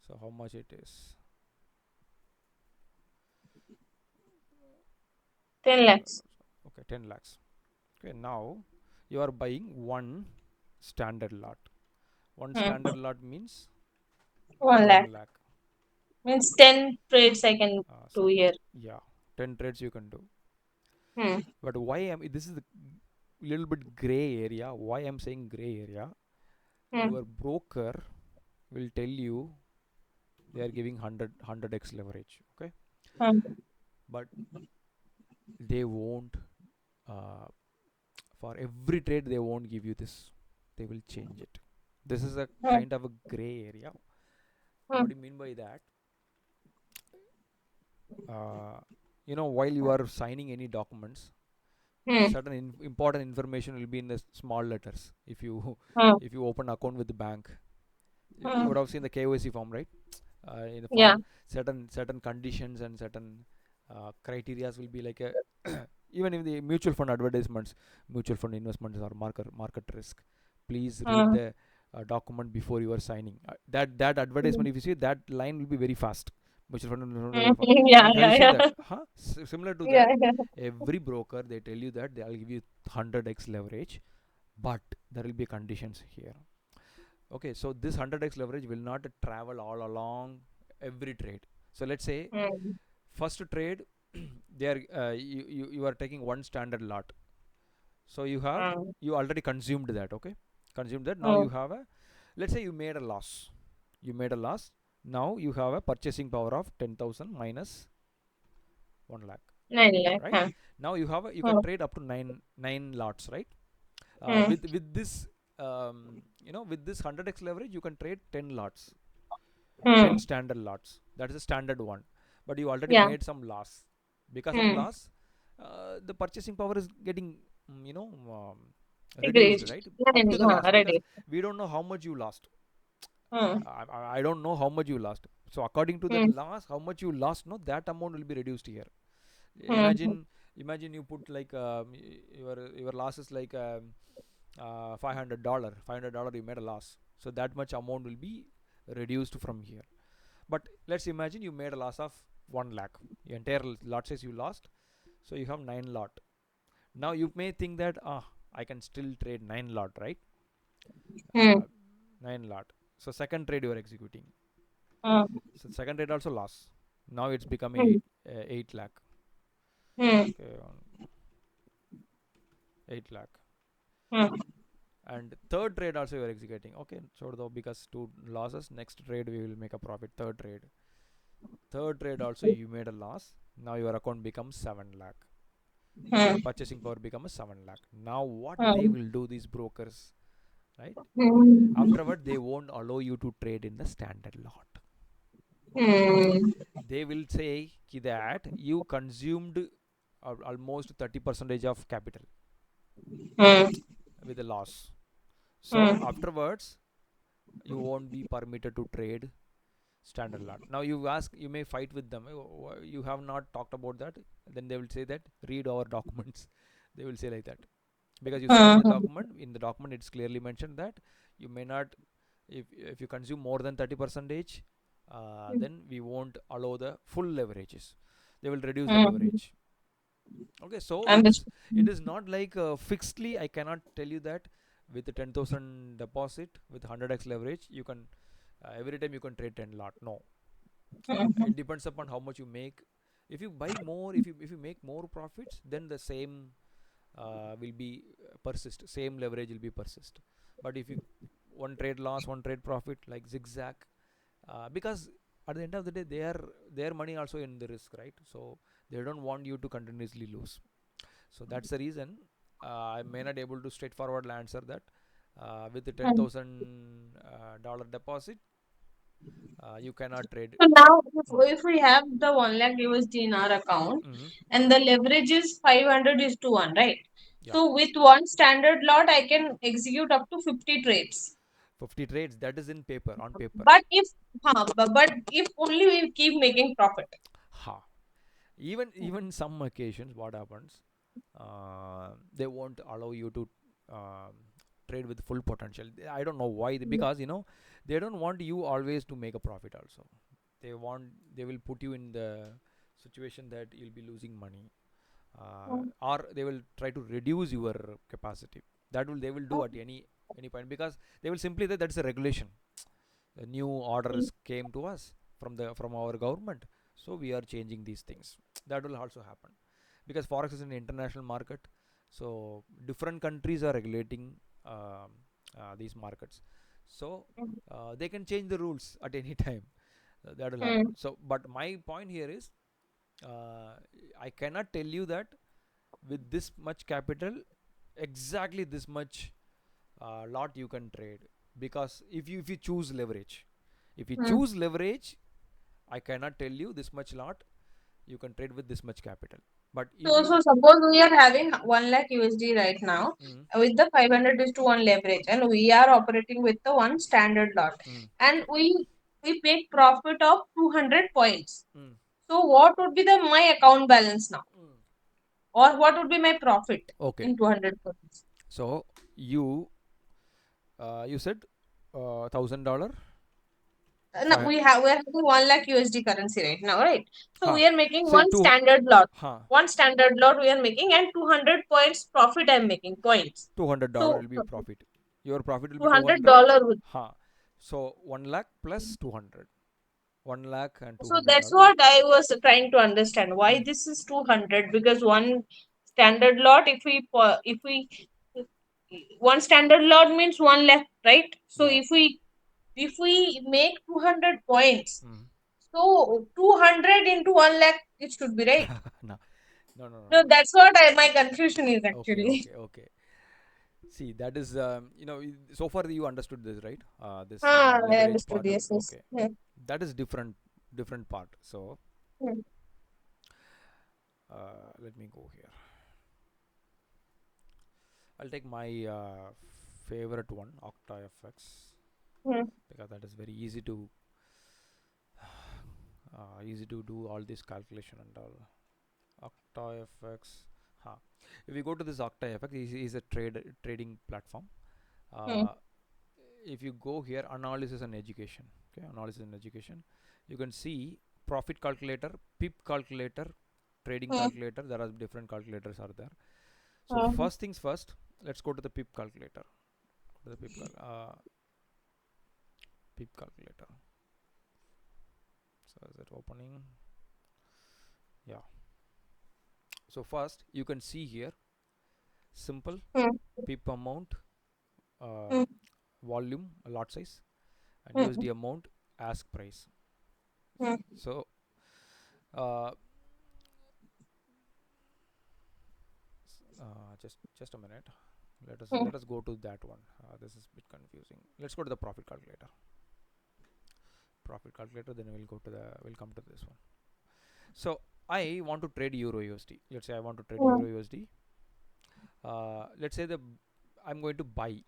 So how much it is? 10 lakhs. Okay, 10 lakhs. Okay, now you are buying one standard lot. One Hmm. standard lot means 1 lakh 1 lakh. means 10 trades I can So do here. yeah, 10 trades you can do. Hmm. But why am this is the little bit gray area. Why I'm saying gray area? Hmm. Your broker will tell you they are giving 100x leverage, okay, Hmm. but they won't, uh, for every trade they won't give you this, they will change it. This is a Hmm. kind of a gray area. Hmm. What do you mean by that? uh, while you are signing any documents, Hmm. certain important information will be in the small letters. If you Hmm. if you open account with the bank, you Hmm. would have seen the KYC form, right? In the Yeah. form, certain conditions and certain criterias will be like a even in the mutual fund advertisements, mutual fund investments or market risk, please read Hmm. the document before you are signing. That Hmm. advertisement, if you see, that line will be very fast. Mutual fund investment Hmm. very fast. Yeah. Have you Yeah. seen that? Yeah. Huh? Similar to Yeah. that, Yeah. every broker they tell you that they'll give you 100x leverage, but there will be conditions here. Okay, so this 100x leverage will not travel all along every trade. So let's say Hmm. first trade, they are you are taking one standard lot. So Hmm. you already consumed that. Okay, consumed that. Now Hmm. you have a, let's say you made a loss. You made a loss. Now you have a purchasing power of 10,000 minus 1 lakh, 9 lakh. right? Huh. Now you can Hmm. trade up to nine lots, right? Hmm. With this, with this 100x leverage, you can trade 10 lots, 10 Hmm. standard lots. That is a standard one. But you already Yeah. made some loss. Because of Hmm. loss, the purchasing power is getting, reduced, Agreed. right? Up to the Yeah. loss, because Ready. we don't know how much you lost. Hmm. I don't know how much you lost. So according to that Hmm. loss, how much you lost, no, that amount will be reduced here. Hmm. Imagine you put like your loss is like $500. $500 you made a loss. So that much amount will be reduced from here. But let's imagine you made a loss of 1 lakh. Your entire lot size you lost. So you have 9 lot. Now you may think that I can still trade 9 lot, right? Hmm. Uh, 9 lot. So second trade you are executing. Hmm. So second trade also loss. Now it's become Hmm. 8 lakh. Hmm. Okay, 8 lakh. Hmm. And third trade also you are executing. Okay, so though because two losses, next trade we will make a profit. Third trade also you made a loss. Now your account becomes 7 lakh. Hmm. Your purchasing power becomes 7 lakh. Now what they Hmm. will do, these brokers, right? Hmm. Afterward they won't allow you to trade in the standard lot. Hmm. They will say that you consumed almost 30 percentage of capital Hmm. with a loss. So Hmm. afterwards you won't be permitted to trade standard lot. Now you may fight with them. You have not talked about that. Then they will say that read our documents. They will say like that, because you signed the Hmm. document. In the document it's clearly mentioned that you may not, if you consume more than 30 percentage, then we won't allow the full leverages. They will reduce the Hmm. leverage. Okay, so Understood. it is not like fixedly. I cannot tell you that with the 10,000 deposit with 100x leverage you can every time you can trade 10 lot. No, Hmm. it depends upon how much you make. If you buy more, if you make more profits, then the same will be persist. Same leverage will be persist. But if you one trade loss, one trade profit, like zigzag, because at the end of the day, their money also in the risk, right? So they don't want you to continuously lose. So that's the reason I may not able to straightforwardly answer that. With the $10,000 deposit, you cannot trade. So now, Mm. if we have the 1 lakh USD in our account Mm-hmm. and the leverage is 500 is to 1, right? Yeah, So with one standard lot, I can execute up to 50 trades. 50 trades. That is in paper, on paper. But but if only we keep making profit. Ha. Even some occasions, what happens? They won't allow you to um, trade with full potential. I don't know why. Because they don't want you always to make a profit. Also, they will put you in the situation that you'll be losing money, or they will try to reduce your capacity. That will they will do at any point, because they will simply that that's a regulation. The new orders came to us from our government, so we are changing these things. That will also happen, because forex is an international market. So different countries are regulating these markets, so they can change the rules at any time. That will happen. So but my point here is, uh, I cannot tell you that with this much capital exactly this much lot you can trade, because if you choose leverage, if you choose leverage, I cannot tell you this much lot you can trade with this much capital. But if So you suppose we are having 1 lakh USD right now mm, with the 500:1 leverage, and we are operating with the one standard lot, mm, and we make profit of 200 points. mm, So what would be the my account balance now, mm. or what would be my profit Okay, in 200 points? so you said $1,000 No, five we are having 1 lakh USD currency right now, right? So huh we are making say one two standard lot. huh One standard lot we are making, and 200 points profit I'm making points. $200 So will be profit. Your profit will be 200. $200 would. Huh. So 1 lakh plus 200. 1 lakh and So $200. that's what I was trying to understand. Why Mm. this is 200? Because one standard lot, if we one standard lot means 1 lakh, right? So Yeah. if we make 200 points, Mm. so 200 into 1 lakh it should be, right. No, no, no, no, So no. that's what my confusion is Okay, actually. okay, okay. See, that is, so far you understood this, right? This I leverage understood. part of, Yes, yes. okay. Yeah. That is different part. So, Hmm. let me go here. I'll take my favorite one, OctaFX, Hmm. because that is very easy to do all this calculation and all. OctaFX. Huh. If we go to this OctaFX, is a trading platform. Hmm. Uh, if you go here, analysis and education, okay, analysis and education, you can see profit calculator, pip calculator, trading Hmm. calculator. There are different calculators are there. So Hmm. first things first, let's go to the pip calculator. Go to the pip calculator. So is it opening? Yeah. So first you can see here simple Hmm. pip amount, uh, Hmm. volume, lot size, and Hmm. USD amount, ask price. Hmm. So uh, just a minute. Hmm. Let us go to that one. This is a bit confusing. Let's go to the profit calculator. Profit calculator. Then we'll come to this one. So I want to trade Euro USD. Let's say I want to trade Hmm. Euro USD. Let's say I'm going to buy.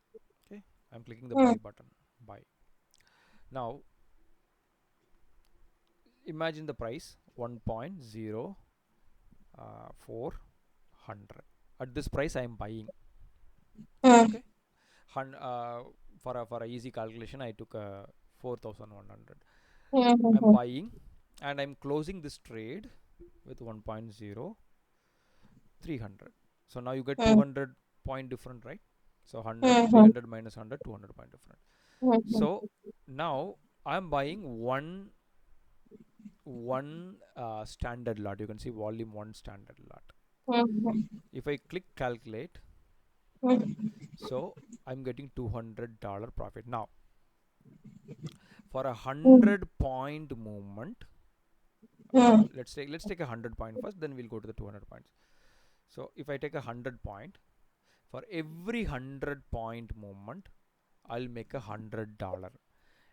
Okay, I'm clicking the Hmm. buy button. Buy. Now imagine the price 1.0400. At this price I am buying. Hmm. Okay, for a easy calculation I took 4100. Hmm. I'm Hmm. buying and I'm closing this trade with 1.0300. So now you get Hmm. 200 point different, right? So 100, Hmm. 300 minus 100, 200 point different. Hmm. So now I'm buying one standard lot. You can see volume one standard lot. Hmm. If I click calculate, Hmm. so I'm getting $200 profit. Now for a Hmm. 100-point movement, Hmm. let's take a 100 point first, then we'll go to the 200 points. So if I take a 100 point, for every 100-point movement I'll make $100.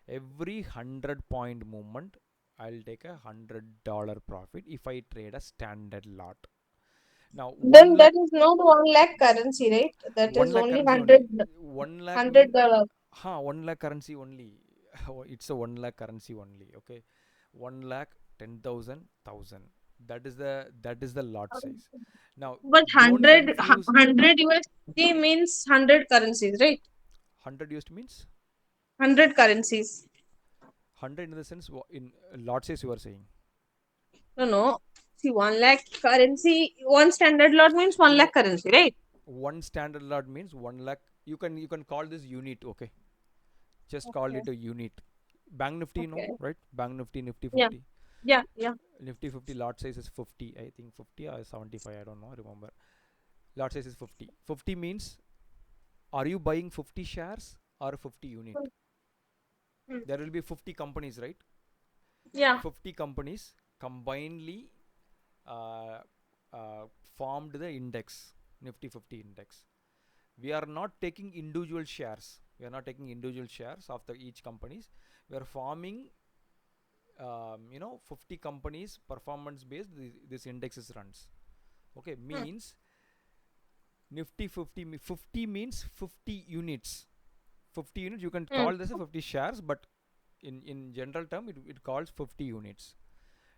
Every 100-point movement I'll take $100 profit if I trade a standard lot. Now 1 Then lakh, that is not 1 lakh currency, right? That 1 is lakh only currency only. 100, 1 lakh mean, $100. 1 lakh currency only. It's a 1 lakh currency only. Okay, 1 lakh 10,000 thousand. That is the lot size. Now But don't 100, confuse 100 USD means 100 currencies, right? 100 used means 100 currencies. 100 in the sense in lot size you are saying. No, no. See, 1 lakh currency, one standard lot means 1 lakh No, currency, right? one standard lot means 1 lakh. You can call this unit. Okay, just call Okay. it a unit. Bank Nifty, no, Okay. right? Bank Nifty, Nifty Yeah. 50. Yeah. Yeah. Nifty 50 lot size is 50, I think 50 or 75, I don't know, remember. lot size is 50. 50 means, are you buying 50 shares or 50 unit? Hmm. There will be 50 companies, right? Yeah. 50 companies combinedly uh, formed the index, Nifty 50 index. We are not taking individual shares. We are not taking individual shares of the each companies. We are forming, 50 companies performance based. This indexes runs. Okay, means Nifty 50 50 means 50 units. 50 units. You can call this a 50 shares, but in general term, it calls 50 units.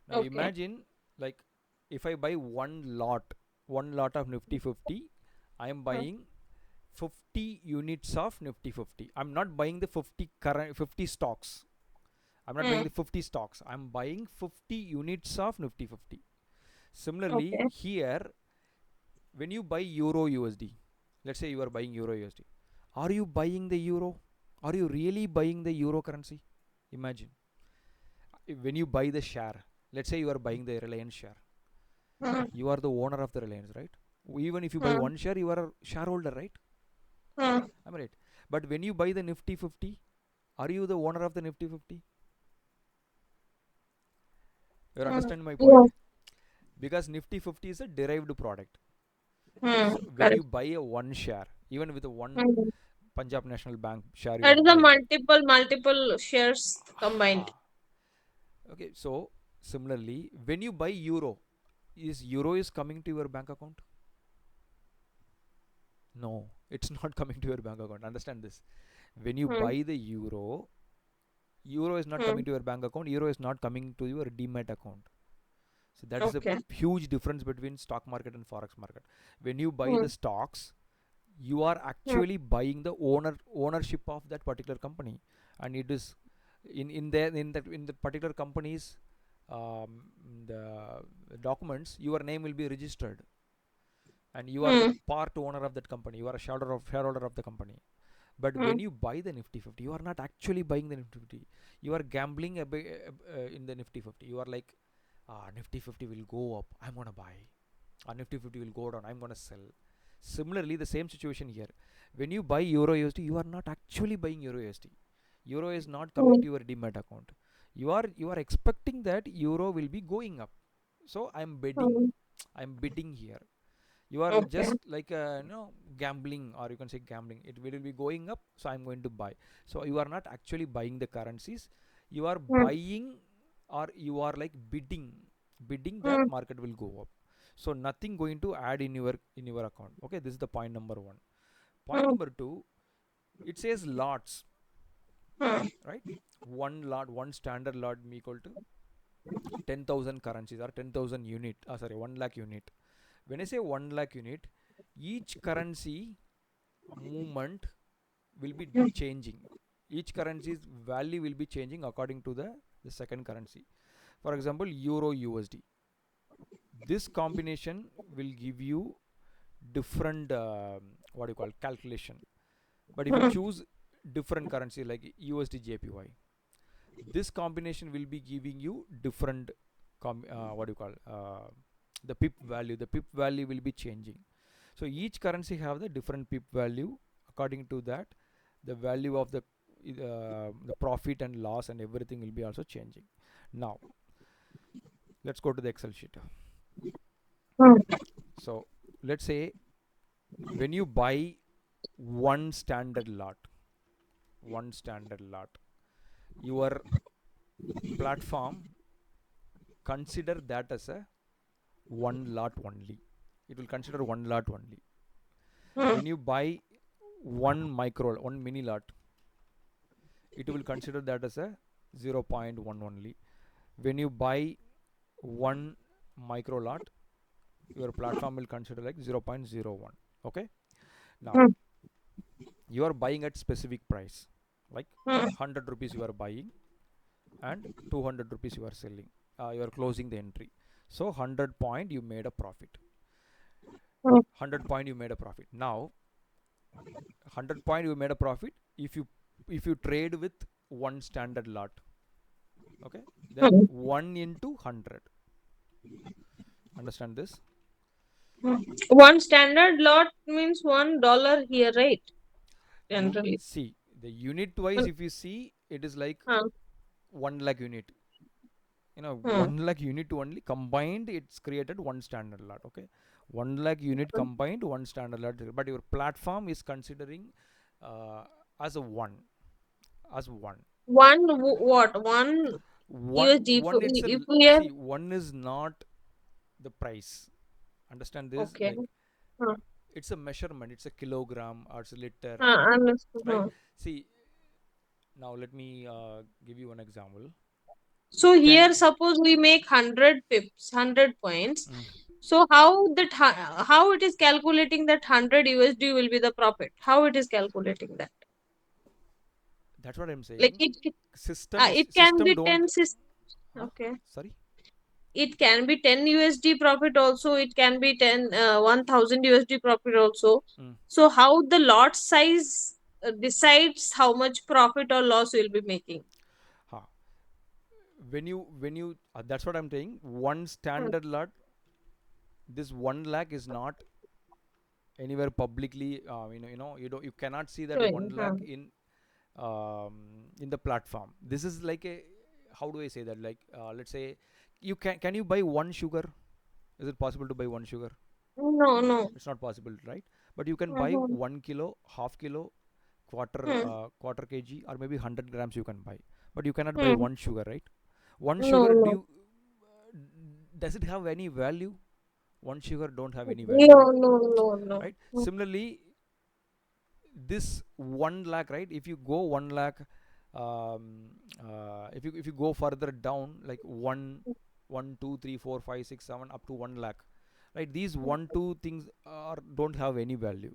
Now Okay. imagine, like, if I buy one lot of Nifty 50, I am buying 50 units of Nifty 50. I'm not buying the 50 stocks. I'm not buying the 50 stocks. I'm buying 50 units of Nifty 50. Similarly, Okay. here, when you buy Euro USD, let's say you are buying Euro USD, are you buying the Euro? Are you really buying the Euro currency? Imagine. When you buy the share, let's say you are buying the Reliance share, you are the owner of the Reliance, right? Even if you buy one share, you are a shareholder, right? Am I right? But when you buy the Nifty 50, are you the owner of the Nifty 50? You understand my point? Yes. Because Nifty 50 is a derived product. So when you Correct. buy a one share, even with a one Hmm. Punjab National Bank share you That are is a buying. multiple shares combined. Okay, so similarly, when you buy Euro, is Euro is coming to your bank account? No, it's not coming to your bank account. Understand this. When you Hmm. buy the Euro is not coming Hmm. to your bank account. Euro is not coming to your Demat account. So that is a Okay. huge difference between stock market and forex market. When you buy Hmm. the stocks, you are Hmm. actually buying the ownership of that particular company, and it is in the particular company's, um, the documents, your name will be registered, and you are the Hmm. part owner of that company. You are a shareholder of the company. But Hmm. when you buy the Nifty 50, you are not actually buying the Nifty 50. You are gambling in the Nifty 50. You are like, Nifty 50 will go up, I'm gonna buy. Nifty 50 will go down, I'm gonna sell. Similarly, the same situation here. When you buy Euro USD, you are not actually buying Euro USD. Euro is not coming Hmm. to your Demat account. You are expecting that Euro will be going up. So I'm bidding. Hmm. I'm bidding here. You are Okay. just like, gambling, or you can say gambling. It will be going up, so I'm going to buy. So you are not actually buying the currencies. You are Hmm. buying, or you are like bidding that Hmm. market will go up. So nothing going to add in your account. Okay, this is the point number one. Point Hmm. number two, it says lots, Hmm. right? One standard lot equal to 10,000 currencies, or 10,000 unit. Sorry, 1 lakh unit. When I say 1 lakh unit, each currency movement will be changing. Each currency's value will be changing according to the second currency. For example, Euro USD. This combination will give you different, what do you call, calculation. But if you Hmm. choose different currency like USD JPY, this combination will be giving you different, what do you call, the pip value. The pip value will be changing. So each currency have the different pip value. According to that, the value of the profit and loss and everything will be also changing. Now let's go to the Excel sheet. Hmm. So let's say, when you buy one standard lot, one standard lot, your platform consider that as a one lot only. It will consider one lot only. Hmm. When you buy one mini lot, it will consider that as a zero point 0.1 only. When you buy one micro lot, your platform will consider like 0.01. Okay, now Hmm. you are buying at specific price, like Hmm. 100 rupees you are buying, and 200 rupees you are selling. You are closing the entry. So 100 point you made a profit. Hmm. 100 point you made a profit. Now 100 point you made a profit if you trade with one standard lot. Okay, then Hmm. 1 into 100. Understand this? One standard lot means $1 here, right? Generally. See, the unit wise, Mm, if you see, it is like huh, 1 lakh unit. hmm, 1 lakh unit only combined, it's created one standard lot. Okay, 1 lakh unit hmm. combined, one standard lot. But your platform is considering uh, as a one, as one. What? One One, USD. one. It's a If we are see. One is not the price. Understand this? okay. Like Huh, it's a measurement. It's a kilogram or it's a liter, understood. right? See, now let me give you one example. So Can here, suppose we make 100 pips, 100 points. mm, So how it is calculating that 100 USD will be the profit? How it is calculating that? that's what I'm Like saying. it System it can system be don't. 10 Huh? okay. Sorry. It can be 10 USD profit also. It can be 1000 USD profit also. Mm. So how the lot size decides how much profit or loss we'll be making? Huh. When you that's what I'm saying. One Hmm, standard lot, this 1 lakh is not anywhere publicly. You cannot see that one showing. Huh. lakh in the platform. This is like a, how do I say that? Like let's say, can you buy one sugar? Is it possible to buy one sugar? No, no. It's not possible, right? But you can buy Mhm. 1 kilo, half kilo, Hmm. quarter kg, or maybe 100 grams you can buy. But you cannot buy Hmm. one sugar, right? One No, sugar, do no. you does it have any value? One sugar don't have any value, No, right? no, no, no. Right. Hmm. Similarly, this 1 lakh, right? If you go 1 lakh, if you go further down, like 1 2 3 4 5 6 7 up to 1 lakh, right? These one two things are don't have any value.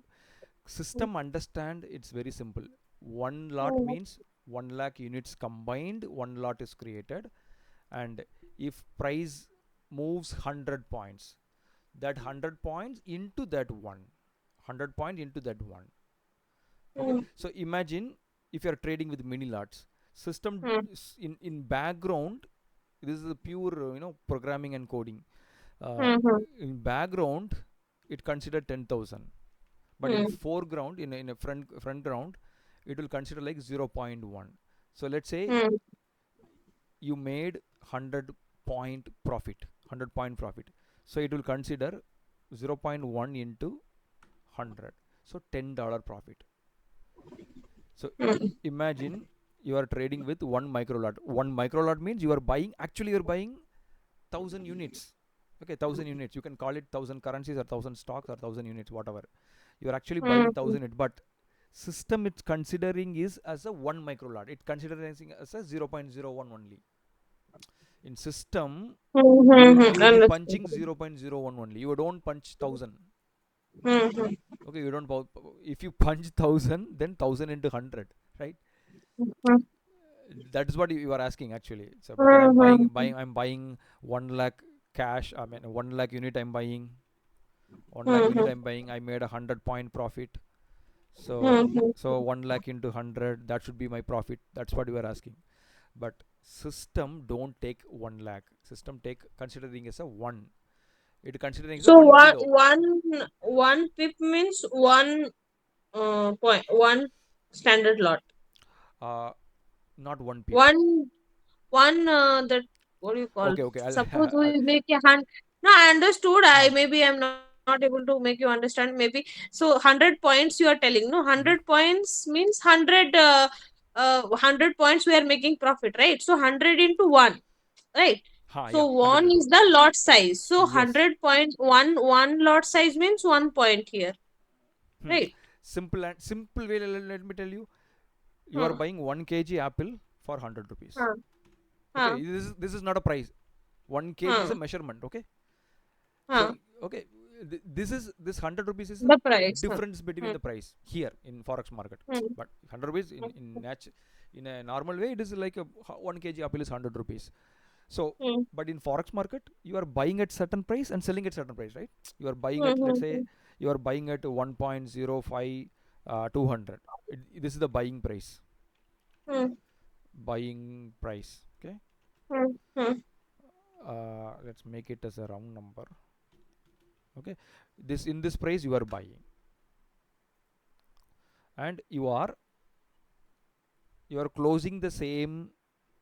System understand, it's very simple. One lot Hmm. means 1 lakh units combined, one lot is created. And if price moves 100 points, that 100 points into that one, 100 point into that one. Okay, Hmm. so imagine if you are trading with mini lots, system Hmm. in background, this is a pure programming and coding. uh, Hmm. Hmm. in background, it consider 10,000, but in Hmm. foreground, in a front ground, it will consider like 0.1. So let's say Hmm. you made 100 point profit, 100 point profit, so it will consider 0.1 into 100, so $10 profit. So Hmm. imagine you are trading with one micro lot. One micro lot means you are buying, actually you're buying 1,000 units. Okay, 1,000 units, you can call it 1,000 currencies or 1,000 stocks or 1,000 units, whatever. You are actually buying Hmm. 1,000 units, but system it's considering is as a one micro lot, it considering as a 0.01 only. In system, Hmm. you Hmm. will Hmm. you will be Understood. punching 0.01 only, you don't punch 1,000. Hmm. Hmm. Okay, you don't if you punch 1,000, then 1,000 into 100, right? Hmm. That is what you are asking actually. So because Hmm. Hmm. I'm buying 1 lakh cash, I mean 1 lakh unit I'm buying, 1 lakh Hmm. unit Hmm. I'm buying, I made 100 point profit. So Hmm. 1 lakh into 100, that should be my profit. That's what you are asking. But system don't take 1 lakh, system take considering as a 1, it considering as a So 1 one kilo. one one pip means one standard lot. uh Not 1 pip. One that what do you call? Okay, okay, Suppose I'll we make a hand. No, I understood. uh, Maybe I'm not able to make you understand. Maybe so. 100 points you are telling. No, hundred mhm. points means 100 points we are making profit, right? So 100 into 1, right? Yeah, So 100 one into is the lot size. So yes. 100 point one lot size means 1 point here, Hmm. right? Simple way, let me tell you, you are Huh, buying 1 kg apple for 100 rupees. huh, Okay, huh, this is not a price. 1 kg is huh, a measurement. Okay, so huh. okay, this 100 rupees is a The price. Huh. difference between Hmm, the price here in forex market. hmm, But 100 rupees hmm, in a normal way, it is like a 1 kg apple is 100 rupees. So hmm, but in forex market, you are buying at certain price and selling at certain price, right? You are buying hmm, at, let's say hmm, you are buying at 1.05, 200. This is the hmm, buying price. Okay, hmm, hmm, let's make it as a round number. Okay, this in this price you are buying, and you are closing the same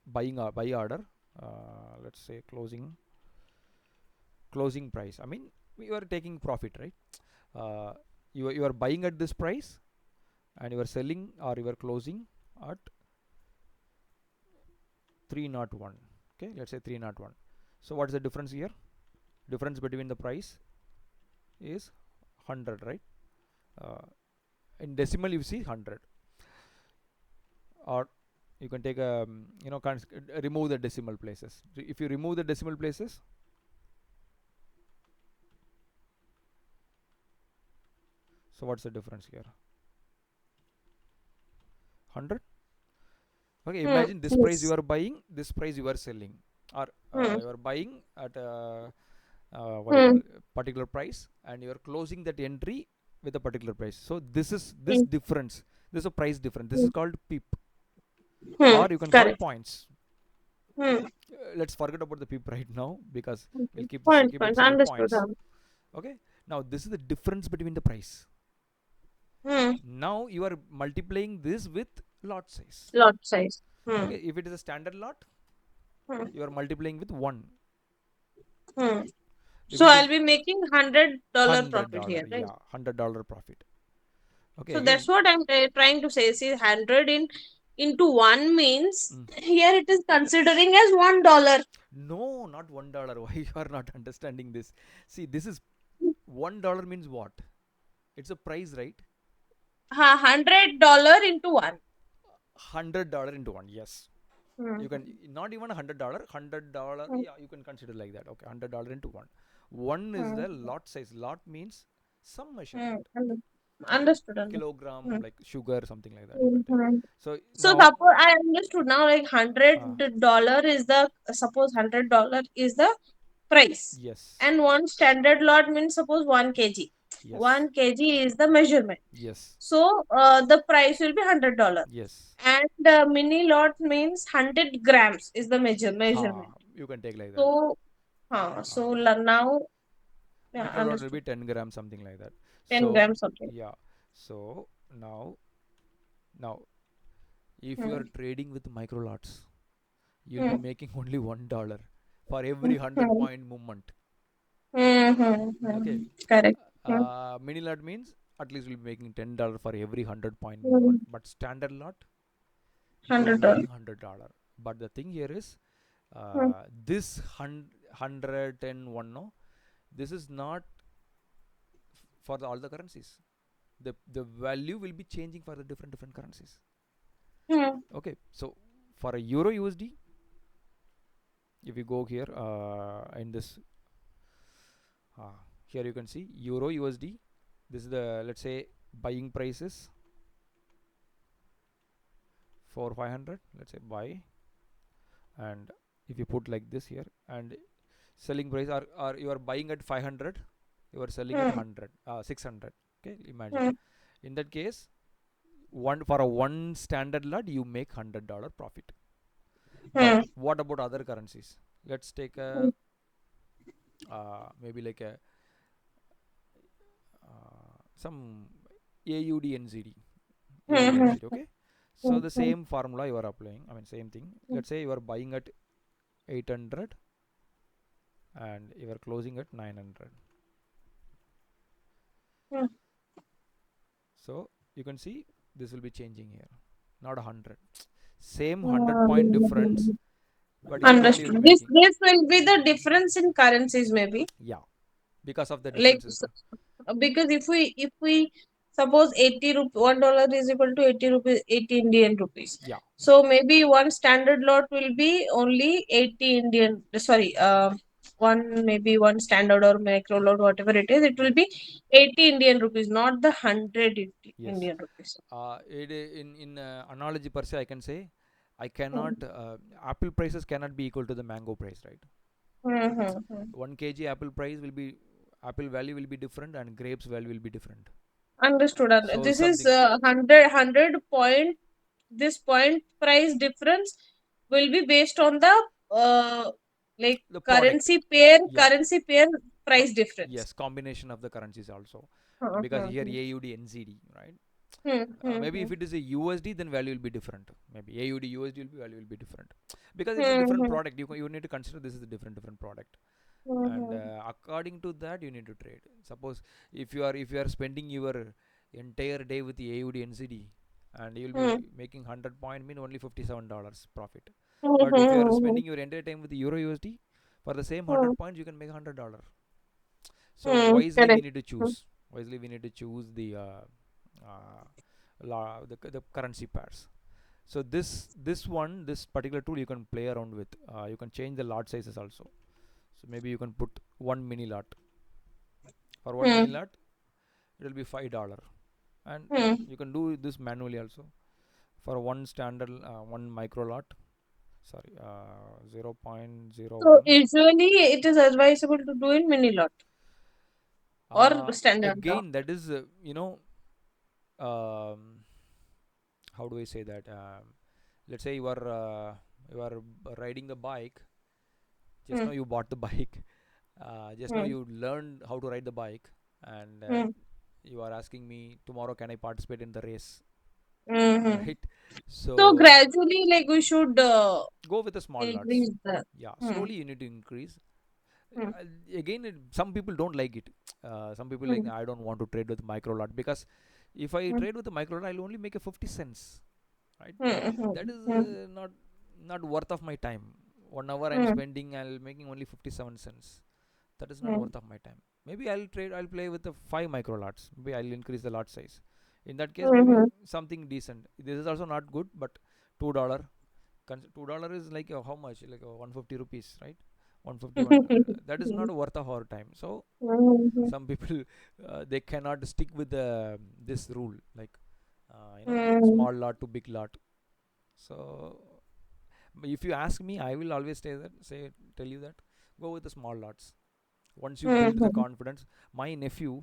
buy order. Let's say closing price. I mean, you are taking profit, right? uh, you are buying at this price, and you are selling, or you are closing at 301. Okay, let's say 301. So what is the difference here? Difference between the price is 100, right? In decimal you see 100, or you can take a remove the decimal places. If you remove the decimal places, so what's the difference here? 100. Okay, imagine this price you Yes. are buying, this price you are selling, or you are buying at what do you call particular price, and you are closing that entry with a particular price. So this is this difference. This is a price difference. This is called pip, or you can call Correct. points. Let's forget about the pip right now, because we'll keep Point, keep it point. simple, Understood. points. Okay, now this is the difference between the price. Now you are multiplying this with lot size. Lot size. Okay, if it is a standard lot, you are multiplying with 1. If So it I'll is be making $100 profit $100, here, right? yeah, $100 profit. Okay, So that's again, what I'm trying to say. See, 100 into 1 means here it is considering as $1. no, not $1. Why you are not understanding this? See, this is $1 means what? It's a price, right? $100 into 1. $100 into 1, yes. Hmm. You can not even $100, yeah, you can consider like that. Okay, $100 into 1. 1 is the lot size. Lot means some measurement. Understood. Kilogram, Hmm. like sugar, something like that you can take. So So now, suppose I understood now, like $100 is suppose $100 is the price, yes, and one standard lot means suppose 1 kg. yes, 1 kg is the measurement. yes, So the price will be $100, yes. and mini lot means 100 grams is the measurement. You can take like that. So, now, yeah, Micro lot will be understood. 10 grams, something like that. 10 So grams, okay. yeah. So now if you Hmm. are trading with micro lots, you'll be making only $1 for every 100-point movement. Okay. Correct. Mini lot means at least you'll be making $10 for every 100-point Hmm. movement. But standard lot, you are $100. making $100. But the thing here is, Hmm. this 110 no, this is not for all the currencies. The value will be changing for the different currencies. Hmm. Okay, so for a euro USD, if you go here in this, here you can see euro USD. This is the, let's say, buying prices for 500. Let's say buy, and if you put like this here, and selling price, are you are buying at 500, you are selling at 100, 600. Okay, imagine in that case, for a one standard lot you make $100 profit. But what about other currencies? Let's take a maybe like a some AUD NZD. Okay, so the same formula you are applying, I mean same thing. Let's say you are buying at 800 and you are closing at 900. So you can see this will be changing here, not 100. Same 100-point difference, but here only you'll Understood. be This making, this will be the difference in currencies, maybe. yeah, because of the Like, differences. because if we suppose $1 is equal to 80 rupees, 80 Indian rupees. Yeah, So maybe one standard lot will be only 80 Indian. Sorry, one standard or micro lot, whatever it is, it will be 80 Indian rupees, not the 100 yes. Indian rupees. In analogy per se, I can say I cannot apple prices cannot be equal to the mango price, right? 1 kg apple value will be different, and grapes value will be different. Understood. So This is something, 100 point. This point price difference will be based on the like the product, currency pair yeah, price difference. Yes, combination of the currencies also, Uh, because uh, here AUD NZD, right? uh, Maybe if it is a USD, then value will be different. Maybe AUD USD will be value will be different, because it's a different uh, product. You need to consider this is a different product, and according to that you need to trade. Suppose if you are spending your entire day with the AUD NZD, and you will be making 100 point, mean only $57 profit. But if you are spending your entire time with the Euro USD, for the same 100 points you can make $100. So wisely we correct. need to choose. Wisely we need to choose uh, the currency pairs. So this particular tool you can play around with. You can change the lot sizes also. So maybe you can put one mini lot. For one mini lot, it will be $5, and you can do this manually also. For one standard, one micro lot, sorry, So 0.01. usually it is advisable to do in mini lot or standard lot. Again, that is um, how do I say that? Let's say you are riding the bike. Just now you bought the bike. Just now you learned how to ride the bike, and you are asking me tomorrow, can I participate in the race? Right? So So gradually, like we should go with the small lots. increase the. Yeah, slowly you need to increase. Again, some people don't like it. Some people like, I don't want to trade with micro lot, because if I trade with the micro lot, I'll only make a 50 cents, right? That is not worth of my time. 1 hour I'm spending, I'll making only 57 cents. That is not worth of my time. Maybe I'll play with the 5 micro lots. Maybe I'll increase the lot size. In that case, maybe something decent. This is also not good, but $2. $2 is like how much? Like 150 rupees, right? 151. That is not worth of our time. So some people they cannot stick with this rule, like small lot to big lot. So if you ask me, I will always tell you that go with the small lots. Once you build the confidence, my nephew,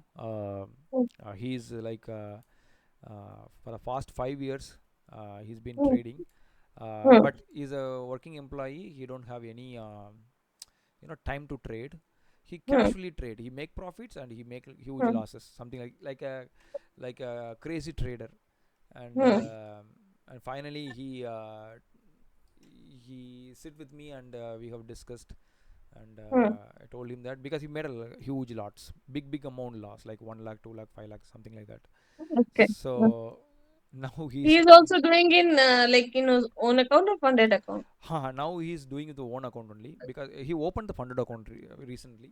he's like for the past 5 years, he's been trading, but he's a working employee. He don't have any time to trade. He casually trade. He make profits and he make huge losses. Something like a crazy trader, and finally he sit with me, and we have discussed, and I told him that, because he made a huge lots, big amount loss, like 1 lakh, 2 lakh, 5 lakh, something like that. Okay. So now He is also doing in like in his own account or funded account. now he's doing the own account only, because he opened the funded account recently.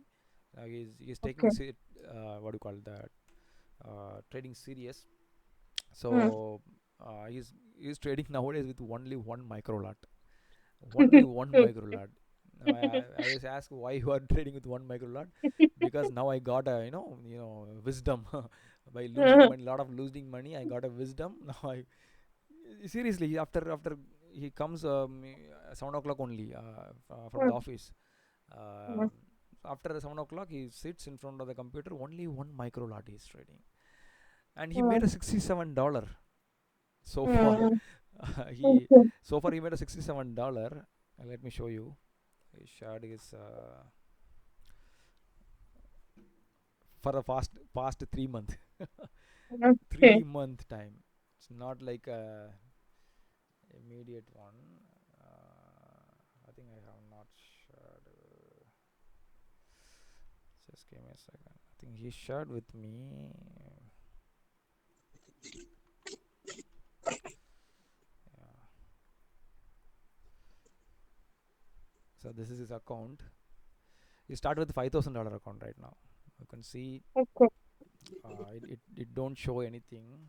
He's taking Okay. what do you call that, trading serious. So he's trading nowadays with only one micro lot. Only one micro lot. Now I was asked why you are trading with one micro lot, because now I got a wisdom by losing money, lot of losing money. I got a wisdom. Now I seriously, after he comes 7 o'clock only from the office. Uh, After 7 o'clock, he sits in front of the computer. Only one micro lot he is trading, and he made a $67 so far. He so far he made a $67. Let me show you. He shared his for the past 3 month, Okay. 3 month time. It's not like a immediate one. I think I have not shared. Just give me a second. I think he shared with me. Yeah. So this is his account. He start with $5,000 account right now. You can see Okay. it don't show anything.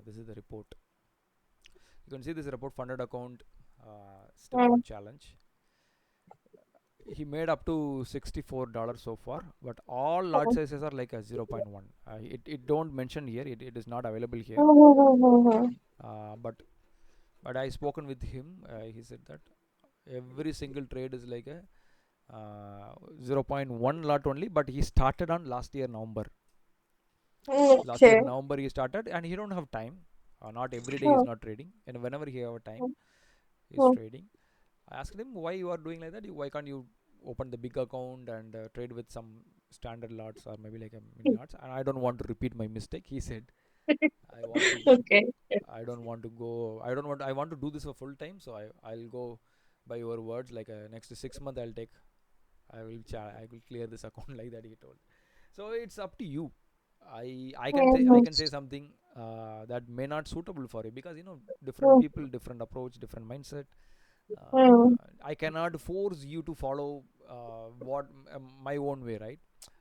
This is the report. You can see this report, funded account, step 1 challenge. He made up to $64 so far, but all lot sizes are like a 0.1. It don't mention here. It is not available here. But I spoken with him. He said that every single trade is like a 0.1 lot only. But he started on last year November. Last year Okay. November he started, and he don't have time. Not every day he's not trading, and whenever he have a time, he's trading. I asked him why you are doing like that. Why can't you open the big account and trade with some standard lots or maybe like a mini lots? And I don't want to repeat my mistake. He said, I want to. Okay. I don't want to go. I don't want. I want to do this for full time. So I'll go by your words. Like next 6 months, I'll take. I will clear this account like that. He told. So it's up to you. I can say something that may not suitable for you, because different people, different approach, different mindset. I cannot force you to follow what my own way, right?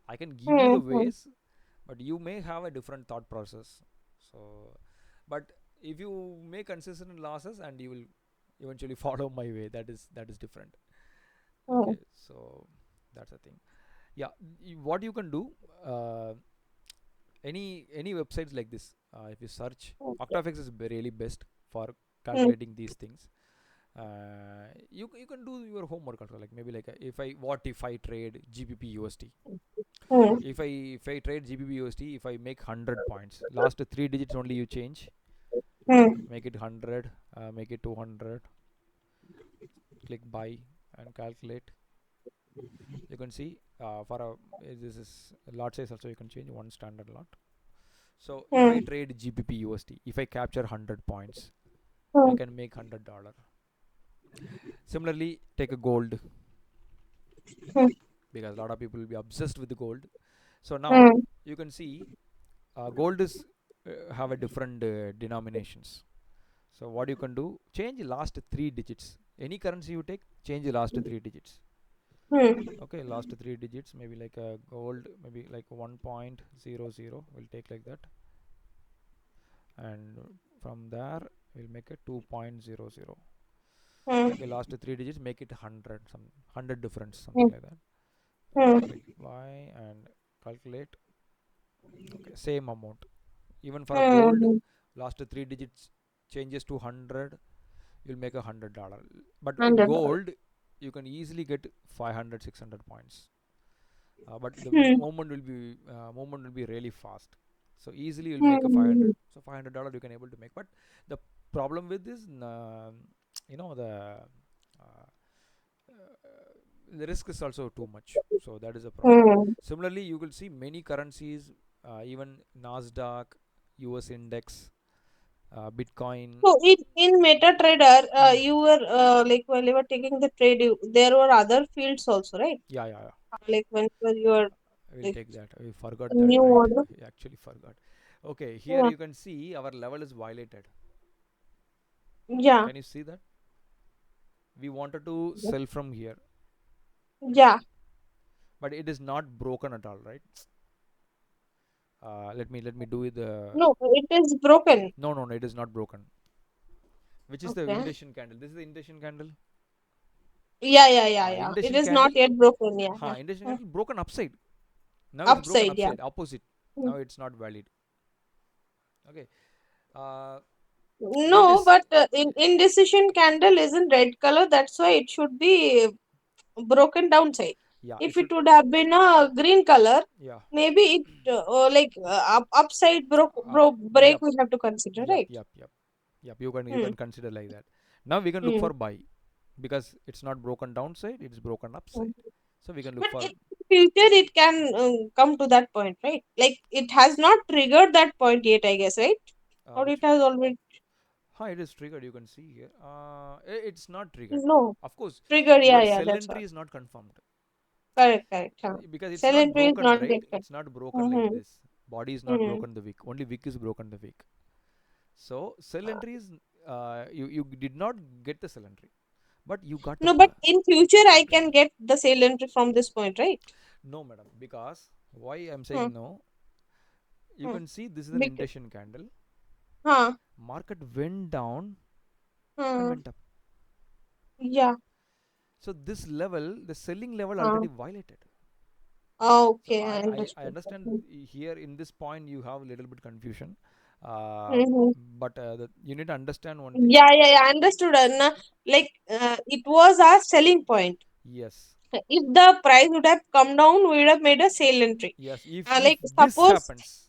I can give you the ways, but you may have a different thought process. So, but if you make consistent losses and you will eventually follow my way, that is different. Okay, so that's the thing. Yeah, what you can do, any websites like this, if you search, Octafix is really best for calculating these things. You can do your homework also, like maybe like if I trade GBP USD, if I trade GBP USD, if I make 100 points, last 3 digits only you change, make it 100, make it 200, click buy and calculate. You can see for this is lot size also, you can change one standard lot. So if I trade GBP USD, if I capture 100 points, I can make $100. Similarly, take a gold, because a lot of people will be obsessed with the gold. So now you can see gold is have a different denominations. So what you can do, change the last 3 digits. Any currency you take, change the last 3 digits. Okay, last 3 digits, maybe like a gold, maybe like 1.00, we'll take like that, and from there we'll make it 2.00. Okay, last 3 digits, make it 100, some 100 difference, something like that. Click buy and calculate. Okay, same amount. Even for a gold, last 3 digits changes to 100, you'll make $100. But in gold, you can easily get 500, 600 points. But the movement will be really fast. So easily you'll make a 500. So $500 you can able to make. But the problem with this, the risk is also too much. So that is a problem. Similarly, you will see many currencies, even Nasdaq, US index, Bitcoin. So in MetaTrader, you were like while you were taking the trade, there were other fields also, right? Yeah. Like when you were We'll like take that. We forgot that, new right? order. We actually forgot. Okay, here you can see our level is violated. Yeah. Can you see that? We wanted to sell from here, Yeah. but it is not broken at all, right? Let me do it. No, it is broken. No, it is not broken. Which is the Okay. indentation candle? This is the indentation candle. Yeah. It Indentation is candle. not yet broken. Yeah. Indentation candle broken upside. Now it's broken Upside, yeah. upside, opposite. Now it's not valid. Okay. No, but indecision candle is in red color. That's why it should be broken downside. Yeah. If it would have been a green color, Yeah. maybe it upside break Yep. we have to consider, right? Yep. You can consider like that. Now we can look for buy, because it's not broken downside, it's broken upside. So we can look But for. in future it can come to that point, right? Like it has not triggered that point yet, I guess, right? Or it has already. It is triggered. You can see here. It's not triggered. No. Of course. Triggered, Your yeah, sell that's entry all. is not confirmed. Correct. Because it's Sell not entry is broken, not right? yet. It's not broken like this. Body is not broken the wick. Only wick is broken the wick. So sell entry is you did not get the sell entry, but you got the No, but in future I can get the sale entry from this point, right? No, madam. Because why I'm saying no? You can see this is an indentation candle. Market went down and went up. Yeah. So this level, the selling level, already violated. Okay, So I understood. I understand here in this point you have a little bit confusion. But you need to understand one thing. Yeah, I understood. Like it was our selling point. Yes. If the price would have come down, we would have made a sale entry. Yes. If Like this suppose. happens,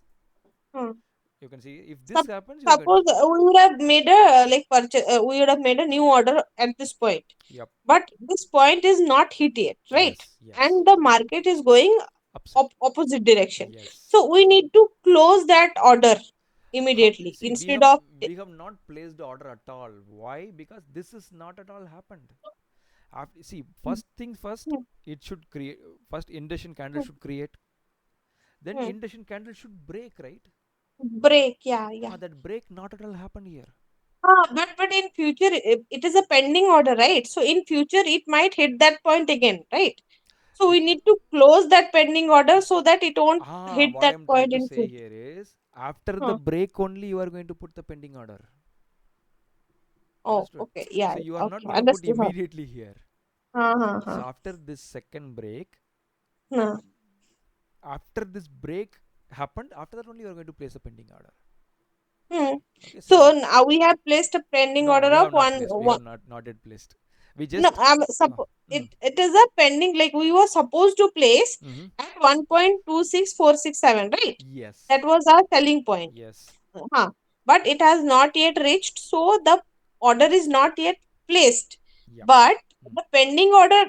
You can see if this Sup- happens, you're going Suppose to. we would have made a like purchase, we would have made a new order at this point, Yep. but this point is not hit yet, right? Yes. Yes. And the market is going Upside. opposite direction. Yes. So we need to close that order How, immediately see, instead of we have not placed the order at all. Why? Because this is not at all happened. After, see, Hmm, first things first, hmm, it should create. First, induction candle hmm, should create. Then hmm. induction candle should break, right? Break, yeah, yeah. That break not at all happened here. But in future it is a pending order, right? So in future it might hit that point again, right? So we need to close that pending order so that it won't hit What that I'm trying point to in say future. here is after the Huh. break only you are going to put the pending order. Oh, Understood? okay, yeah, So you are not okay, going to put understood. Huh. immediately here. Huh. So after this second break, Huh. after this break happened, after that only you are going to place a pending order. Hmm. Okay, So so now we have placed a pending no, order we of have not one, placed. We one. have not yet placed. We No, just mm, it is a pending, like we were supposed to place mm-hmm. at 1.26467, right? Yes, That was our selling point. yes. Huh. But it has not yet reached, so the order is not yet placed. Yep. But Mm. the pending order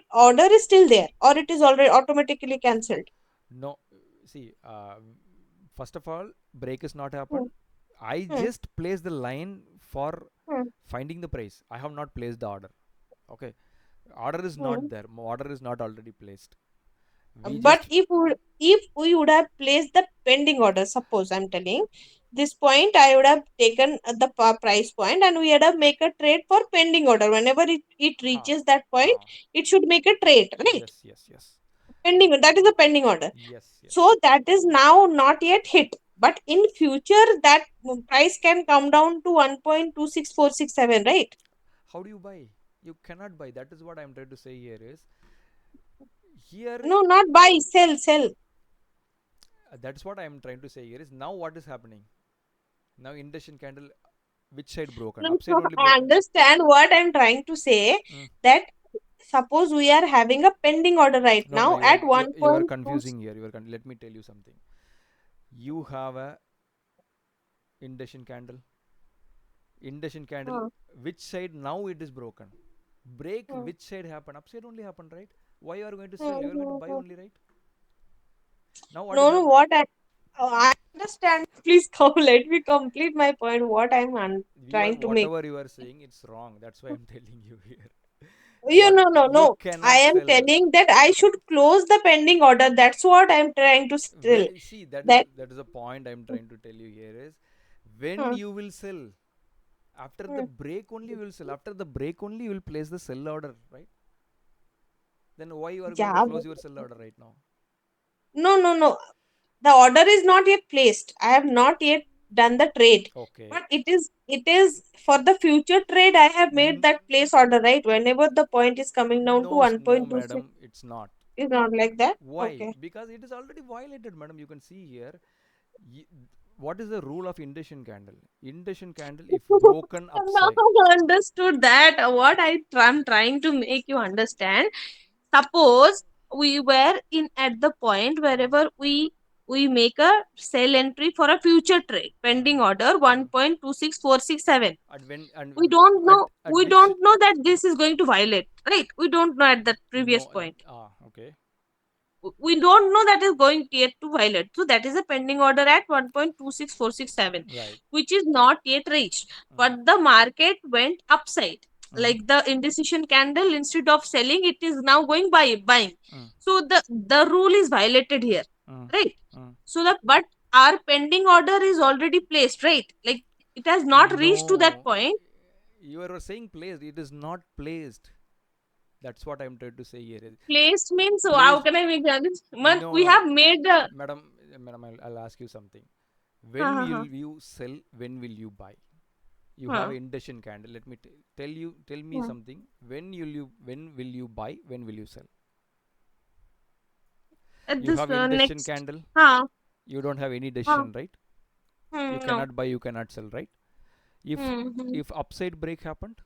is still there, or it is already automatically cancelled. No, see, first of all, break is not Hmm. happened. I Hmm. just placed the line for Hmm. finding the price. I have not placed the order. Okay, order is Hmm. not there. Order is not already placed. We But just if we would have placed the pending order, suppose I'm telling this point, I would have taken the price point and we would have make a trade for pending order. Whenever it ha reaches that point, ha. it should make a trade, right? Yes, yes, yes, Pending, that is a pending order. yes, yes. So that is now not yet hit. But in future, that price can come down to 1.26467, right? How do you buy? You cannot buy. That is what I'm trying to say here is here. No, not buy, sell. That's what I'm trying to say here is now what is happening. Now induction candle, which side broken? No, Upside no, only I broken. understand what I'm trying to say. Mm. That suppose we are having a pending order right No, now you are at you are 1.2. confusing here. Let me tell you something. You have a induction candle. Induction candle. Uh, Which side now it is broken? Break. uh, Which side happen? Upside only happen, right? Why you are going to uh, sell? You are going to buy uh, only, right? Now what is no, happening? what I understand. Please come, let me complete my point. What I'm You are trying to make. whatever you are saying, it's wrong. That's why I'm telling you here. You What no, no, you no. I cannot am sell. telling that I should close the pending order. That's what I'm trying to tell. See, That. that is a point I'm trying to tell you here is when Uh, you will sell after the uh, break only you will sell. After the break only you will place the sell order, right? Then why you are going to yeah. close your sell order right now? No. The order is not yet placed. I have not yet done the trade. Okay. But it is for the future trade. I have made N- that place order, right? Whenever the point is coming down to no, 1.26, madam, it's not. is not like that. Why? Okay. Because it is already violated, madam. You can see here. y- What is the rule of induction candle? Induction candle, if broken Now upside. I understood that. What I'm trying to make you understand. Suppose we were in at the point Mm, wherever we make a sell entry for a future trade, mm, pending order mm. 1.26467. At when and We don't know, at we which don't know that this is going to violate, right? We don't know at that no previous point. okay, We don't know that is going yet to violate. So that is a pending order at 1.26467, right. which is not yet reached. Mm, But the market went upside. mm, Like the indecision candle, instead of selling, it is now going buying. mm, So the rule is violated here, mm, right? mm. So that, but our pending order is already placed, right? Like it has not reached to that No, point. you are saying placed. It is not placed. That's what I'm trying to say here. Placed means, so how Placed. can I make that? Man, No, we have made the. madam, madam, I'll ask you something. Ha, When ha, will ha, you sell? When will you buy? You have ha, induction candle. Let me tell you. Tell me ha. something. When will you buy? When will you sell? At You this have induction next. candle. Ha, You don't have any ha. decision, right? You No. cannot buy. You cannot sell, right? If Hmm. upside break happened,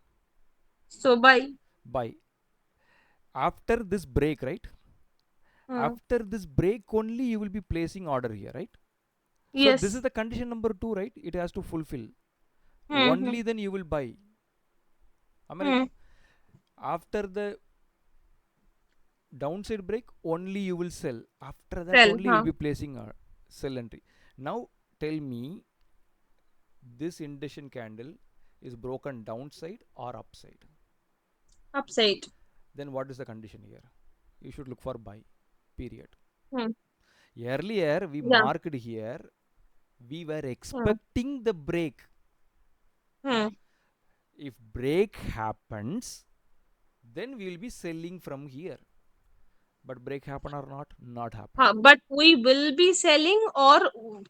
So by. buy. After this break, right? Hmm. After this break only you will be placing order here, right? So this is Yes. the condition number 2, right? It has to fulfill. Hmm. Only then you will buy. Am I right? Hmm. After the downside break, only you will sell. After that, Sell. only you will Huh. be placing a sell entry. Now tell me, this indecision candle is broken downside or upside? Upside. Then what is the condition here? You should look for buy. Period. Hmm. Earlier we Yeah. marked here, we were Hmm. expecting the break. Hmm. If break happens, then we will be selling from here. But break happen or not? Not happen. But we will be selling or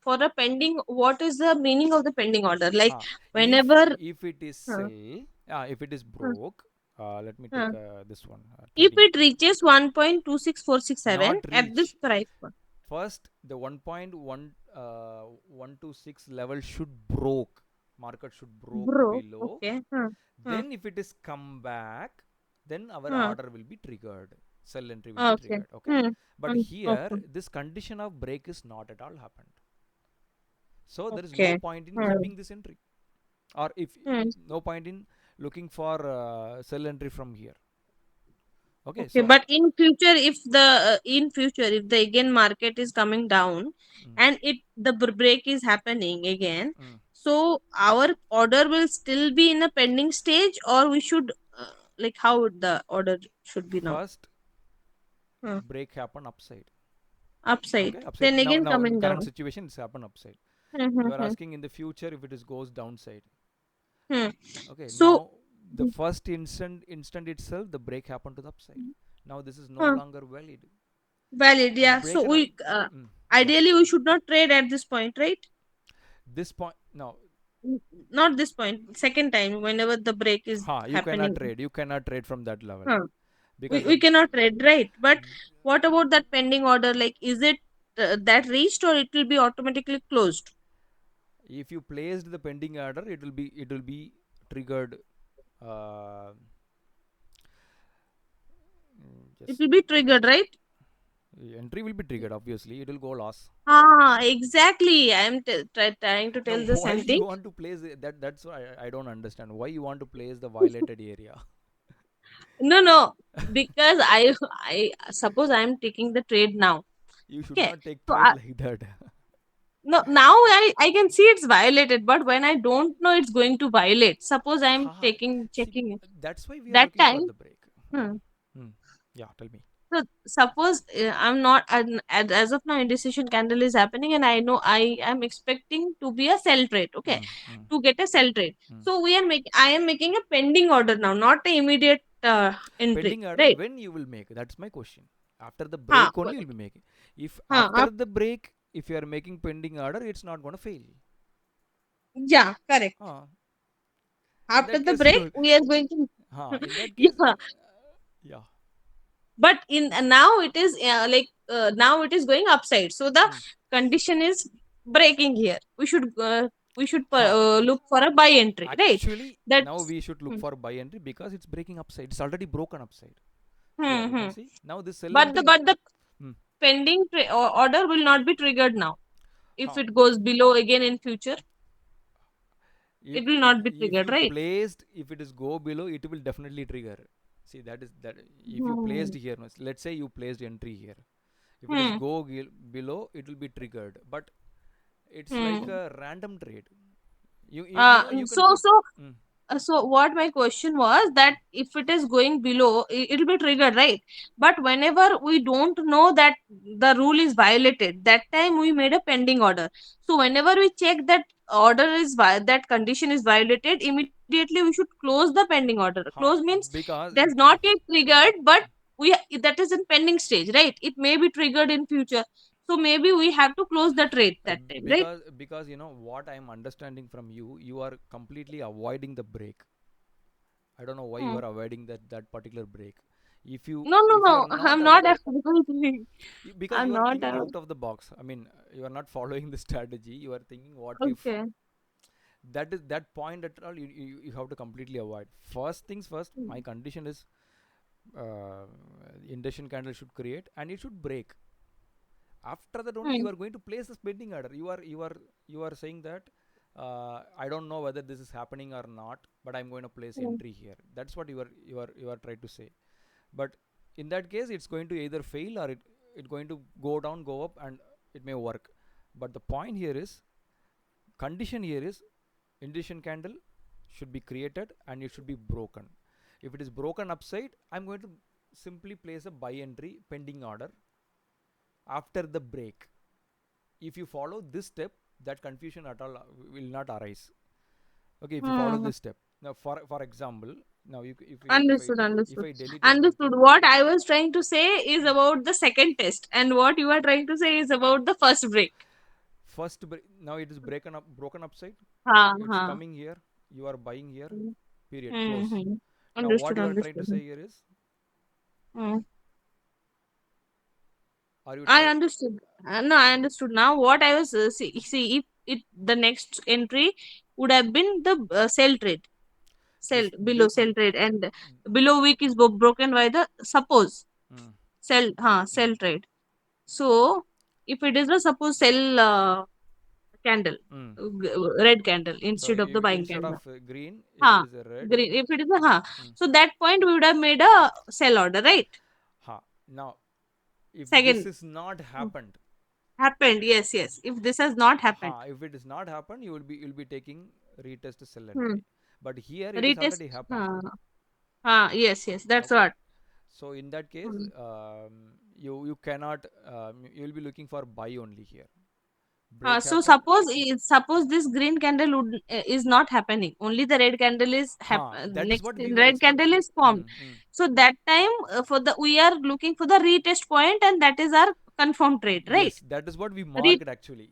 for a pending. What is the meaning of the pending order? Like If whenever. it is Huh, sell, if it is huh, broke, let me take huh. this one, If trading. it reaches 1.26467 Not at this reach. price point. First, the 1.126 level should broke. Market should broke Bro. below. Okay. Huh, huh, Then if it is come back, then our huh. order will be triggered. Sell entry will be Okay. triggered. Okay. Hmm. But here, Okay. this condition of break is not at all happened. So there is no Okay. point in Hmm. keeping this entry, or if Hmm. no point in looking for sell entry from here. Okay. Okay, So but in future, if the in future, if the again market is coming down, mm, and the break is happening again, mm. so our order will still be in a pending stage, or we should like how the order should be now. First Hmm. break happen upside. Upside, Okay, upside. then Now again now in coming current down. situation it's happen upside. Hmm, hmm, You are hmm, asking in the future if it is goes downside. hmm. Okay, So now the first instant itself the break happened to the upside. Now this is no huh, longer valid. valid, yeah. So Break and we yeah. ideally we should not trade at this point, right? This point now, Not this point. Second time, whenever the break is you cannot happening. trade. You cannot trade from that level Huh. because We cannot trade, right? But what about that pending order? Like, is it that reached or it will be automatically closed? if you placed the pending order, it will be triggered. Uh, It just will be triggered, right? entry will be triggered. Obviously, it will go loss. Ah, exactly. I am trying to Now, tell the why same you thing. want to place that? That's why I don't understand. Why you want to place the violated area? No, no, because I suppose I am taking the trade now. You should Okay, not take so trade like that. no, now I can see it's violated, but when I don't know it's going to violate, suppose I am Ha. taking See, checking it. that's why we are That looking for time. the break. Hmm. Hmm. Yeah, tell me. So suppose I'm not as of now indecision candle is happening and I know I am expecting to be a sell trade, okay, Hmm. Hmm. to get a sell trade. Hmm. So I am making a pending order now, not an immediate entry, Pending order, right? when you will make? That's my question. After the Huh, break only you will be making. If huh, after the break, if you are making pending order, it's not going to fail. yeah, correct. Ah, in After that the case, you break, will. we are going to In that case, yeah, yeah. but in now it is now it is going upside. So the Hmm. condition is breaking here. We should Ha. look for a buy entry, right? Actually, now That's we should look hmm, for buy entry because it's breaking upside. It's already broken upside. Here hmm, you hmm. can see. Now this sell But entry. the Hmm. pending order will not be triggered now. If Ha. it goes below again in future, if it will not be if triggered, you right? placed, if it is go below, it will definitely trigger. See, that is that. If you Hmm. placed here, let's say you placed entry here, if it is Hmm. go below, it will be triggered. But it's like Hmm. a random trade. You know you can put. So Mm, so what my question was that if it is going below, it'll be triggered, right? But whenever we don't know that the rule is violated, that time we made a pending order. So whenever we check that order is that condition is violated, immediately we should close the pending order. Close ha, means because it has not yet triggered, but we that is in pending stage, right? It may be triggered in future. So maybe we have to close the trade uh, that time, right? because you know what I'm understanding from you, you are completely avoiding the break. I don't know why you Hmm. are avoiding that particular break. If you No, no, if you are no. not I'm not aware, avoiding. because I'm you are not. thinking out of the box. I mean, you are not following the strategy. You are thinking, what if? Okay. That is that point at all. You have to completely avoid. First things first. Hmm. My condition is uh, induction candle should create and it should break. After that only you are going to place this pending order. You are saying that I don't know whether this is happening or not, but I'm going to place entry here. That's what you are trying to say. But in that case, it's going to either fail or it going to go down, go up, and it may work. But the point here is, condition here is, indecision candle should be created and it should be broken. If it is broken upside, I'm going to simply place a buy entry pending order after the break. If you follow this step, that confusion at all will not arise. Okay, if you follow this step. Now, for example, now Understood, if understood. I delete Understood. What I was trying to say is about the second test, and what you are trying to say is about the first break. first now it is broken upside. Ha, It's ha. coming here. You are buying here. Mm, Period. Close. mm. Now what Understood, you are trying to understood. say here is, Mm. are you I understood. No, I understood now. What I was see if it the next entry would have been the sell trade, sell below sell trade, and below wick is broken by the suppose mm, sell trade. So if it is a suppose sell candle, mm. red candle So instead of the buying instead of candle. green, if it Ha, is a red, green. If it is a ha, mm, so that point we would have made a sell order, right? now if this Second is not mm, happened, happened. Yes, yes. If this has not happened, if it is not happened, you'll be taking retest sell hmm. entry. But here it is Retest. already happened. Yes, yes. That's Okay. what. So in that case, Hmm. you cannot, you will be looking for buy only here. Break So happened. suppose this green candle is not happening. Only the red candle is That is next. what we were Red candle expecting. is formed. So that time for the we are looking for the retest point, and that is our confirmed trade, right? Yes, that is what we Re marked actually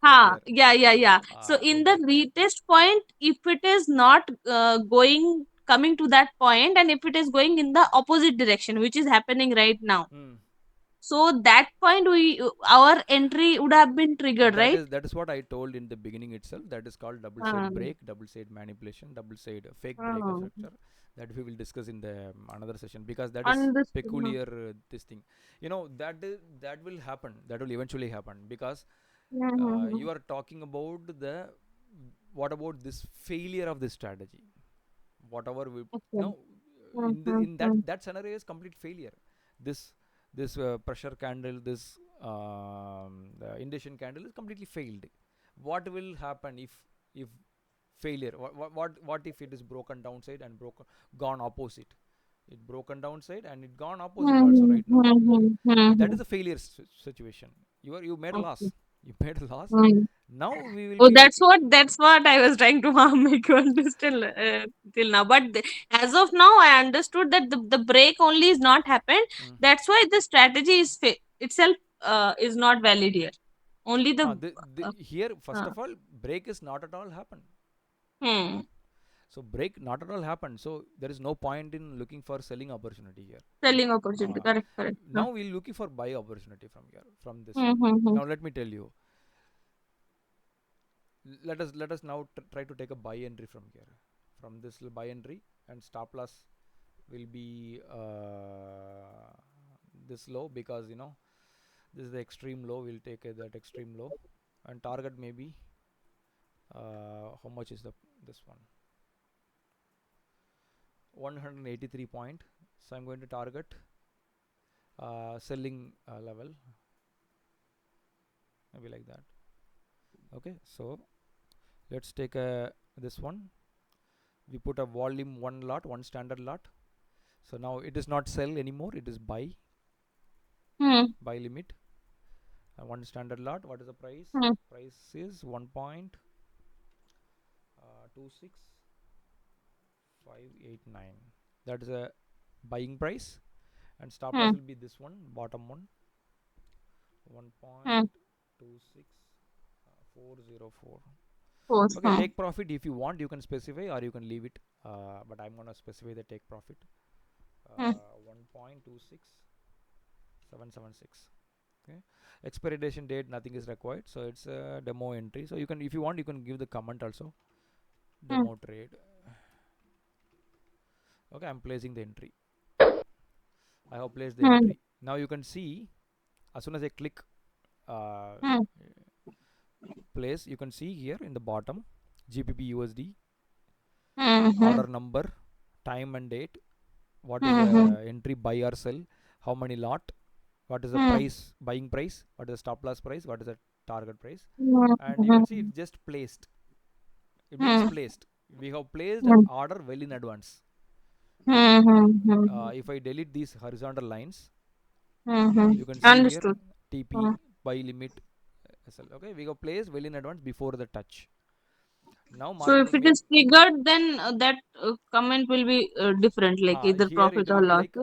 ha, earlier. yeah, yeah, yeah. So in the Okay. retest point, if it is not coming to that point, and if it is going in the opposite direction, which is happening right now, Hmm. so that point our entry would have been triggered, That right? is that is what I told in the beginning itself. That is called double side Um, break, double side manipulation, double side fake break um, structure. That we will discuss in the another session, because that is Understood. peculiar. This thing, that will happen. That will eventually happen, because Mm-hmm. you are talking about the, what about this failure of this strategy? Whatever we, Okay. in that Mm-hmm. that scenario is complete failure. This pressure candle, this the indecision candle is completely failed. What will happen if failure? What if it is broken downside and broken, gone opposite? It broken downside and it gone opposite also right now. That is a failure situation. You made a Okay. loss. You made a loss. Mm. Now we will Oh, be looking. that's what I was trying to make you understand till now. But as of now, I understood that the break only is not happened. Mm. That's why the strategy is itself is not valid here. Only Here, first uh, of all, break is not at all happened. hmm, So break not at all happened. So there is no point in looking for selling opportunity here. selling opportunity. Uh, Correct, correct. Now we're looking for buy opportunity from here, from this one. Mm-hmm. Now let me tell you. Let us now try to take a buy entry from here. From this buy entry, and stop loss will be this low, because this is the extreme low. We'll take that extreme low, and target maybe how much is this one? 183 point. So I'm going to target selling level, maybe like that. Okay, so let's take this one. We put a volume one standard lot. So now it is not sell anymore, it is buy limit. One standard lot. What is the price? Hmm. Price is 1.26589. That is a buying price, and stop loss Hmm. will be this one, bottom one, Hmm. 1.26404. Course. Okay, take profit if you want, you can specify, or you can leave it. But I'm gonna specify the take profit. 1.26776. Okay, expiration date, nothing is required, so it's a demo entry. So you can, if you want, you can give the comment also, demo trade. Okay, I'm placing the entry. I have placed the entry. Now you can see, as soon as I click Hmm. place. You can see here in the bottom GBP USD, Hmm. order number, time and date, what is Hmm. the entry buy or sell, how many lot, what is the Hmm. price, buying price, what is the stop loss price, what is the target price, Hmm. and you can see it's just placed. It means Hmm. placed. We have placed an Hmm. order well in advance. Hmm. If I delete these horizontal lines, Hmm. you can see here Understood. TP buy limit SL. Okay, we have placed well in advance before the touch. Now So market if will it make is triggered, then that comment will be different, like either here it profit will or be loss. like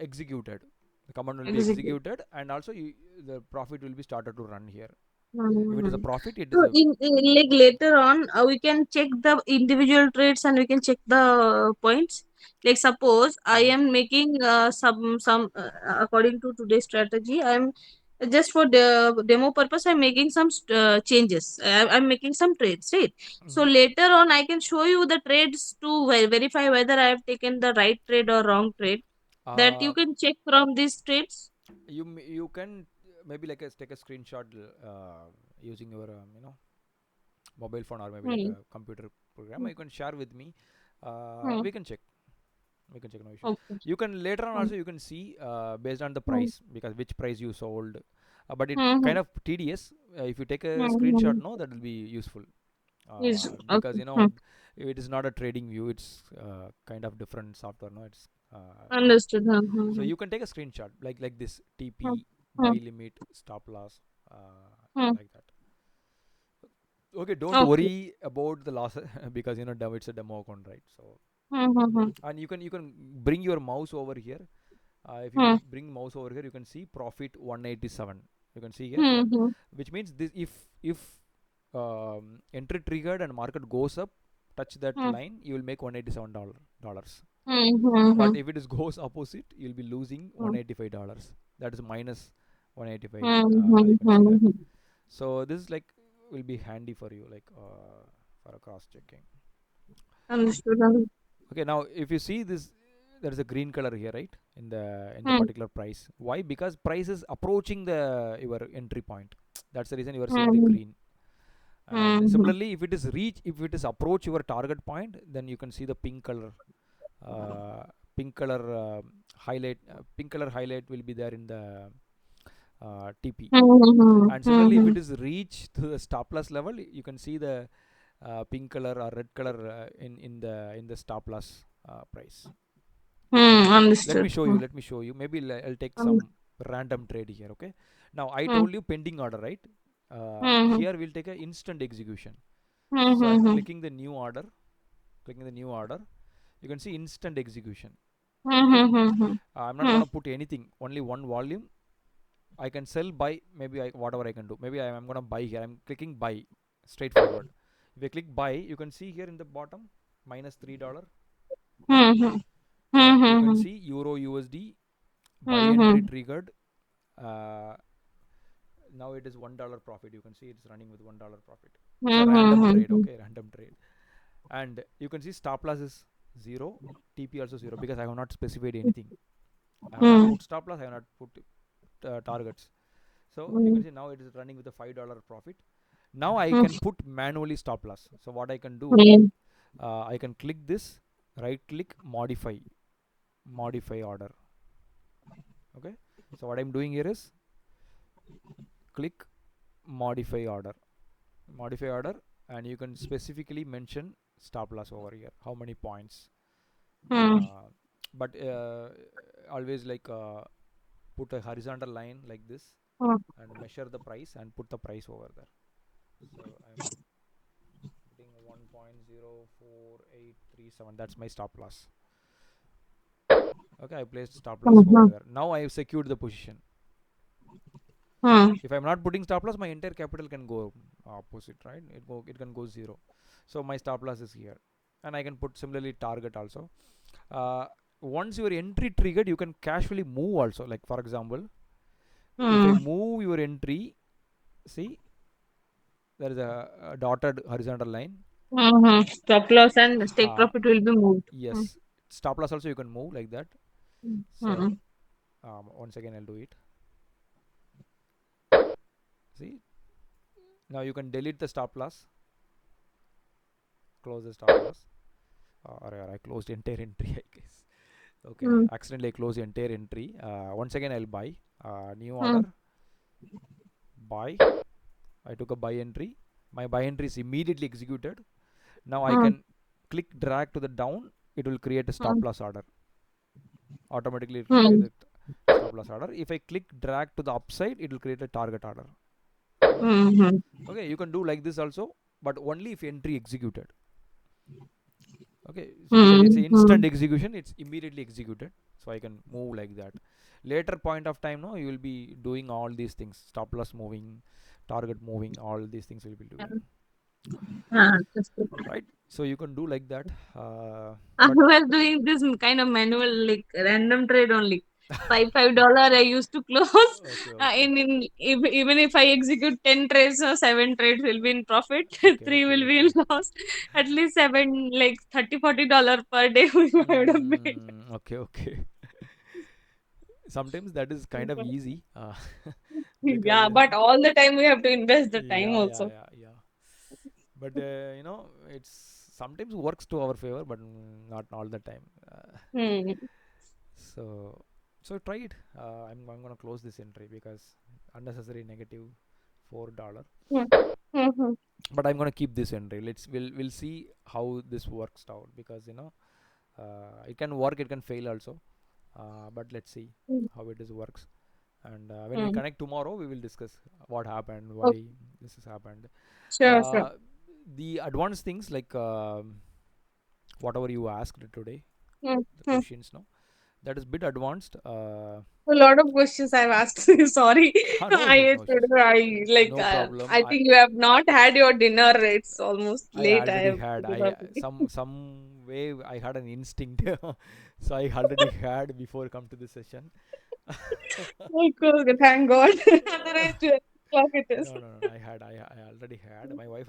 executed. The command will be Execute. executed, and also the profit will be started to run here. If it is a Hmm. profit, it is So a like later on, we can check the individual trades and we can check the points. Like suppose I Mhm. am making some according to today's strategy, I am just for the demo purpose. I'm making some changes. I'm making some trades, right? So Mhm. later on, I can show you the trades to verify whether I have taken the right trade or wrong trade. That you Uh, can check from these trades. you can maybe like take a screenshot using your mobile phone or maybe like Hmm. a computer program. You can share with me. Hmm. We can check. We can check, no issues. Okay. You can later on Hmm. also you can see based on the Hmm. price, because which price you sold. But it Hmm. kind of tedious. If you take a Hmm. screenshot, Hmm. no, that will be useful. Is Because okay. Hmm. it is not a trading view. It's kind of different software. No, it's Understood. so you can take a screenshot like this Hmm. TP buy Hmm. limit stop loss Hmm. like that. Okay, don't Okay. worry about the loss because it's a demo account, right? So Hmm. Hmm. Hmm. and you can bring your mouse over here. If you Hmm. bring mouse over here, you can see profit 187. You can see here, Hmm. Hmm. which means this if entry triggered and market goes up, touch that Hmm. line, you will make $187. Hmm. Hmm. But Hmm. if it is goes opposite, you'll be losing Hmm. $185. That is minus 185. Hmm. You Hmm. can see that. Hmm. So this is like will be handy for you, like for a cross checking. Understood. Okay, now if you see this, there is a green color here, right? In the Hmm. particular price. Why? Because price is approaching the your entry point. That's the reason you are seeing the Hmm. green. And Hmm. similarly, if it is approach your target point, then you can see the pink color. Uh, pink color highlight. Pink color highlight will be there in the TP. Hmm. And similarly, if Hmm. it is reached to the stop loss level, you can see the pink color or red color in the stop loss price. Hmm. Let me Understood. show you. Hmm. Let me show you. Maybe I'll take Hmm. some random trade here. Okay. Now I Hmm. told you pending order, right? Hmm. Here we'll take a instant execution. So I'm Hmm. clicking the new order. Clicking the new order. You can see instant execution. Okay. Hmm. Hmm. I'm not Hmm. gonna put anything. Only one volume. I can sell, buy. Maybe whatever I can do. Maybe I'm gonna buy here. I'm clicking buy. Straightforward. If I click buy, you can see here in the bottom minus $3, right? Hmm. You can Hmm. see Euro USD buy entry Hmm. triggered. Uh, Now it is $1 profit. You can see it's running with $1 profit. It's a random trade, Hmm. okay? Random trade. And you can see stop loss is 0, TP also 0, because I have not specified anything. I have not Hmm. put stop loss, I have not put targets. So you Hmm. can see now it is running with a $5 profit. Now I Hmm. can put manually stop loss. So what I can do, Hmm. I can click this, right click, modify order. Okay. So what I'm doing here is click modify order, and you can specifically mention stop loss over here, how many points. Hmm. uh, but always like put a horizontal line like this Hmm. and measure the price and put the price over there. So I'm putting 1.04837. That's my stop loss. Okay, I placed stop loss over Hmm. there. Now I have secured the position. Hmm. If I'm not putting stop loss, my entire capital can go opposite, right? It can go zero. So my stop loss is here, and I can put similarly target also. uh, Once your entry triggered, you can casually move also. Like for example, if I Hmm. move your entry, see there is a dotted horizontal line. Hmm. Stop loss and take uh, profit will be moved. Hmm. yes, stop loss also you can move like that. So Hmm. once again I'll do it. See, now you can delete the stop loss, close the stop loss. Or I closed entire entry, I guess. Okay, Hmm. accidentally I closed the entire entry. Once again, I'll buy. New Hmm. order, buy. I took a buy entry. My buy entry is immediately executed. Now I Hmm. can click drag to the down. It will create a Hmm. stop loss order. Automatically, it will Hmm. create a stop loss order. If I click drag to the upside, it will create a target order. Hmm. Okay, you can do like this also, but only if entry executed. Okay, so because it's Hmm. instant execution, it's immediately executed, so I can move like that. Later point of time, no, you will be doing all these things: stop loss moving, target moving, all these things will be doing, That's good. right? So you can do like that. I But was doing this kind of manual, like random trade only. $5 I used to close. okay, okay, Even if I execute 10 trades or 7 trades will be in profit, okay, three okay, will be in okay. loss. At least seven, like $30-40 per day we would have made. Okay, okay. Sometimes that is kind of easy, because Yeah, but all the time we have to invest the time yeah, yeah, also. yeah, yeah. But it's sometimes works to our favor, but not all the time. Hmm. So so try it. I'm gonna close this entry because unnecessary negative $4. Hmm. Hmm. But I'm gonna keep this entry. We'll see how this works out, because it can work, it can fail also. But let's see Hmm. how it is works. And when we Hmm. connect tomorrow, we will discuss what happened, Okay. why this has happened. Sure, sure. Uh, the advanced things, like whatever you asked today, Hmm. the Hmm. questions, no, that is bit advanced. A lot of questions I've asked you. Sorry. No issues, I no issues, told you I like no problem. I think you have not had your dinner. It's almost I late. I already have had, to do that. some way I had an instinct, so I already had before come to this session. Okay, okay, thank God. Otherwise, 12 o'clock it is. No, I already had. My wife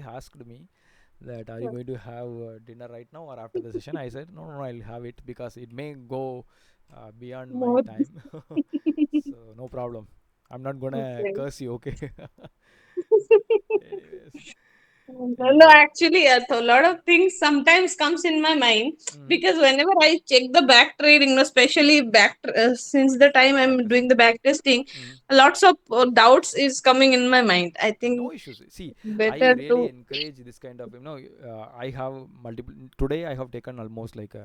asked me that, are you going to have dinner right now or after the session? I said no, I'll have it because it may go beyond my More. time. So no problem. I'm not gonna Okay. curse you, okay? Anyways, No, anyways. actually, a lot of things sometimes comes in my mind Mm-hmm. because whenever I check the back trading, especially since the time Back I'm doing testing. the back testing, Mm-hmm. lots of doubts is coming in my mind. I No think issues. See, I better really to. encourage this kind of, I have multiple. Today I have taken almost like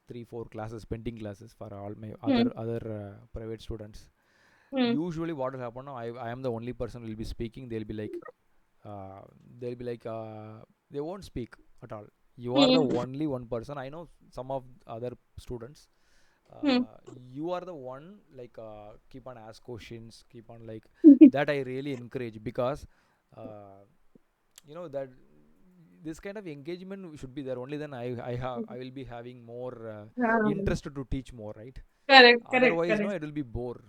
3 4 classes, pending classes for all my Hmm. other private students. Hmm. Usually what will happen now, I am the only person who will be speaking. Uh, they'll be like, they won't speak at all. You are the Hmm. only one person. I know some of other students, Hmm. you are the one, like, keep on ask questions, keep on, like, Hmm. that I really encourage, because uh, that this kind of engagement should be there. Only then I will be having more interest to teach more, right? Correct, correct, Otherwise, no, correct. it will be bore.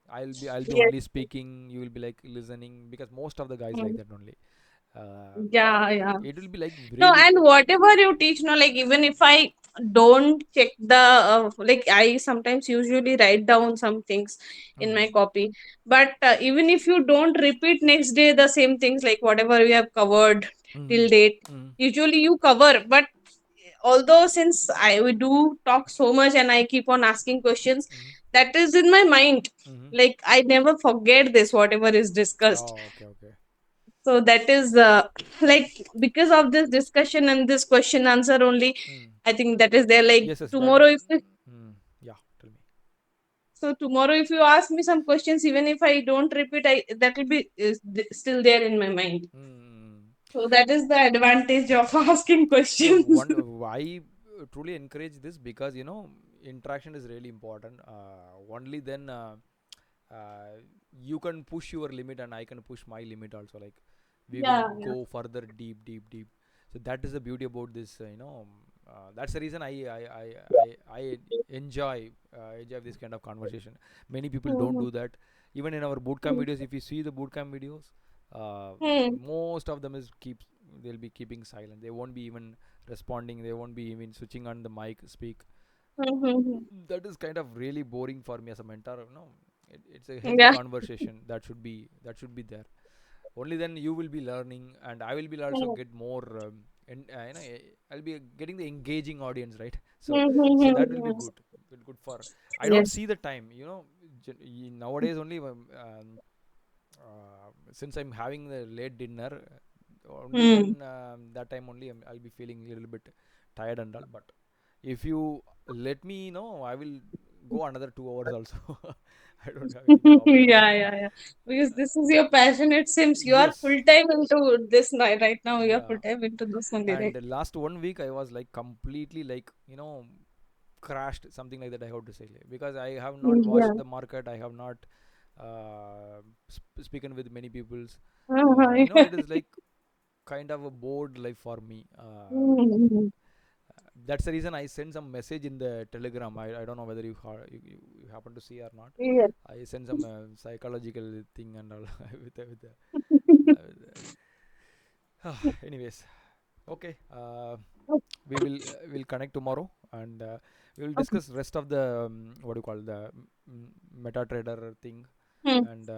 I'll be Yes. only speaking, you will be like listening, because most of the guys like Hmm. that only. uh, Yeah, yeah. it will be like No, really. and whatever you teach, no, like even if I don't check the like I sometimes usually write down some things in Mm, my copy, but even if you don't repeat next day the same things, like whatever we have covered mm, till date, mm, usually you cover. But although since we do talk so much and I keep on asking questions, mm, that is in my mind. mm. Like I never forget this, whatever is discussed. Oh, okay, okay. So that is like because of this discussion and this question answer only, Mm. I think that is there. Like Yes, yes, that. tomorrow, if Yeah, tell me. tomorrow if you ask me some questions, even if I don't repeat, I that will be still there in my mind. Mm. So that is the advantage of asking No, questions. I truly encourage this, because interaction is really important. Only then you can push your limit and I can push my limit also. Like, we will Yeah, yeah. go further, deep, deep, deep. So that is the beauty about this. That's the reason I enjoy this kind of conversation. Many people don't Mhm. do that. Even in our bootcamp Mhm. videos, if you see the bootcamp videos, Hmm. most of them is keep they'll be keeping silent. They won't be even responding. They won't be even switching on the mic, speak. Mhm. That is kind of really boring for me as a mentor. It's a healthy Yeah. conversation that should be there. Only then you will be learning, and I will be also get more. And I'll be getting the engaging audience, right? So that will be good. Good for. I don't Yes. see the time. Nowadays only. Since I'm having the late dinner, only Hmm. then that time only I'll be feeling a little bit tired and all. But if you let me know, I will go another 2 hours also. I don't have any problem with Yeah, that. yeah, yeah. Because this is your passion, it seems you are Yes. full time into this right now. You are Yeah. full time into this only, And right? the last 1 week I was like completely like crashed, something like that, I have to say, like, because I have not Yeah. watched the market. I have not spoken with many peoples. Uh-huh. It is like kind of a bored life for me. Mhm. That's the reason I sent some message in the Telegram. I don't know whether you happen to see or not. Yes. I sent some psychological thing and all with the anyways. Okay. We'll connect tomorrow, and we will Okay. discuss rest of the what do you call the MetaTrader thing, Hmm. and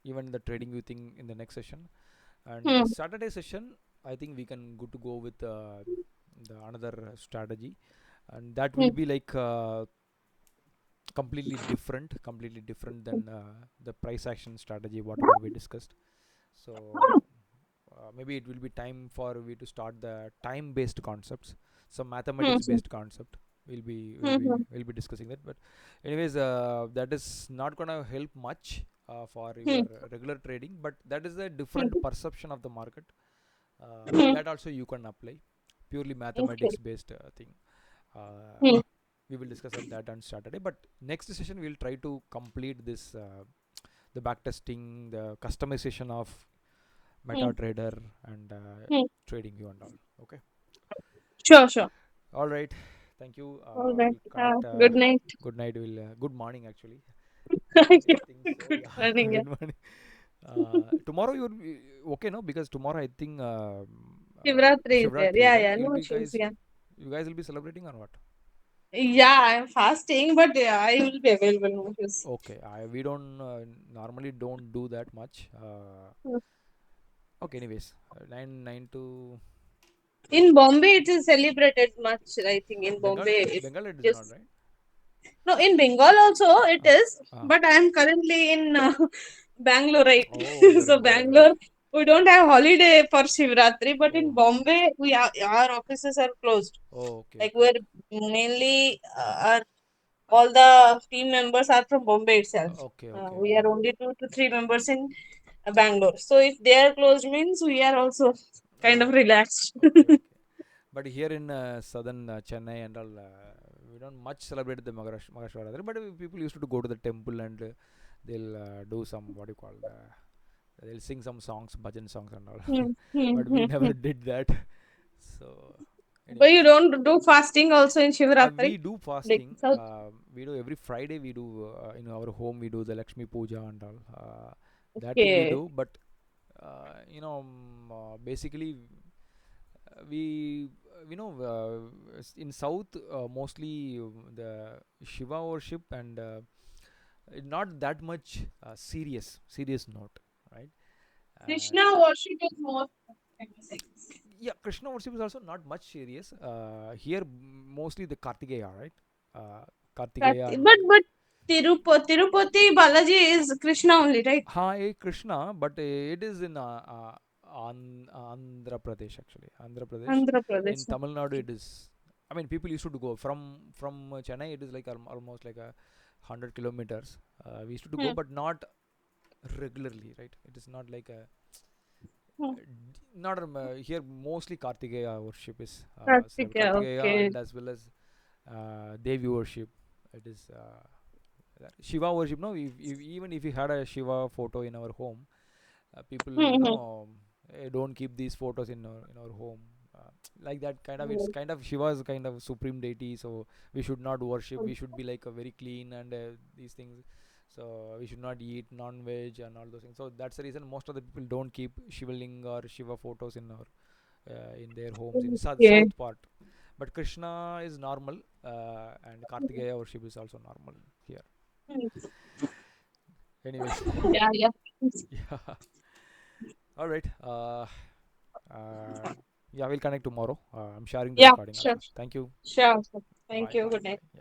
even the trading view thing in the next session. And the Hmm. Saturday session, I think we can go to go with the another strategy, and that will Hmm. be like completely different than the price action strategy whatever we discussed. So maybe it will be time for we to start the time based concepts, some Hmm. mathematics based concept. we'll be we'll Hmm. be Hmm. we'll be discussing that. But anyways, that is not gonna help much for Hmm. your regular trading, but that is a Hmm. different perception of the market. Hmm. That also you can apply, purely Okay. mathematics based thing. uh, Hmm. we will discuss that on Saturday. But next session we'll try to complete this the back testing, the customization of Hmm. MetaTrader, and Hmm. trading view and all. Okay. Sure, sure. All right. Thank you. All right. We'll connect. Good night. Good night. Good morning actually. Yeah. I think so. Good Yeah. morning. Yeah. Good morning. Tomorrow you'll be okay, no? Because tomorrow I think Shivratri is there. Shivratri, Yeah, right? yeah. You'll No be issues. guys. Yeah. You guys will be celebrating or what? Yeah, I'm fasting, but yeah, I will be available. No issues. Okay. We don't normally don't do that much. Okay. Anyways, nine to In Bombay, it is celebrated much. I think in Bengal. Bombay, if Bengal it is not, just right? no, in Bengal also it Ah. is. Ah. But I am currently in Bangalore, right? Oh, you're So in Bangalore. Bangalore, we don't have holiday for Shivratri, but in Oh. Bombay, our offices are closed. Oh. Okay. Like Okay. we're mainly all the team members are from Bombay itself. Okay. Okay. We are Okay. only 2 to 3 members in Bangalore. So if they are closed, means we are also kind of Oh. relaxed. Okay. Okay. But here in southern Chennai and all, we don't much celebrate the Magashvaratri. But people used to go to the temple, and they'll do some what do you call they'll sing some songs, bhajan songs and all. Hmm, hmm, But we hmm, never hmm. did that. So, But you anyways, don't do fasting also in Shivratri? we do Like fasting. South. We do every Friday. We do in our home. We do the Lakshmi Puja and all. That thing we Okay. do. But basically we in south mostly the Shiva worship, and not that much serious note, right? uh, Krishna worship is more famous, I guess. yeah, Krishna worship is also not much serious here. Mostly the Kartikeya, right? Kartikeya and But Tirupati Balaji is Krishna only, right? Krishna, but it is in Andhra Pradesh actually. Andhra Pradesh. Andhra In Pradesh. Tamil Nadu, it is. I mean, people used to go from Chennai. It is like almost like 100 kilometers. We used to go, Hmm. but not regularly, right? It is not like a Hmm. not here. Mostly Kartikeya worship is Kartikeya, Kartikeya, okay. and as well as Devi worship. It is that. Shiva worship. No, even if you had a Shiva photo in our home, people Hmm. don't keep these photos in our home, like that kind of. It's Hmm. kind of Shiva is kind of supreme deity, so we should not worship. We should be like a very clean and these things. So we should not eat non-veg and all those things. So that's the reason most of the people don't keep Shivaling or Shiva photos in their homes in Okay. south part. But Krishna is normal, and Kartikeya worship is also normal here. Hmm. Anyways, Yeah, yeah. yeah. All right. Yeah, we'll connect tomorrow. I'm sharing the Yeah, recording as sure. well. Thank you. Sure. Sure. Thank Bye. you. Bye. Good night. Yeah.